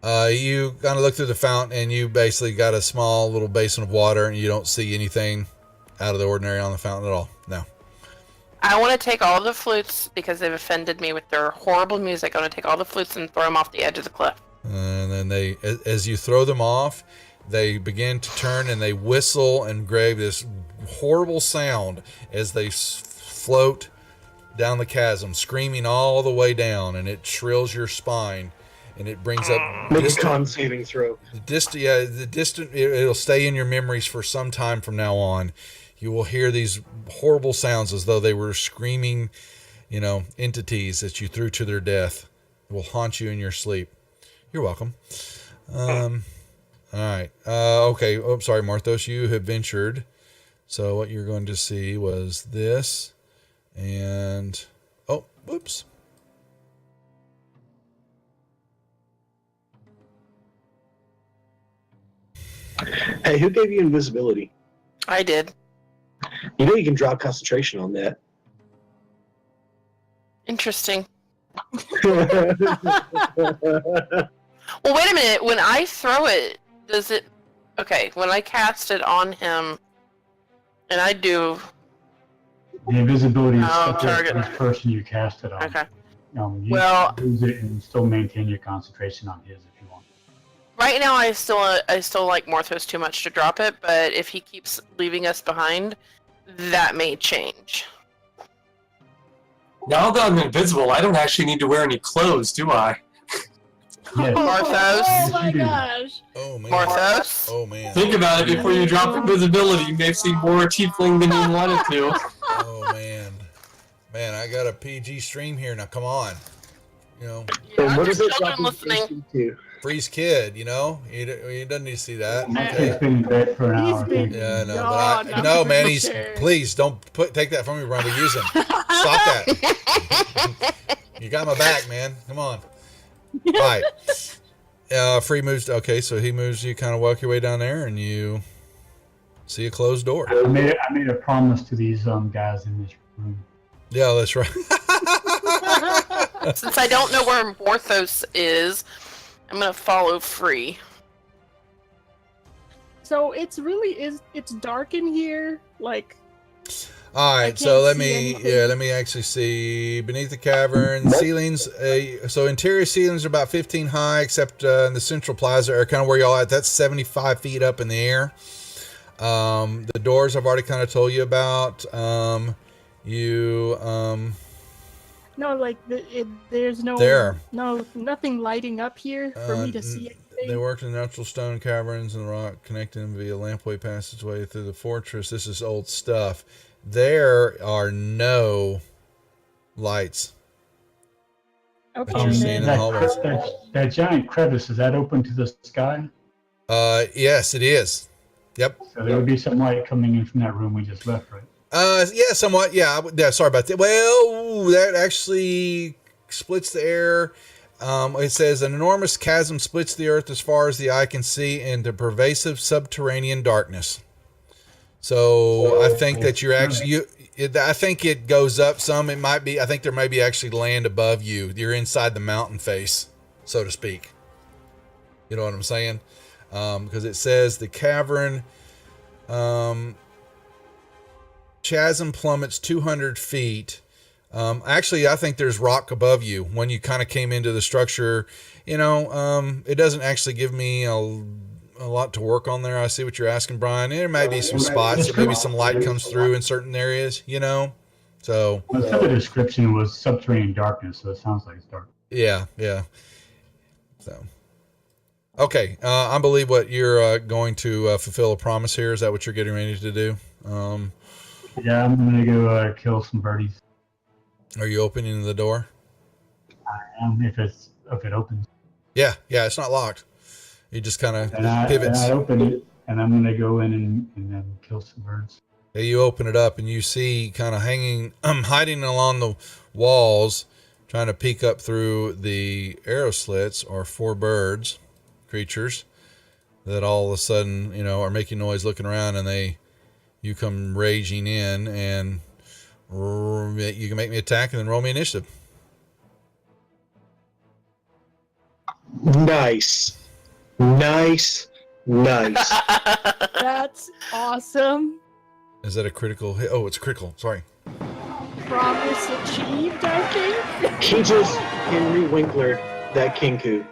there? You kind of look through the fountain, and you basically got a small little basin of water, and you don't see anything out of the ordinary on the fountain at all. No. I want to take all the flutes because they've offended me with their horrible music. I want to take all the flutes and throw them off the edge of the cliff. And then as you throw them off, they begin to turn and they whistle and grave this horrible sound as they float down the chasm, screaming all the way down, and it shrills your spine, and it brings up Make a con saving throw. It'll stay in your memories for some time from now on. You will hear these horrible sounds as though they were screaming, entities that you threw to their death. It will haunt you in your sleep. You're welcome. All right. Okay. Oh, sorry, Marthos. You have ventured. So what you're going to see was this. And, oh, whoops. Hey, who gave you invisibility? I did. You know you can drop concentration on that. Interesting. Well, wait a minute. When I throw it, does it? Okay, when I cast it on him, and I do. The invisibility is Oh, stuck with target. each person you cast it on. Okay. You Well- can lose it and still maintain your concentration on his if you want. Right now, I still like Morthos too much to drop it, but if he keeps leaving us behind, that may change. Now that I'm invisible, I don't actually need to wear any clothes, do I? Yes. Morthos. Oh my you do. gosh. Oh man. Morthos. Oh man. Think about it, before you drop invisibility, you may see more tiefling than you wanted to. Oh man. Man, I got a PG stream here now. Come on. You know, And what there's is it children dropping listening. to? Freeze Kid. You know, he doesn't need to see that. He's Okay. been in bed for an He's hour. been- Yeah, no, God, but I'm no, man. pretty He's sure. please don't take that from me, Rumble. Use him. Stop that. You got my back, man. Come on. All right. Free moves. Okay, so he moves. You kind of walk your way down there, and you see a closed door. I made a promise to these guys in this room. Yeah, that's right. Since I don't know where Morthos is, I'm gonna follow Free. So it's dark in here. Like, All I right, so can't let see me anything. let me actually see beneath the cavern ceilings. So interior ceilings are about 15 high, except in the central plaza are kind of where y'all at. That's 75 feet up in the air. The doors I've already kind of told you about. no, like there's no There. nothing lighting up here for me to see They anything. worked in natural stone caverns and rock, connecting them via lampway passageway through the fortress. This is old stuff. There are no lights. Okay, you're and seeing then- in the hallways. That giant crevice, is that open to the sky? Yes, it is. Yep. So there would be some light coming in from that room we just left, right? Yeah, somewhat. Yeah, yeah. Sorry about that. Well, that actually splits the air. It says an enormous chasm splits the earth as far as the eye can see into pervasive subterranean darkness. So I think that you're actually I think it goes up some. It might be. I think there may be actually land above you. You're inside the mountain face, so to speak. You know what I'm saying? Because it says the cavern. Chasm plummets 200 feet. Actually, I think there's rock above you when you kind of came into the structure. You know, it doesn't actually give me a lot to work on there. I see what you're asking, Brian. There may be some spots that maybe some light comes through in certain areas, you know? So, Well, some of the description was subterranean darkness, so it sounds like it's dark. yeah. So, okay. I believe what you're going to fulfill a promise here. Is that what you're getting ready to do? Yeah, I'm gonna go kill some birdies. Are you opening the door? If it opens, Yeah, it's not locked. He just kind of and I pivots. open it, and I'm gonna go in and then kill some birds. Yeah, you open it up and you see kind of hiding along the walls, trying to peek up through the arrow slits are 4 creatures that all of a sudden, you know, are making noise looking around, and you come raging in, and you can make me attack and then roll me initiative. Nice. That's awesome. Is that a critical hit? Oh, it's critical. Sorry. Promise achieved, I think. He just Henry Winkler that Kinku.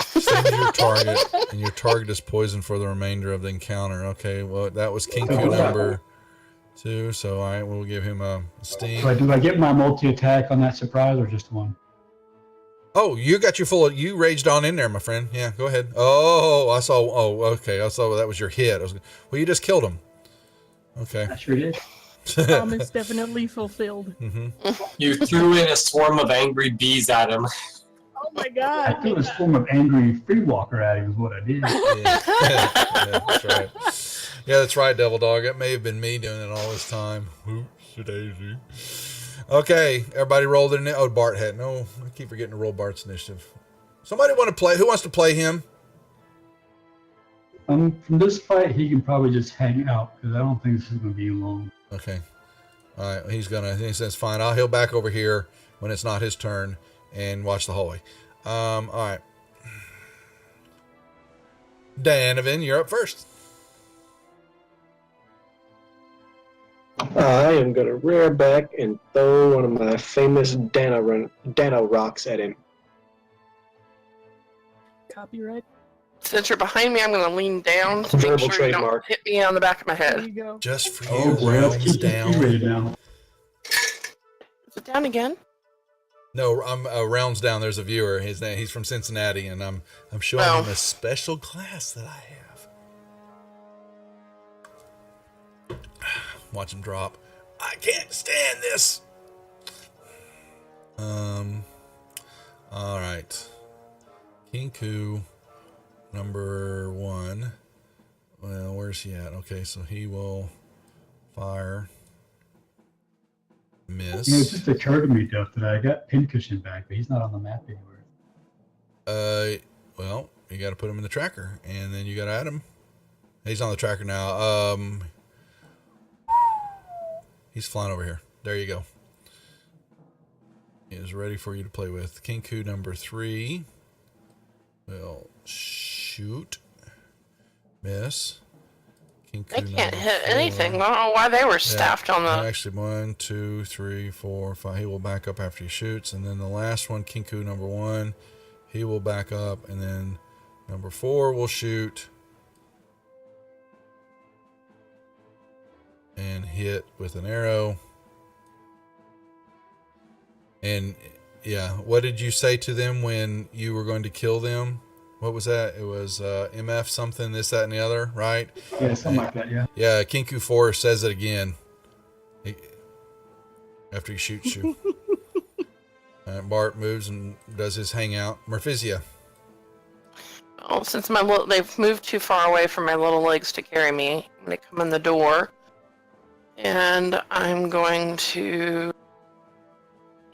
Send your target, and your target is poisoned for the remainder of the encounter. Okay, well, that was Kinku number 2, so all right, we'll give him a sting. Do I get my multi-attack on that surprise or just one? Oh, you got you raged on in there, my friend. Yeah, go ahead. Oh, okay. I saw that was your hit. Well, you just killed him. Okay. I sure did. Promise definitely fulfilled. You threw in a swarm of angry bees at him. Oh my I god. threw a swarm of angry free walker at him is what I did. Yeah, that's right. Yeah, that's right, Devil Dog. It may have been me doing it all this time. Oopsie-daisy. Okay, everybody rolled their Oh, Bart had no. I keep forgetting to roll Bart's initiative. Somebody want to play? Who wants to play him? From this fight, he can probably just hang out because I don't think this is going to be long. Okay. All right. He says, fine. I'll heal back over here when it's not his turn and watch the hallway. All right. Danovan, you're up first. I am going to rear back and throw one of my famous Dano rocks at him. Copyright. Since you're behind me, I'm going to lean down to make Verbal sure you don't trademark. hit me on the back of my There head. you go. Just for Oh you, boy, let's realms keep this down. G-rated now. Is it down again? No, I'm rounds down. There's a viewer. His name. He's from Cincinnati, and I'm showing Oh. him a special class that I have. Watch him drop. I can't stand this. All right. Kinku, number 1. Well, where's he at? Okay, so he will fire. Miss. You know, it just occurred to me, Duff, that I got Pincushion back, but he's not on the map anywhere. Well, you got to put him in the tracker, and then you got to add him. He's on the tracker now. He's flying over here. There you go. He is ready for you to play with. Kinku number 3 will shoot. Miss. Kinku They can't number hit 4. anything. I don't know why they were staffed on the. Actually, 1, 2, 3, 4, 5. He will back up after he shoots. And then the last one, Kinku number 1, he will back up. And then number 4 will shoot. And hit with an arrow. And yeah, what did you say to them when you were going to kill them? What was that? It was MF something, this, that, and the other, right? Yeah, something like that, yeah. Yeah, Kinku 4 says it again. After he shoots you. Bart moves and does his hangout. Merfizia. Oh, since they've moved too far away from my little legs to carry me, I'm going to come in the door. And I'm going to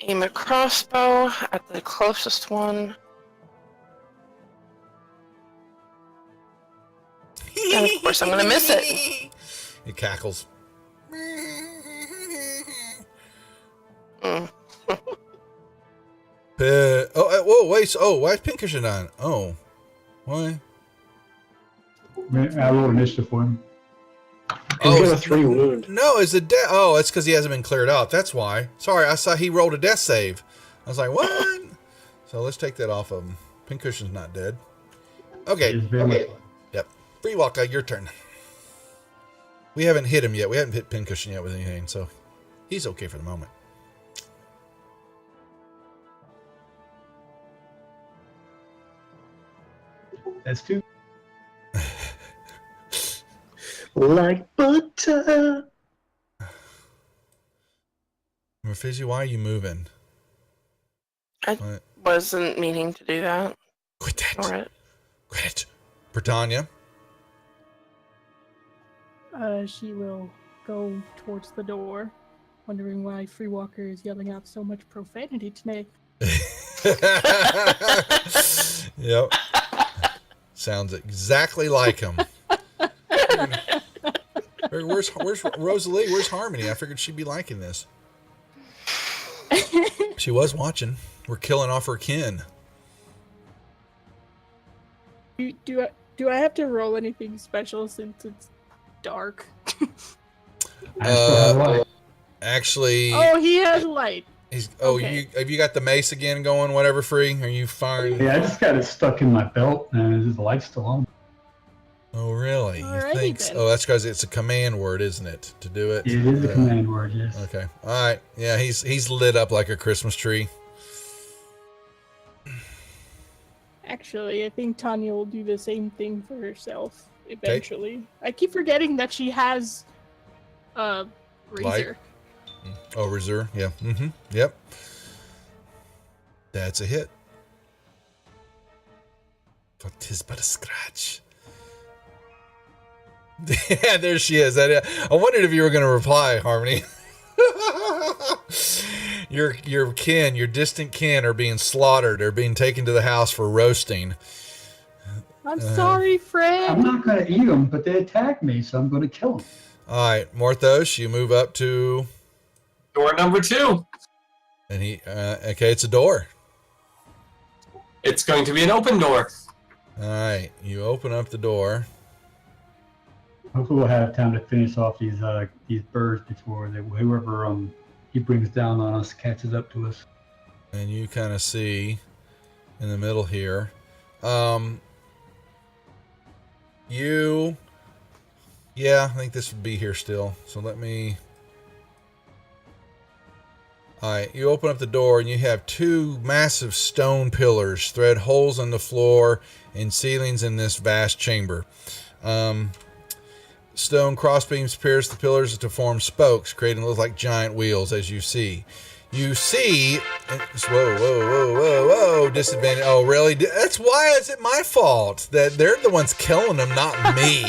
aim a crossbow at the closest one. And of course I'm going to miss it. He cackles. Mm. Whoa, wait. Oh, why is Pincushion on? Oh. Why? I rolled initiative for him. He's got a it's- 3 wound. No, it's a death. Oh, it's because he hasn't been cleared out. That's why. Sorry, I saw he rolled a death save. I was like, what? So let's take that off of him. Pincushion's not dead. Okay. It's very much- Yep. Free walk, your turn. We haven't hit him yet. We haven't hit Pincushion yet with anything, so he's okay for the moment. That's 2. Like butter. Merfizzi, why are you moving? I What? wasn't meaning to do that. Quit that. Ignore it. Quit it. Britannia. She will go towards the door, wondering why Free Walker is yelling out so much profanity today. Yep. Sounds exactly like him. Where's Rosalie? Where's Harmony? I figured she'd be liking this. She was watching. We're killing off her kin. Do I have to roll anything special since it's dark? I still have light. Actually, Oh, he has light. he's. okay. Have you got the mace again going? Whatever, free? Are you firing? Yeah, I just got it stuck in my belt and the light's still on. Oh, really? You Alrighty think? then. Oh, that's because it's a command word, isn't it? To do it. It is a command word, yes. Okay. All right. Yeah, he's lit up like a Christmas tree. Actually, I think Tanya will do the same thing for herself eventually. I keep forgetting that she has Light. razor. Oh, reserve. Yeah. Mm-hmm. Yep. That's a hit. For 'tis but a scratch. Yeah, there she is. I wondered if you were going to reply, Harmony. Your kin, your distant kin, are being slaughtered. Are being taken to the house for roasting. I'm sorry, Fred. I'm not going to eat them, but they attacked me, so I'm going to kill them. All right, Morthos, you move up to, Door number 2. and he. Okay, it's a door. It's going to be an open door. All right, you open up the door. Hopefully, we'll have time to finish off these birds before whoever he brings down on us catches up to us. And you kind of see in the middle here, I think this would be here still. So let me, all right, you open up the door and you have 2 massive stone pillars thread holes in the floor and ceilings in this vast chamber. Stone crossbeams pierce the pillars to form spokes, creating what look like giant wheels, as you see. You see, whoa, disadvantage. Oh, really? That's why is it my fault that they're the ones killing them, not me.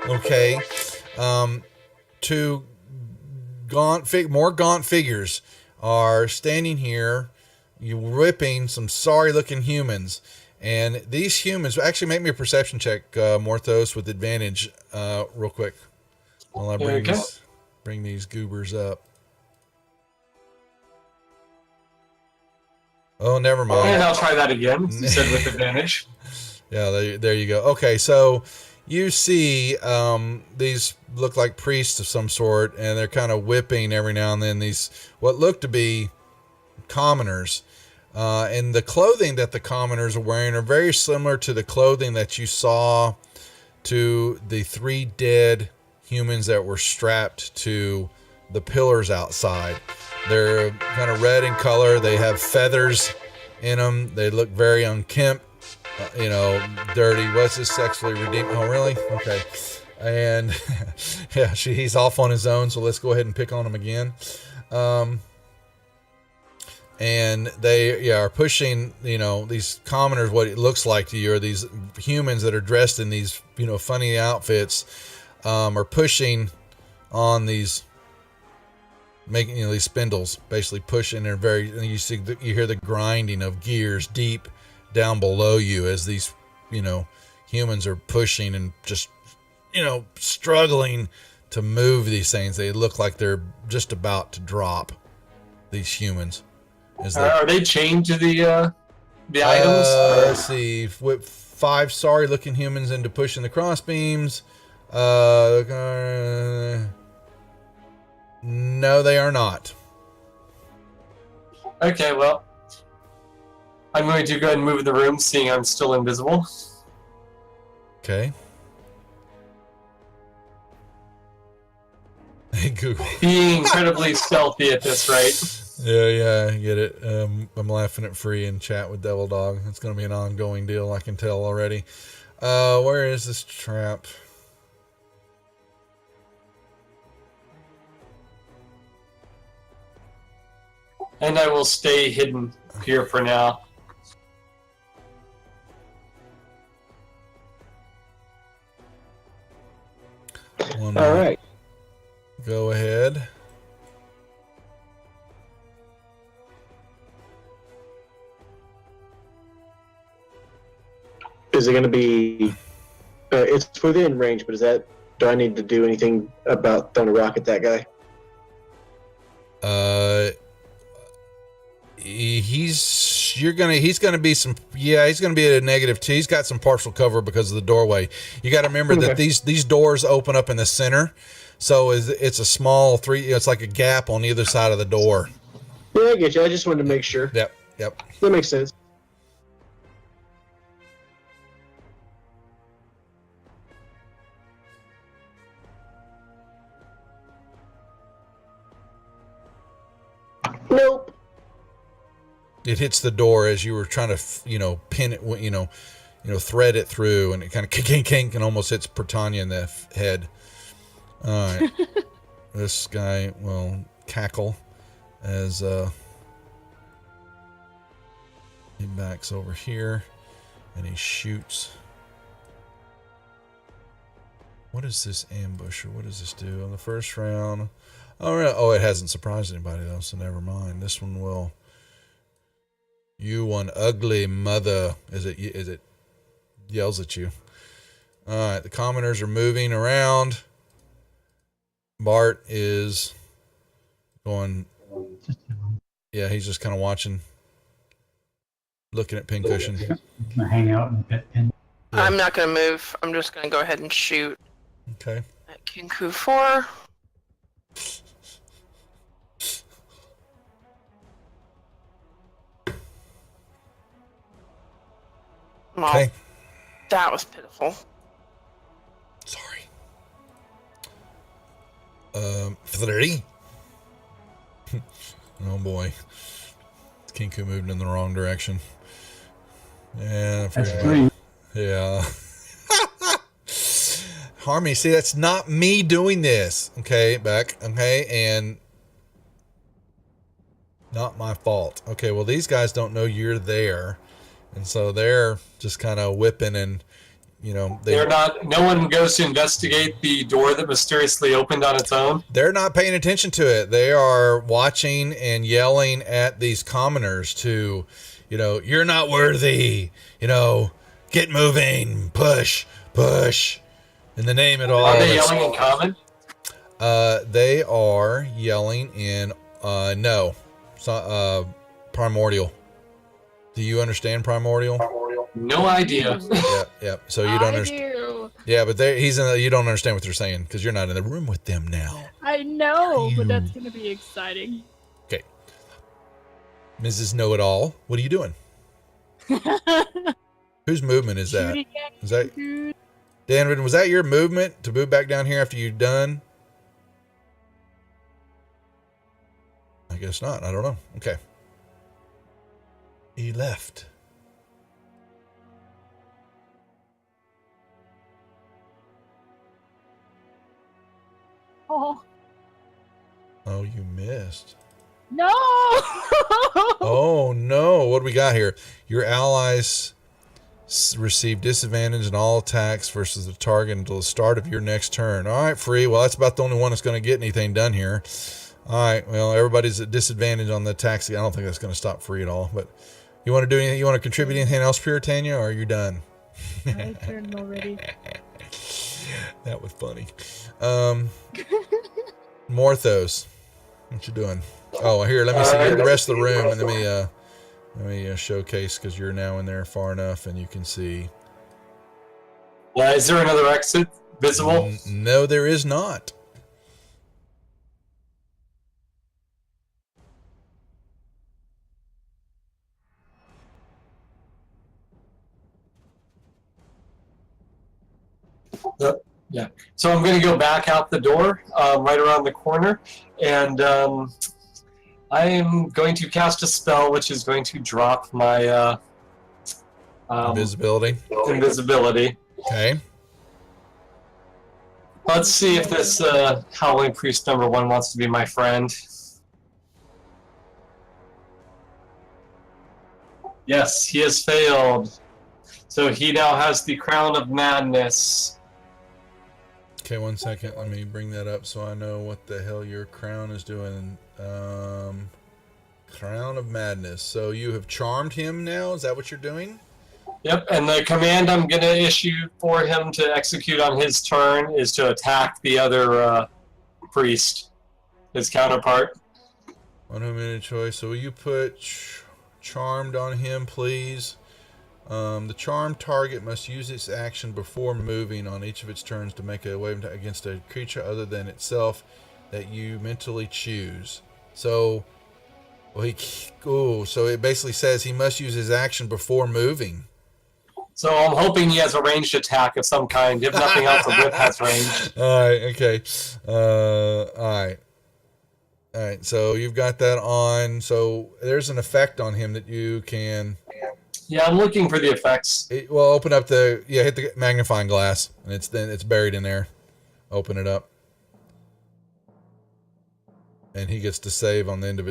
Okay. 2 more gaunt figures are standing here. You whipping some sorry-looking humans. And these humans, actually make me a perception check, Morthos, with advantage, real quick. While I bring these goobers up. Oh, never mind. And I'll try that again. You said with advantage. Yeah, there you go. Okay, so you see these look like priests of some sort, and they're kind of whipping every now and then these what look to be commoners. And the clothing that the commoners are wearing are very similar to the clothing that you saw to the 3 dead humans that were strapped to the pillars outside. They're kind of red in color. They have feathers in them. They look very unkempt, dirty. What's this sexually redeemed? Oh, really? Okay. And yeah, he's off on his own. So let's go ahead and pick on him again. And they are pushing, these commoners, what it looks like to you, are these humans that are dressed in these, funny outfits, are pushing on these, making, these spindles, basically pushing. They're you hear the grinding of gears deep down below you as these, humans are pushing and just, struggling to move these things. They look like they're just about to drop, these humans. Are they chained to the items? Let's see. Whip 5 sorry-looking humans into pushing the crossbeams. No, they are not. Okay, well, I'm going to go ahead and move in the room, seeing I'm still invisible. Okay. Hey, Google. Being incredibly stealthy at this rate. Yeah, I get it. I'm laughing at Free in chat with Devil Dog. It's going to be an ongoing deal, I can tell already. Where is this trap? And I will stay hidden here for now. All right. Go ahead. Is it going to be? It's within range, but do I need to do anything about throwing a rock at that guy? He's gonna be at a -2. He's got some partial cover because of the doorway. You got to remember that these doors open up in the center, so it's a small it's like a gap on either side of the door. Yeah, I get you. I just wanted to make sure. Yep. That makes sense. Nope. It hits the door as you were trying to, pin it, thread it through, and it kind of kink and almost hits Britannia in the head. All right. This guy will cackle as he backs over here and he shoots. What is this ambush, or what does this do on the first round? Oh, really? Oh, it hasn't surprised anybody though, so never mind. This one will. You one ugly mother. Is it Yells at you. All right, the commoners are moving around. Bart is going. Yeah, he's just kind of watching, looking at Pincushion. I'm gonna hang out and pet pin. Yeah. I'm not going to move. I'm just going to go ahead and shoot Okay. at Kinku 4. Well, Okay. that was pitiful. Sorry. 3. Oh boy. Kinku moved in the wrong direction. Yeah. I That's figured 3. Yeah. Harmony, see, that's not me doing this. Okay, Beck. Okay, and not my fault. Okay, well, these guys don't know you're there. And so they're just kind of whipping and, you know, They're not. No one goes to investigate the door that mysteriously opened on its own. they're not paying attention to it. They are watching and yelling at these commoners to, you know, you're not worthy, you know, get moving, push, in the name of all. Are they yelling in common? They are yelling in, primordial. Do you understand primordial? No idea. Yeah. So you don't I understand. do. Yeah, but you don't understand what they're saying because you're not in the room with them now. I know, but that's gonna be exciting. Okay. Mrs. Know-It-All, what are you doing? Whose movement is that? Shooting at Is that Kinku. Danvin? Was that your movement to move back down here after you're done? I guess not. I don't know. Okay. He left. Oh Oh, you missed. no! Oh no! What do we got here? Your allies receive disadvantage in all attacks versus the target until the start of your next turn. All right, Free. Well, that's about the only one that's going to get anything done here. All right. Well, everybody's at disadvantage on the attacks. I don't think that's going to stop Free at all. But you want to do anything? You want to contribute anything else, Puritania, or are you done? My turn already. That was funny. Morthos, what you doing? Oh, here. Let me see the rest of the room, and let me showcase because you're now in there far enough, and you can see. Is there another exit visible? No, there is not. Yeah. So I'm going to go back out the door, right around the corner, and I am going to cast a spell which is going to drop my Invisibility. invisibility. Okay. Let's see if this Howling Priest number 1 wants to be my friend. Yes, he has failed. So he now has the Crown of Madness. Okay, 1 second. Let me bring that up so I know what the hell your crown is doing. Crown of Madness. So you have charmed him now? Is that what you're doing? Yep, and the command I'm going to issue for him to execute on his turn is to attack the other priest, his counterpart. On whom any choice. So will you put charmed on him, please? The charmed target must use its action before moving on each of its turns to make a wave against a creature other than itself that you mentally choose. So, so it basically says he must use his action before moving. So I'm hoping he has a ranged attack of some kind. If nothing else, a whip has range. All right. Okay. All right. All right. So you've got that on. So there's an effect on him that you can. Yeah, I'm looking for the effects. Well, open up hit the magnifying glass, and it's buried in there. Open it up, and he gets to save on the end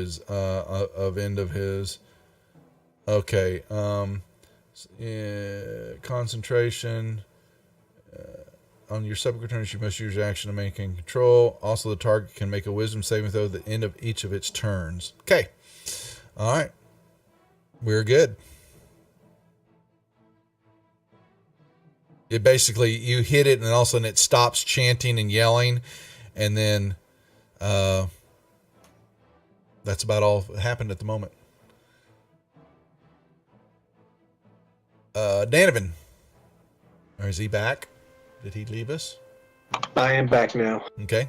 of his Okay. Concentration. On your subsequent turns, you must use your action to maintain control. Also, the target can make a wisdom saving throw at the end of each of its turns. Okay. All right. We're good. It basically, you hit it and all of a sudden it stops chanting and yelling. And then that's about all that happened at the moment. Danovan. Or is he back? Did he leave us? I am back now. Okay.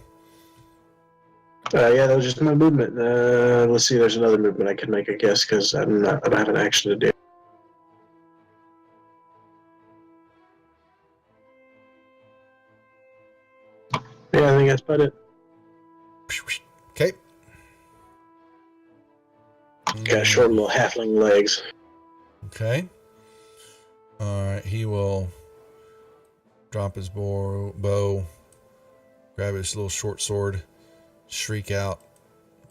Yeah, that was just my movement. Let's see, there's another movement I could make, I guess, because I don't have an action to do. Yeah, I think that's about it. Okay. Got short little halfling legs. Okay. All right. He will drop his bow, grab his little short sword, shriek out.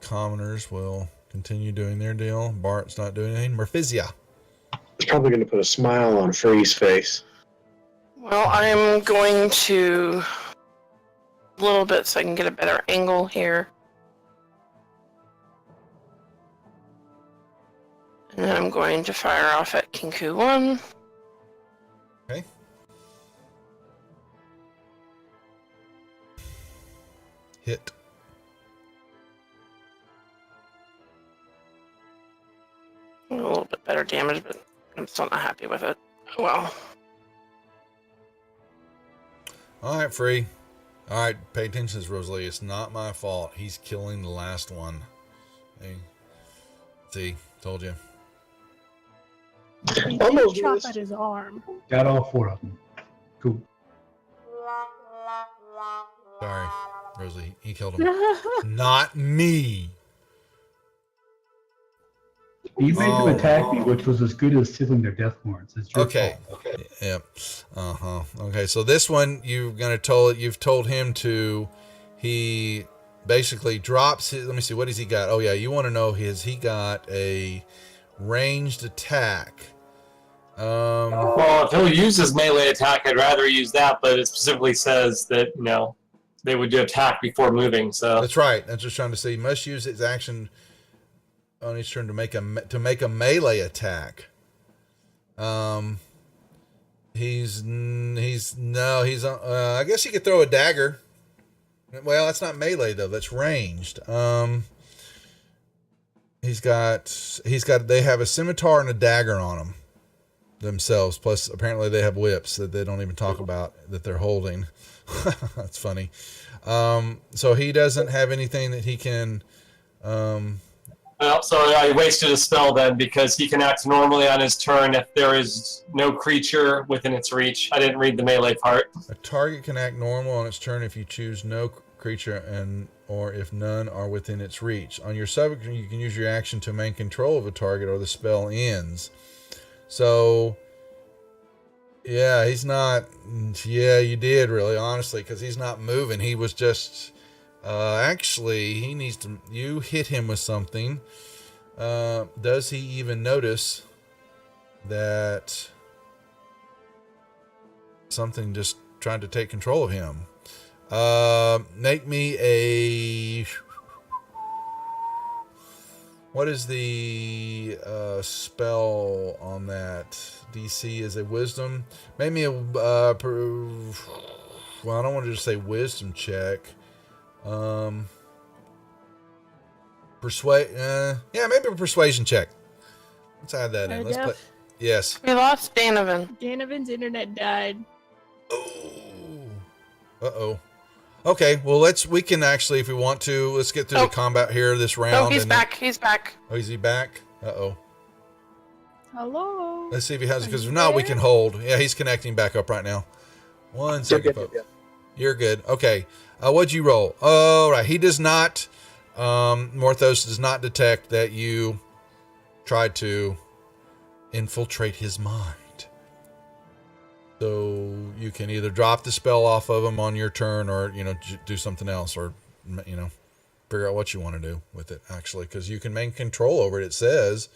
Commoners will continue doing their deal. Bart's not doing anything. Merphisia. It's probably going to put a smile on Free's face. Well, I'm going to a little bit so I can get a better angle here. And then I'm going to fire off at Kinku 1. Okay. Hit. A little bit better damage, but I'm still not happy with it. Oh well. All right, Free. All right, pay attention to this, Rosalie. It's not my fault. He's killing the last one. Hey. See, told you. He Almost did chop missed. at his arm. Got all 4 of them. Cool. Sorry, Rosalie. He killed him. Not me. You made them Oh. attack me, which was as good as stealing their death warrants. It's your Okay. fault. Yep. Okay. So this one, you've told him to. He basically drops his. Let me see. What has he got? Oh yeah. You want to know he got a ranged attack. Well, if he'll use his melee attack, I'd rather use that, but it specifically says that, they would do attack before moving, so. That's right. That's just trying to say he must use his action on his turn to make a melee attack. He's I guess he could throw a dagger. Well, that's not melee though. That's ranged. They have a scimitar and a dagger on them themselves. Plus, apparently they have whips that they don't even talk about that they're holding. That's funny. So he doesn't have anything that he can. Well, so I wasted a spell then because he can act normally on his turn if there is no creature within its reach. I didn't read the melee part. A target can act normal on its turn if you choose no creature or if none are within its reach. On your subject, you can use your action to maintain control of a target or the spell ends. So, yeah, he's not. Yeah, you did really, honestly, because he's not moving. He was just. Actually, he needs to. You hit him with something. Does he even notice that something just tried to take control of him? Make me a. What is the spell on that? DC is a wisdom. Make me a. Well, I don't want to just say wisdom check. Persuade. Yeah, maybe a persuasion check. Let's add that in. Let's play. Yes. We lost Danovan. Danovan's internet died. Oh. Uh-oh. Okay, well we can actually, if we want to, let's get through the combat here this round. Oh, he's back. He's back. Oh, is he back? Uh-oh. Hello. Let's see if he has it, because Are if you not, we there? can hold. Yeah, he's connecting back up right now. One second, folks. You're good. Okay. What'd you roll? All right. He does not, Morthos does not detect that you tried to infiltrate his mind. So you can either drop the spell off of him on your turn or, do something else or, figure out what you want to do with it, actually, because you can maintain control over it. It says,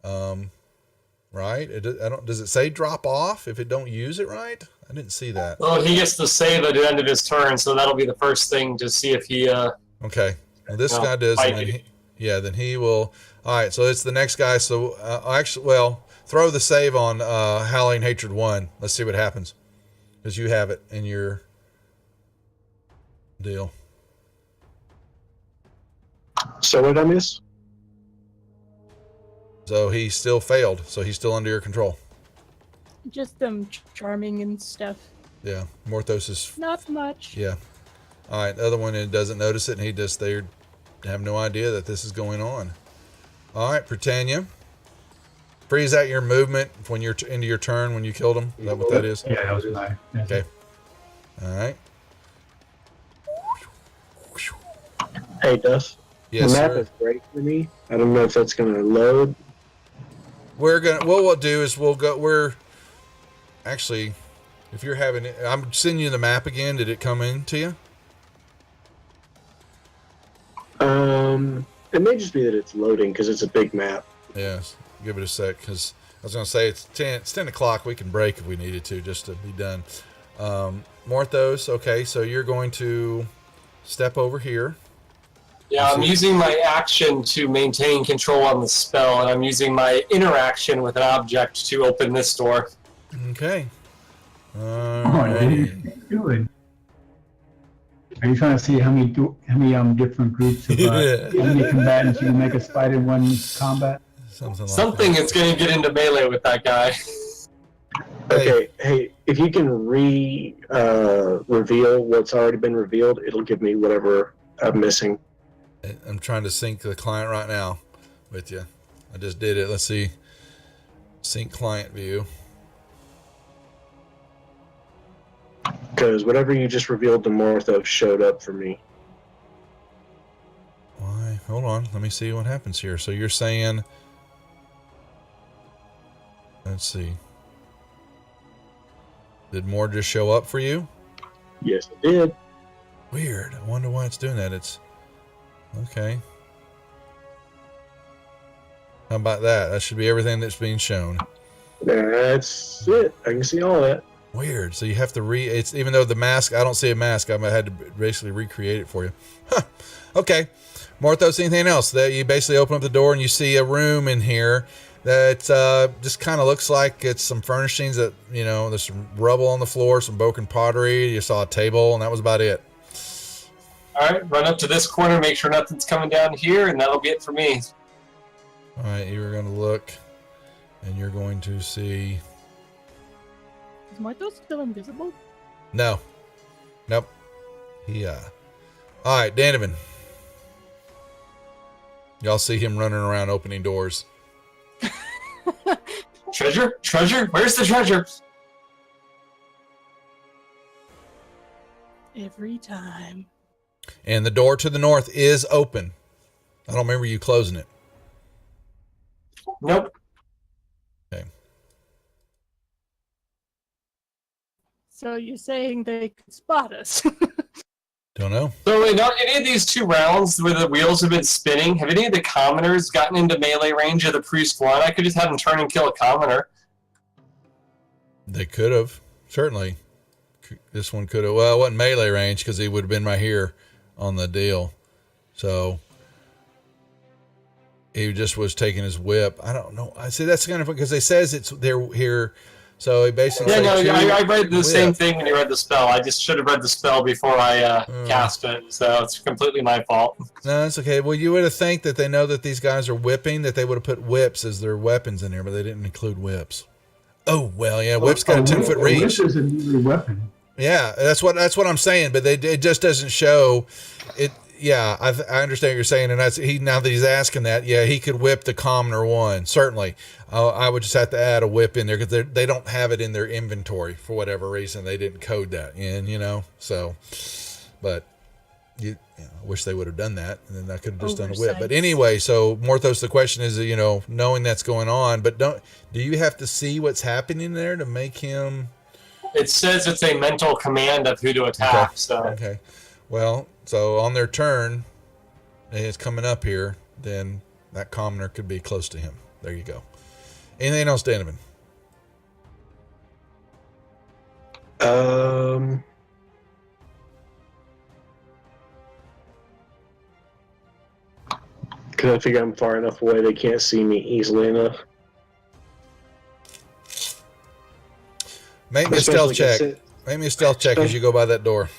right? Does it say drop off if it don't use it right? I didn't see that. Well, he gets to save at the end of his turn, so that'll be the first thing to see if he. Okay. Well, this guy does. And then he will. All right. So it's the next guy. So throw the save on Howling Hatred 1. Let's see what happens. because you have it in your deal. So what did I miss? So he still failed. So he's still under your control. Just them charming and stuff. Yeah. Morthos is. Not much. Yeah. All right. The other one doesn't notice it, and they have no idea that this is going on. All right, Britannia. Freeze out your movement when you're into your turn when you killed him. Is that what that is? Yeah, that was my. Okay. All right. Hey, Duff. Yes, the map sir. is great for me. I don't know if that's going to load. What we'll do is we're actually, if you're having it, I'm sending you the map again. Did it come in to you? It may just be that it's loading because it's a big map. Yes. Give it a sec, because I was going to say it's 10 o'clock. We can break if we needed to, just to be done. Morthos, okay, so you're going to step over here. Yeah, I'm using my action to maintain control on the spell, and I'm using my interaction with an object to open this door. Okay. Oh, Alrighty. good. Are you trying to see how many different groups of enemy combatants you can make us fight in one combat? Something is going to get into melee with that guy. Okay, hey, if you can reveal what's already been revealed, it'll give me whatever I'm missing. I'm trying to sync the client right now with you. I just did it. Let's see. Sync client view. Because whatever you just revealed to Morthos showed up for me. Why? Hold on. Let me see what happens here. So you're saying... Let's see. Did more just show up for you? Yes, it did. Weird. I wonder why it's doing that. It's... Okay. How about that? That should be everything that's being shown. That's it. I can see all that. Weird. So you have to it's even though the mask, I don't see a mask, I had to basically recreate it for you. Huh. Okay. Morthos, anything else? That you basically open up the door and you see a room in here that just kind of looks like it's some furnishings that, there's some rubble on the floor, some broken pottery. You saw a table, and that was about it. All right, run up to this corner, make sure nothing's coming down here, and that'll be it for me. All right, you're going to look, and you're going to see... Is Morthos still invisible? No. Nope. Yeah. All right, Danovan. Y'all see him running around opening doors. Treasure? Treasure? Where's the treasure? Every time. And the door to the north is open. I don't remember you closing it. Nope. Okay. So you're saying they could spot us? Don't know. So in any of these 2 rounds where the wheels have been spinning, have any of the commoners gotten into melee range of the priest one? I could just have them turn and kill a commoner. They could have. Certainly. This one could have. Well, it wasn't melee range because he would have been right here on the deal. So he just was taking his whip. I don't know. I see that's kind of because they says they're here. So he basically. Yeah, no, I read the same thing when you read the spell. I just should have read the spell before I cast it. So it's completely my fault. No, it's okay. Well, you would have think that they know that these guys are whipping, that they would have put whips as their weapons in here, but they didn't include whips. Oh well, yeah, whip's got a 10-foot reach. Whip is a new weapon. Yeah, that's what I'm saying, but it just doesn't show it. Yeah, I understand what you're saying, and now that he's asking that, yeah, he could whip the commoner one certainly. I would just have to add a whip in there because they don't have it in their inventory for whatever reason. They didn't code that in, so. But I wish they would have done that, and then I could have just done a whip. But anyway, so Morthos, the question is, knowing that's going on, but do you have to see what's happening there to make him? It says it's a mental command of who to attack. Okay. So okay, well, so on their turn, and it's coming up here, then that commoner could be close to him. There you go. Anything else, Danovan? Because I figure I'm far enough away they can't see me easily enough. Make me a stealth check. Make me a stealth check as you go by that door.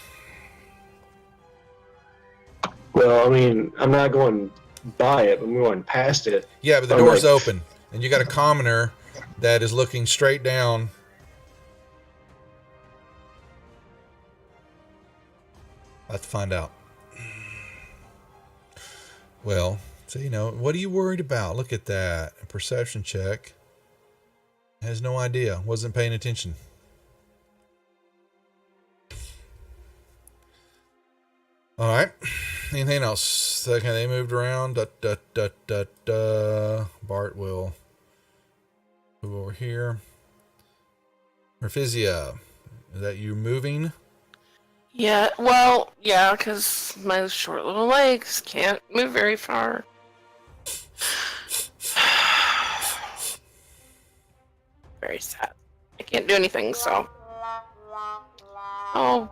Well, I mean, I'm not going by it. I'm going past it. Yeah, but the I'm door's like- open, and you got a commoner that is looking straight down. I'll have to find out. Well, so what are you worried about? Look at that. A perception check. Has no idea. Wasn't paying attention. All right. Anything else? Okay, they moved around. Bart will move over here. Merphisia, is that you moving? Yeah, well, yeah, because my short little legs can't move very far. Very sad. I can't do anything, so. Oh.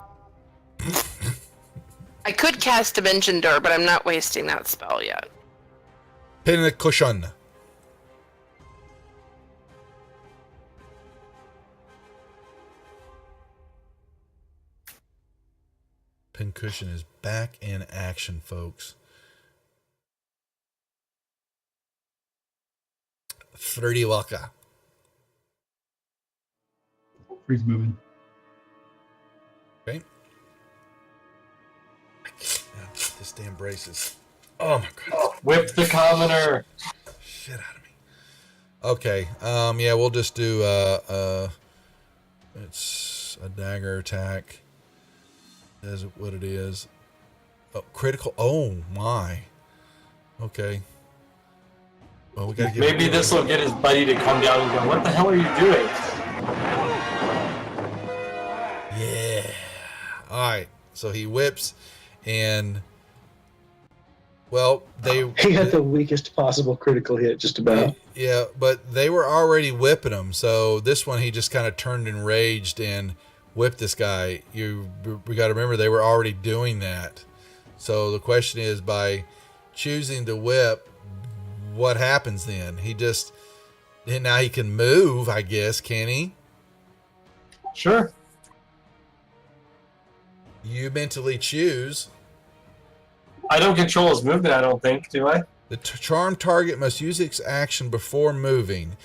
I could cast Dimension Door, but I'm not wasting that spell yet. Pincushion. Pincushion is back in action, folks. 3D Waka. Freeze moving. Okay. This damn braces. Oh my god. Whip the commoner. Shit out of me. Okay. Yeah, we'll just do it's a dagger attack. That's what it is. Oh, critical. Oh my. Okay. Well, we gotta get Maybe this will get his buddy to come down and go, "What the hell are you doing?" Yeah. All right. So he whips, and well, He got the weakest possible critical hit, just about. Yeah, but they were already whipping him. So this one, he just kind of turned enraged and whipped this guy. We got to remember they were already doing that. So the question is, by choosing to whip, what happens then? Now he can move, I guess, can he? Sure. You mentally choose. I don't control his movement, I don't think, do I? The charmed target must use its action before moving.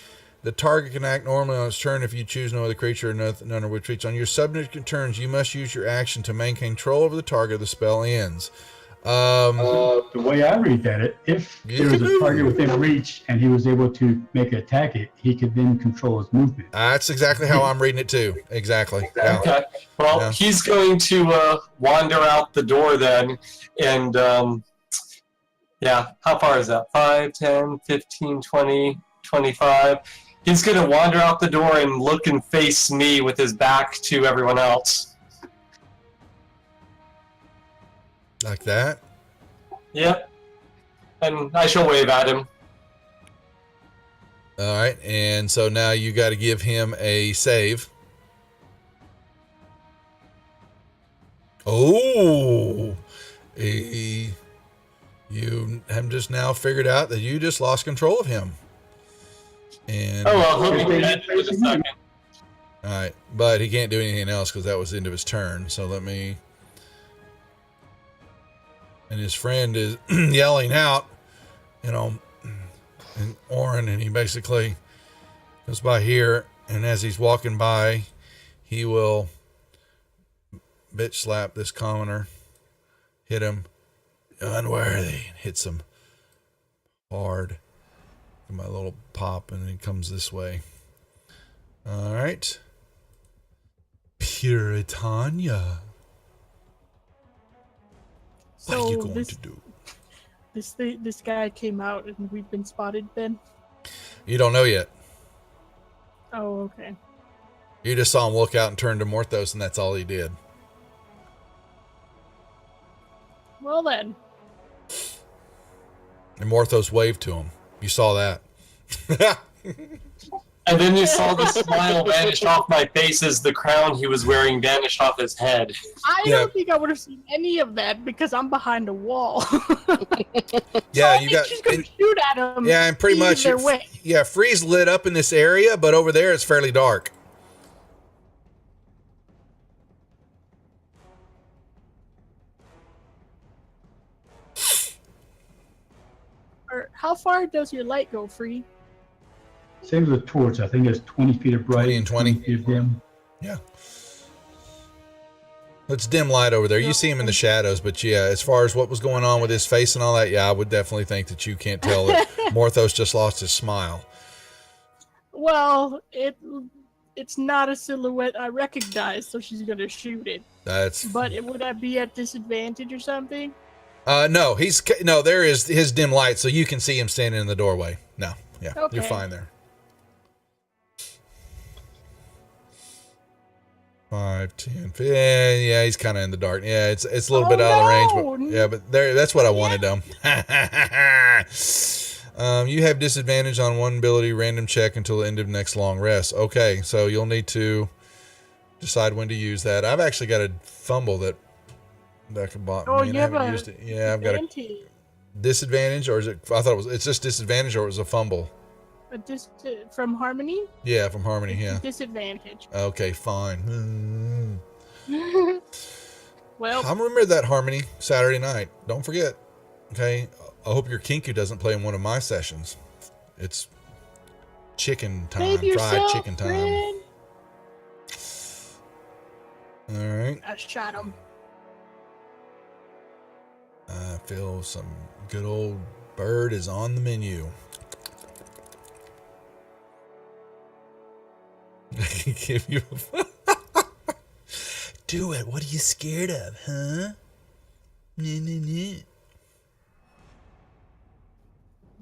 The target can act normally on its turn if you choose no other creature or none of which retreats. On your subsequent turns, you must use your action to maintain control over the target. The spell ends. The way I read that, if You there was can a move. target within reach and he was able to make it attack it, he could then control his movement. That's exactly how I'm reading it too. Exactly. Yeah. Okay. Well, Yeah. he's going to wander out the door then, and yeah, how far is that? 5, 10, 15, 20, 25. He's going to wander out the door and look and face me with his back to everyone else. Like that. Yep. And I shall wave at him. All right. And so now you got to give him a save. Oh, you have just now figured out that you just lost control of him. And Oh, well, he'll be dead in a second. all right, but he can't do anything else because that was the end of his turn. So let me. And his friend is yelling out, and Orin, and he basically goes by here, and as he's walking by, he will bitch slap this commoner, hit him unworthy, hits him hard. My little pop, and he comes this way. All right, Puritania. What are you So going to do? this guy came out and we've been spotted then? You don't know yet. Oh, okay. You just saw him look out and turn to Morthos, and that's all he did. Well then. And Morthos waved to him. You saw that. And then you saw the smile vanish off my face as the crown he was wearing vanished off his head. I Yeah. don't think I would have seen any of that because I'm behind a wall. Yeah, I you think got. she's gonna shoot at him. Yeah, and pretty much. either way. Yeah, Freeze lit up in this area, but over there it's fairly dark. How far does your light go, Free? Same as the torch. I think it's 20 feet of bright 20 and 20. feet of dim. Yeah. It's dim light over there. You see him in the shadows, but yeah, as far as what was going on with his face and all that, yeah, I would definitely think that you can't tell that Morthos just lost his smile. Well, it's not a silhouette I recognize, so she's gonna shoot it. But would that be at disadvantage or something? No, there is his dim light, so you can see him standing in the doorway. No, yeah, Okay. You're fine there. 5, 10, 15. Yeah, he's kind of in the dark. Yeah, it's a little bit out of range, but yeah, but that's what I wanted though. You have disadvantage on one ability random check until the end of next long rest. Okay, so you'll need to decide when to use that. I've actually got a fumble that I can bought. Oh, you have used it. Yeah, I've got a disadvantage, or is it? I thought it's just disadvantage, or it was a fumble. From Harmony? Yeah, from Harmony. Yeah. Disadvantage. Okay, fine. Well, I'm remember that Harmony Saturday night. Don't forget. Okay, I hope your Kinku doesn't play in one of my sessions. It's chicken time, fried chicken time. Friend. All right. I shot him. I feel some good old bird is on the menu. I can give you do it. What are you scared of, huh?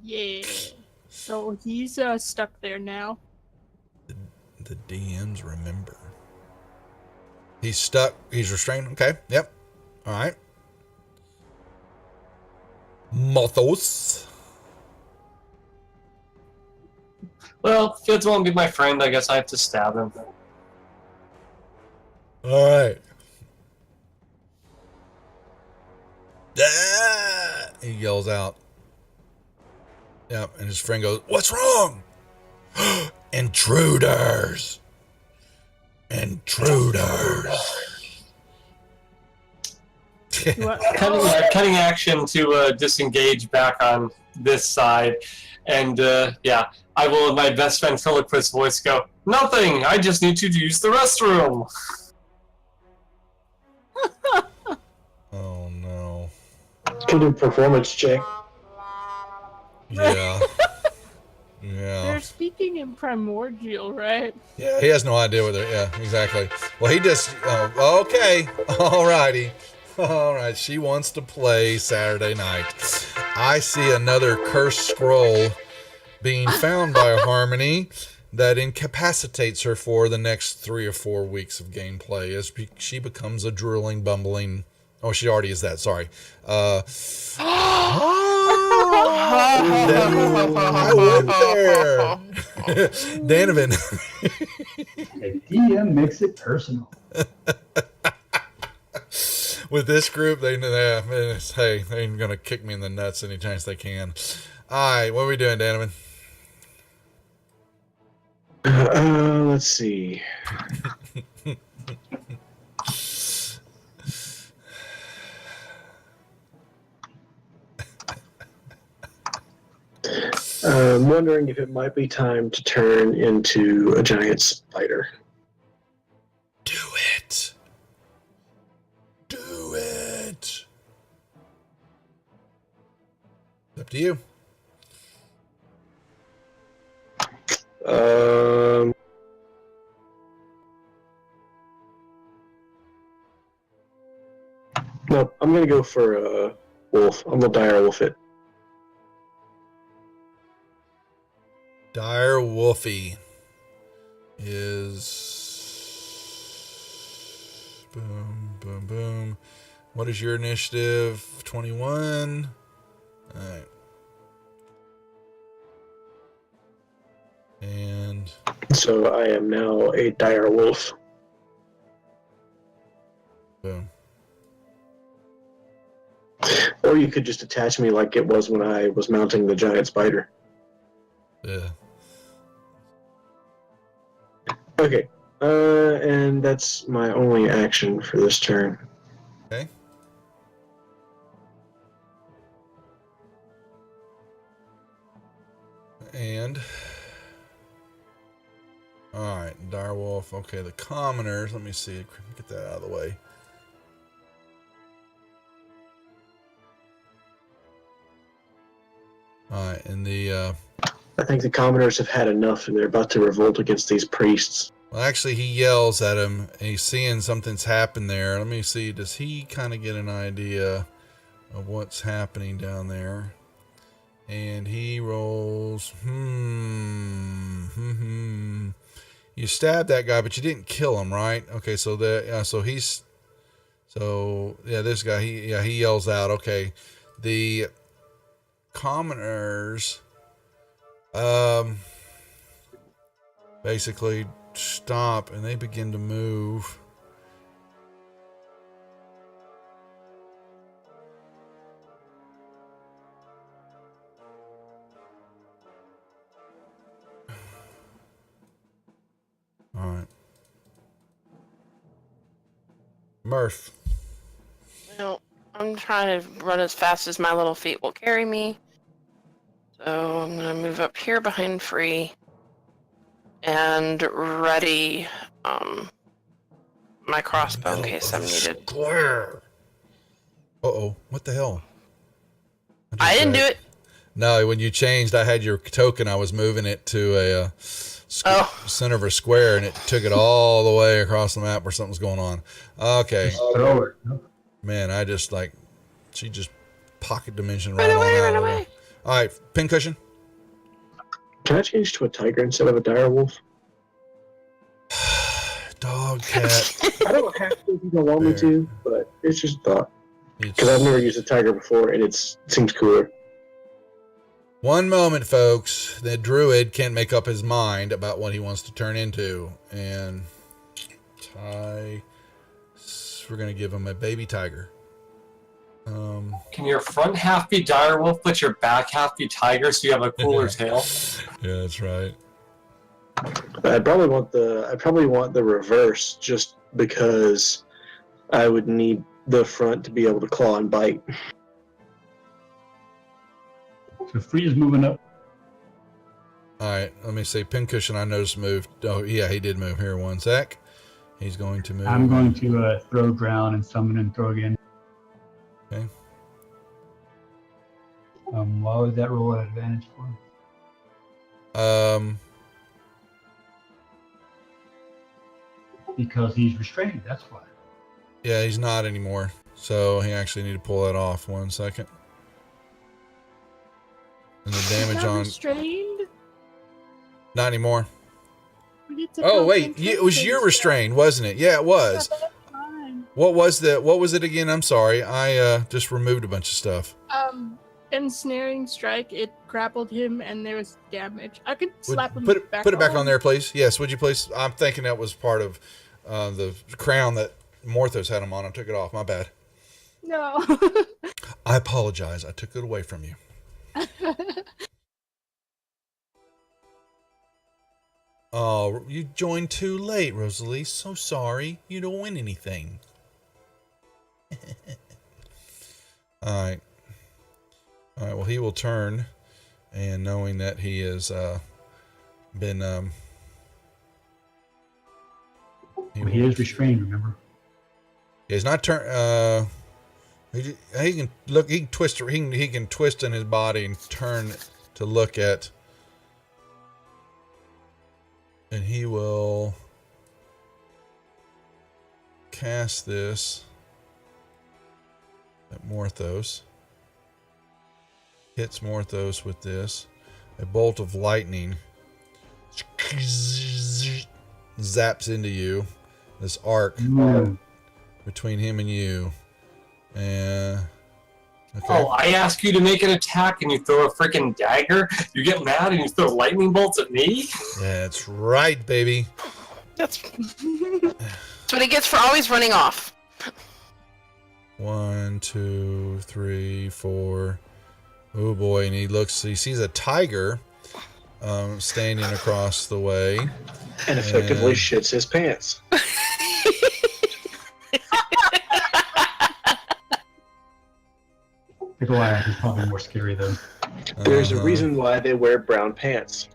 Yeah. So he's stuck there now. The DMs remember. He's stuck. He's restrained. Okay. Yep. All right. Morthos. Well, Fids won't be my friend. I guess I have to stab him. All right. Ah! He yells out. Yep, and his friend goes, "What's wrong?" Intruders. Cutting action to disengage back on this side. And yeah, I will in my best ventriloquist voice go, "Nothing, I just need to use the restroom." Oh no. Can do performance check. Yeah. Yeah. They're speaking in primordial, right? Yeah, he has no idea what they're, yeah, exactly. Well, he just, okay, all righty. All right, she wants to play Saturday night. I see another cursed scroll being found by Harmony that incapacitates her for the next 3 or 4 weeks of gameplay as she becomes a drooling, bumbling. Oh, she already is that. Sorry. I went there. Danovan. The DM makes it personal. With this group, they ain't gonna kick me in the nuts any chance they can. All right, what are we doing, Danovan? Let's see. I'm wondering if it might be time to turn into a giant spider. Do it. Do it. It's up to you. No, I'm gonna go for a wolf. I'm gonna dire wolf it. Dire Wolfie is boom, boom, boom. What is your initiative? 21. All right. And so I am now a dire wolf. Boom. Or you could just attach me like it was when I was mounting the giant spider. Yeah. Okay. And that's my only action for this turn. And all right, direwolf. Okay, the commoners. Let me see. Get that out of the way. All right, and the I think the commoners have had enough, and they're about to revolt against these priests. well, actually, he yells at him, and he's seeing something's happened there. Let me see. Does he kind of get an idea of what's happening down there? And he rolls. You stabbed that guy, but you didn't kill him, right? Okay, so this guy, he yells out. Okay, the commoners, basically stop, and they begin to move. All right. Murph. Well, I'm trying to run as fast as my little feet will carry me. So I'm going to move up here behind Free and ready my crossbow in case I'm needed. Square. Uh-oh. What the hell? I didn't do it. No, when you changed, I had your token. I was moving it to a center of a square, and it took it all the way across the map where something's going on. Okay. Throw it. Man, she just pocket dimension Run right away, on run out. away. All right, pincushion. Can I change to a tiger instead of a direwolf? Dog, cat. I don't have to if you don't want me Bear. to, but it's just a thought. It's- Because I've never used a tiger before, and it seems cooler. One moment, folks. The druid can't make up his mind about what he wants to turn into. And we're going to give him a baby tiger. Can your front half be direwolf, but your back half be tiger, so you have a cooler tail? Yeah, that's right. I probably want the reverse, just because I would need the front to be able to claw and bite. So Free is moving up. All right, let me see. Pincushion, I noticed moved. Oh, yeah, he did move. Here, one sec. He's going to move. I'm going to throw ground and summon and throw again. Okay. Why was that roll an advantage for? Because he's restrained, that's why. Yeah, he's not anymore. So he actually need to pull that off. 1 second. And the damage Not on... restrained. Not anymore. We need to Oh, go wait. into It was things your restrained, wasn't it? Yeah, it was. fine. What was it again? I'm sorry. I just removed a bunch of stuff. Ensnaring strike. It grappled him, and there was damage. I could Would- slap him put it back back on there, please. Yes, would you please? I'm thinking that was part of the crown that Morthos had him on. I took it off. My bad. No. I apologize. I took it away from you. Oh, you joined too late, Rosalie. So sorry. You don't win anything. All right. All right. Well, he will turn, and knowing that he has been He is restrained, remember? he's not turn. He can look. He can twist. He can twist in his body and turn to look at. And he will cast this at Morthos. Hits Morthos with this. A bolt of lightning zaps into you. This arc between him and you. And okay. Oh, I ask you to make an attack and you throw a freaking dagger? You get mad and you throw lightning bolts at me? That's right, baby. That's what he gets for always running off. 1, 2, 3, 4. Oh boy, and he sees a tiger standing across the way. And effectively shits his pants. The Goliath is probably more scary though. There's a Uh-huh. reason why they wear brown pants.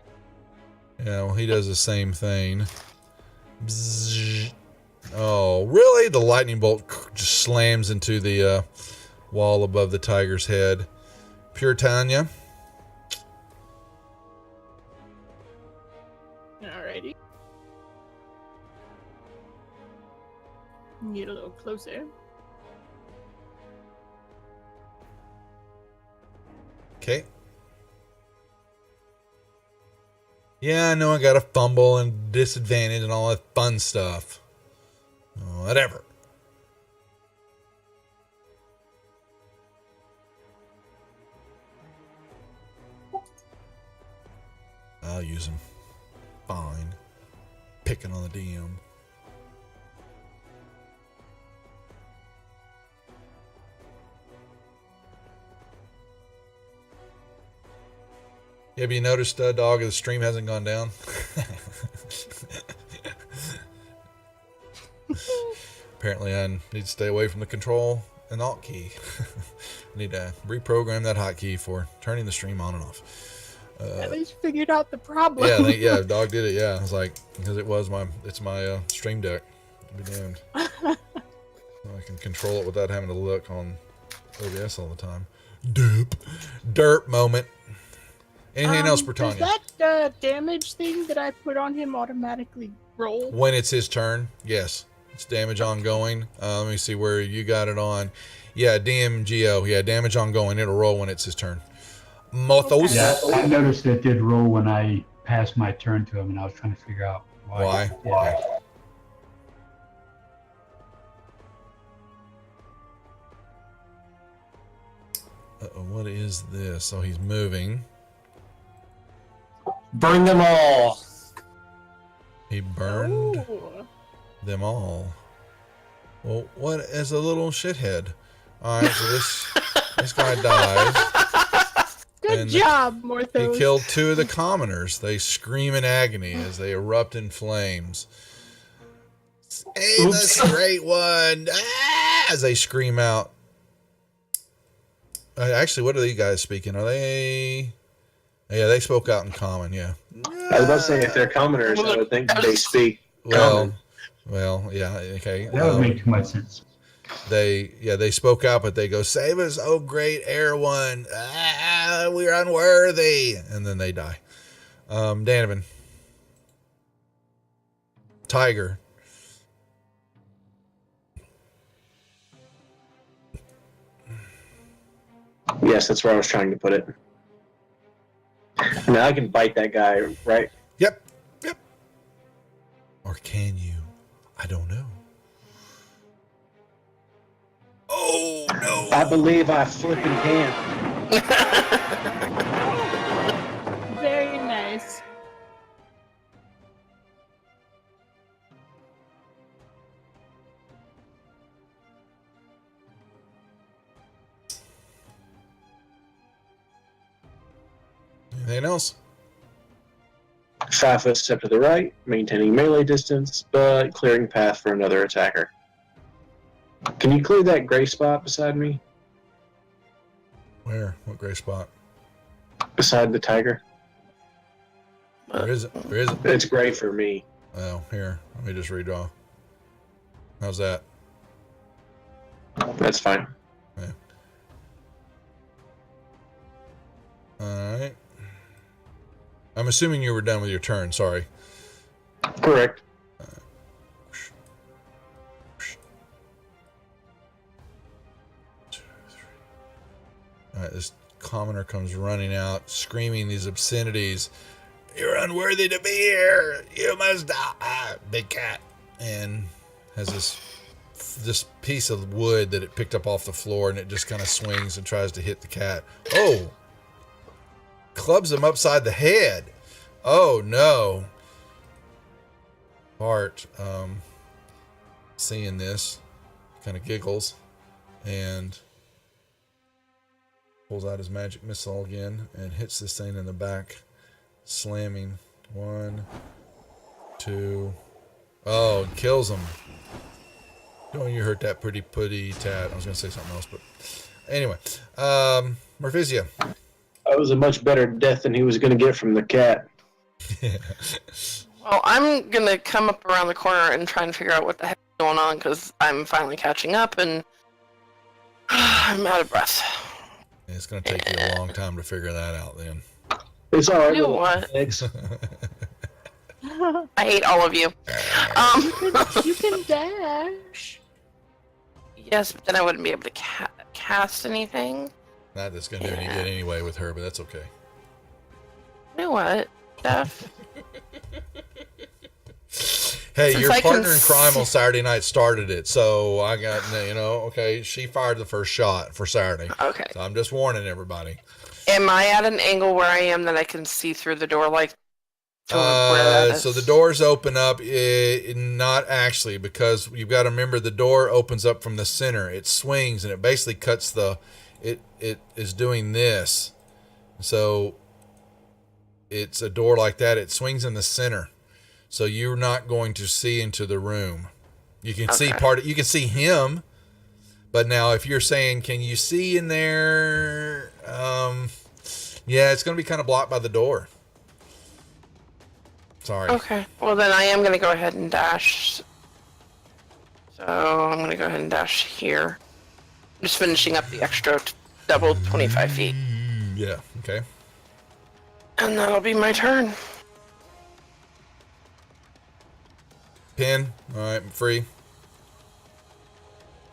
Yeah, well, he does the same thing. Bzzz. Oh, really? The lightning bolt just slams into the wall above the tiger's head. Pure Tanya. Alrighty. Get a little closer. Okay. Yeah, I know I got a fumble and disadvantage and all that fun stuff. Whatever. I'll use him. Fine. Picking on the DM. Yeah, have you noticed, dog, the stream hasn't gone down? Apparently I need to stay away from the control and alt key. I need to reprogram that hotkey for turning the stream on and off. At least figured out the problem. Yeah, yeah, dog did it. Yeah, I was like, because it's my stream deck. Be damned. I can control it without having to look on OBS all the time. Derp moment. Anything else, Britannia? Does that damage thing that I put on him automatically roll? When it's his turn, yes. It's damage ongoing. Let me see where you got it on. Yeah, DMGO. Yeah, damage ongoing. It'll roll when it's his turn. Mothos. Yeah, I noticed it did roll when I passed my turn to him, and I was trying to figure out why. Why? Uh-oh, what is this? So he's moving. Burn them all. He burned Ooh. them all. Well, what as a little shithead? All right, so this guy dies. Good And job, He Morthos. killed two of the commoners. They scream in agony as they erupt in flames. Hey, Oops. the great one! Ah! As they scream out. Actually, what are these guys speaking? Are they? Yeah, they spoke out in common. Yeah. I was about to say, if they're commoners, I would think they speak Well, common. yeah. Okay. That would make too much sense. They spoke out, but they go, "Save us, oh great air one! Ah, we're unworthy," and then they die. Donovan, Tiger. Yes, that's where I was trying to put it. Now I can bite that guy, right? Yep. Or can you? I don't know. Oh no! I believe I flipping can. Very nice. Anything else? 5 foot step to the right, maintaining melee distance, but clearing path for another attacker. Can you clear that gray spot beside me? Where? What gray spot? Beside the tiger? Where is it? Where is it? It's gray for me. Oh, here. Let me just redraw. How's that? That's fine. All right. I'm assuming you were done with your turn. Sorry. Correct. All right, this commoner comes running out, screaming these obscenities. You're unworthy to be here. You must die, big cat. And has this piece of wood that it picked up off the floor, and it just kind of swings and tries to hit the cat. Oh! Clubs him upside the head. Oh no. Bart, seeing this, kind of giggles and pulls out his magic missile again and hits this thing in the back, slamming. 1, 2. Oh, and kills him. Oh, you hurt that pretty putty tat. I was going to say something else, but anyway. Morphisia. That was a much better death than he was going to get from the cat. Well, I'm gonna come up around the corner and try and figure out what the heck is going on because I'm finally catching up and I'm out of breath. It's going to take you a long time to figure that out then. It's all right. You know little what? eggs. I hate all of you. You can dash. Yes, but then I wouldn't be able to cast anything. Not that's going to do any good anyway with her, but that's okay. You know what, Steph? Hey, Since your I can partner in crime on Saturday night started it, so I got, okay, she fired the first shot for Saturday. Okay. So I'm just warning everybody. Am I at an angle where I am that I can see through the door, like? to where that So is? the doors open up, not actually, because you've got to remember the door opens up from the center. It swings and it basically cuts it is doing this. So it's a door like that. It swings in the center. So you're not going to see into the room. You can see you can see him, but now if you're saying, can you see in there? Yeah, it's going to be kind of blocked by the door. Sorry. Okay. Well, then I am going to go ahead and dash. So I'm going to go ahead and dash here. Just finishing up the extra double 25 feet. Yeah. Okay. And that'll be my turn. Pin. All right. I'm free.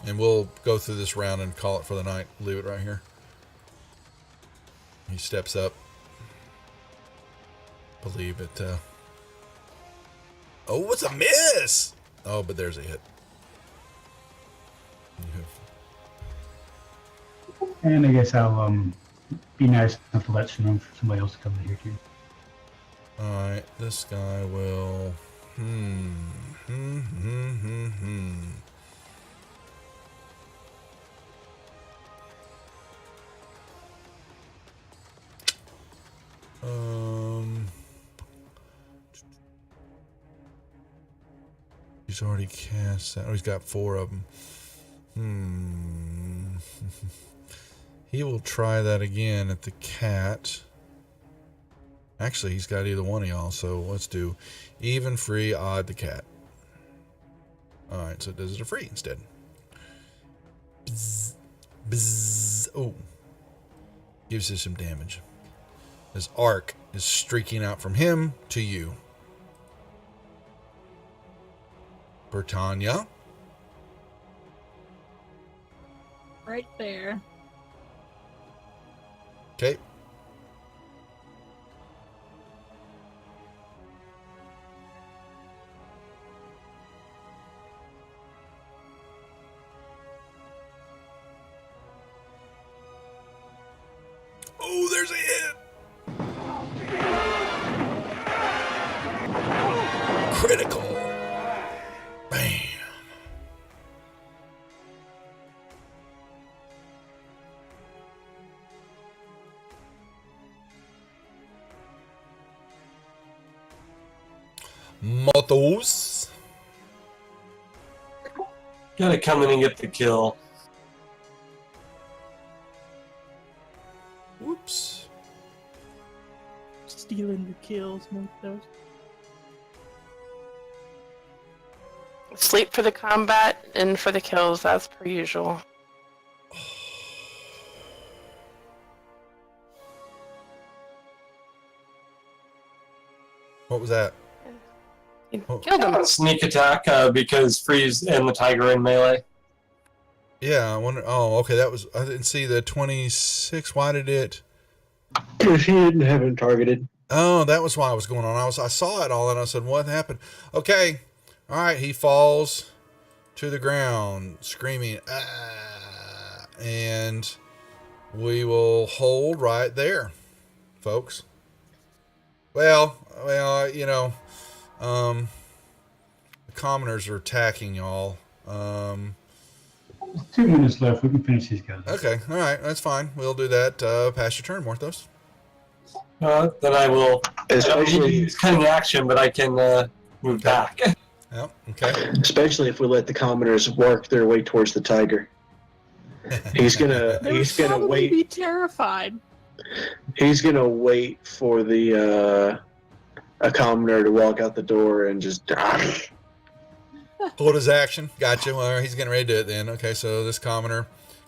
And we'll go through this round and call it for the night. Leave it right here. He steps up. Believe it. Oh, it's a miss! Oh, but there's a hit. And I guess I'll be nice enough to let somebody else come in here too. Alright, this guy will... He's already cast that. Oh, he's got 4 of them. He will try that again at the cat. Actually, he's got either one of y'all, so let's do even, free, odd, the cat. Alright, so it does it a free instead. Bzz, bzz. Oh. Gives you some damage. His arc is streaking out from him to you. Britannia. Right there. Okay. Oh, there's a hit. Critical. Bam. Motos. Gotta come in and get the kill. Whoops. Stealing the kills, Motos. Sleep for the combat and for the kills, as per usual. What was that? You Oh. killed him. Sneak attack because Freeze and the Tiger in melee. Yeah, I wonder. Oh, okay. That was. I didn't see the 26. Why did it? Because he didn't have him targeted. Oh, that was why I was going on. I saw it all and I said, what happened? Okay. All right. He falls to the ground screaming, ah, and we will hold right there, folks. Well, the commoners are attacking y'all. 2 minutes left. We can finish these guys. Okay. All right. That's fine. We'll do that. Pass your turn, Morthos. Then I will. I don't need to Especially, use cunning action, but I can move back. Yeah. Okay. especially if we let the commoners work their way towards the tiger. He's gonna They would he's gonna probably wait. be terrified. He's gonna wait for the a commoner to walk out the door and just Hold his action. Gotcha. Well, he's getting ready to do it then. Okay, so this commoner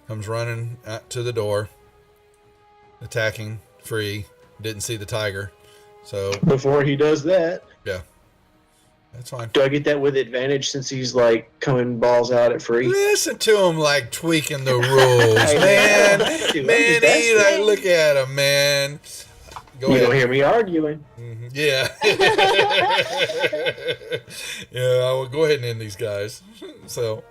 comes running out to the door, attacking Free. Didn't see the tiger. So, before he does that. yeah. That's fine. Do I get that with advantage since he's like coming balls out at Free? Listen to him like tweaking the rules, man. Man, he like, look at him, man. Go You ahead. don't hear me arguing. Mhm. Yeah. Yeah, I will go ahead and end these guys. So,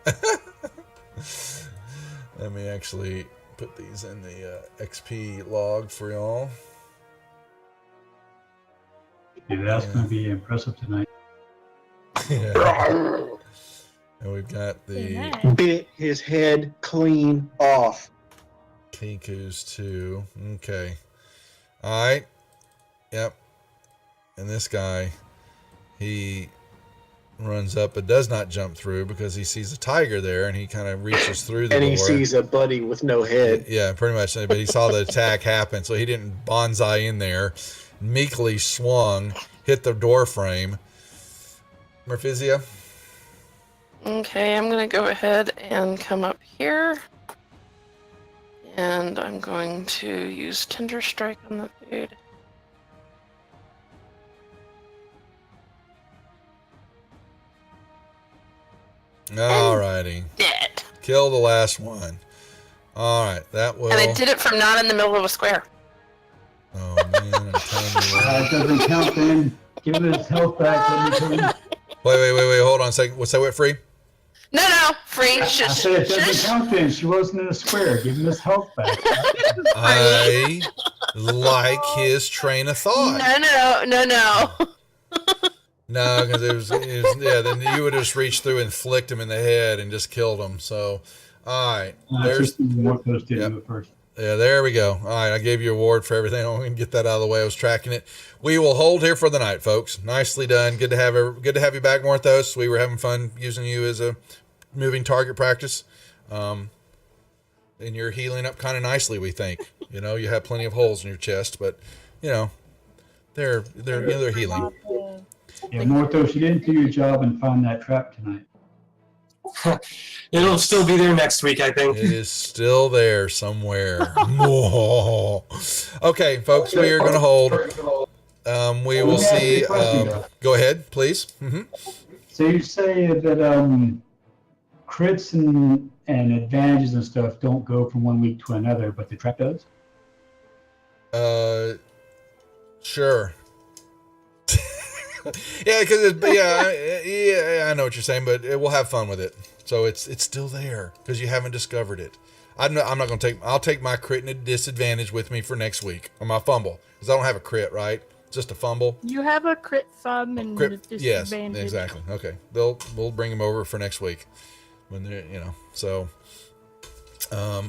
let me actually put these in the XP log for y'all. Yeah, that's going to be impressive tonight. Yeah. And we've got the Nice. Bit his head clean off. Kikus too. Okay. All right. Yep. And this guy, he runs up but does not jump through because he sees a tiger there and he kind of reaches through the And door. he sees a buddy with no head. Yeah, pretty much. But he saw the attack happen, so he didn't bonsai in there. Meekly swung, hit the door frame. Merphisia? Okay, I'm gonna go ahead and come up here. And I'm going to use Tender Strike on the dude. Alrighty. Dead. Kill the last one. Alright, that will... And I did it from not in the middle of a square. Oh, man, I'm telling you what. It doesn't count then. Give him his health back. Let me tell you. Wait, hold on a second. What's that wait, Free? No, free. I Shush, said it doesn't shush. count then. She wasn't in a square. Give him his health back. I like his train of thought. No. No, because it was, yeah, then you would just reach through and flicked him in the head and just killed him. So, all right. There's, what those did Yep. do it first. yeah, there we go. All right, I gave you an award for everything. I'm going to get that out of the way. I was tracking it. We will hold here for the night, folks. Nicely done. Good to have you back, Morthos. We were having fun using you as a moving target practice. And you're healing up kind of nicely, we think. You know, you have plenty of holes in your chest, but you know, they're healing. Yeah, Morthos, you didn't do your job and find that trap tonight. It'll still be there next week, I think. It is still there somewhere. Okay, folks, we are going to hold. We will see. Go ahead, please. So you say that crits and advantages and stuff don't go from one week to another, but the trap does? Sure. Yeah, because yeah, I know what you're saying, but we'll have fun with it. So it's still there because you haven't discovered it. I'm not going to take. I'll take my crit and disadvantage with me for next week or my fumble because I don't have a crit, right? Just a fumble. You have a crit thumb and a Crit, yes, disadvantage. exactly. Okay, we'll bring him over for next week when they're so. But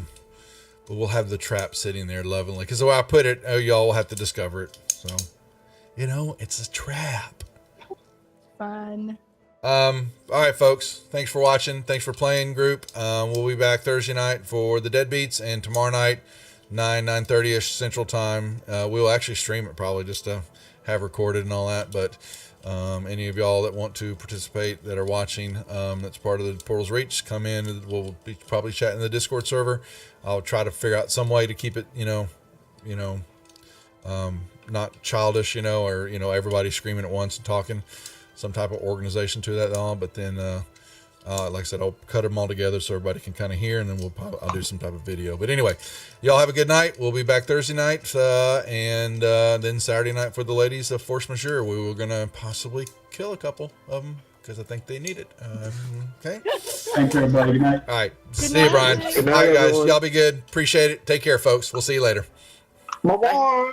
we'll have the trap sitting there lovingly because the way I put it, y'all will have to discover it. So, it's a trap. Fun. All right, folks. Thanks for watching. Thanks for playing, group. We'll be back Thursday night for the Deadbeats, and tomorrow night, 9:30ish Central Time. We'll actually stream it probably just to have recorded and all that. But any of y'all that want to participate that are watching, that's part of the Portals Reach, come in. We'll be probably chatting in the Discord server. I'll try to figure out some way to keep it, not childish, or everybody screaming at once and talking. Some type of organization to that all, but then like I said, I'll cut them all together so everybody can kind of hear, and then I'll do some type of video. But anyway, y'all have a good night. We'll be back Thursday night, and then Saturday night for the ladies of Force Majeure. We were gonna possibly kill a couple of them because I think they need it. Okay. Thank you, everybody. Good night. All right. See night. you, Brian. Good night, All right, guys. everyone. Y'all be good. Appreciate it. Take care, folks. We'll see you later. Bye-bye.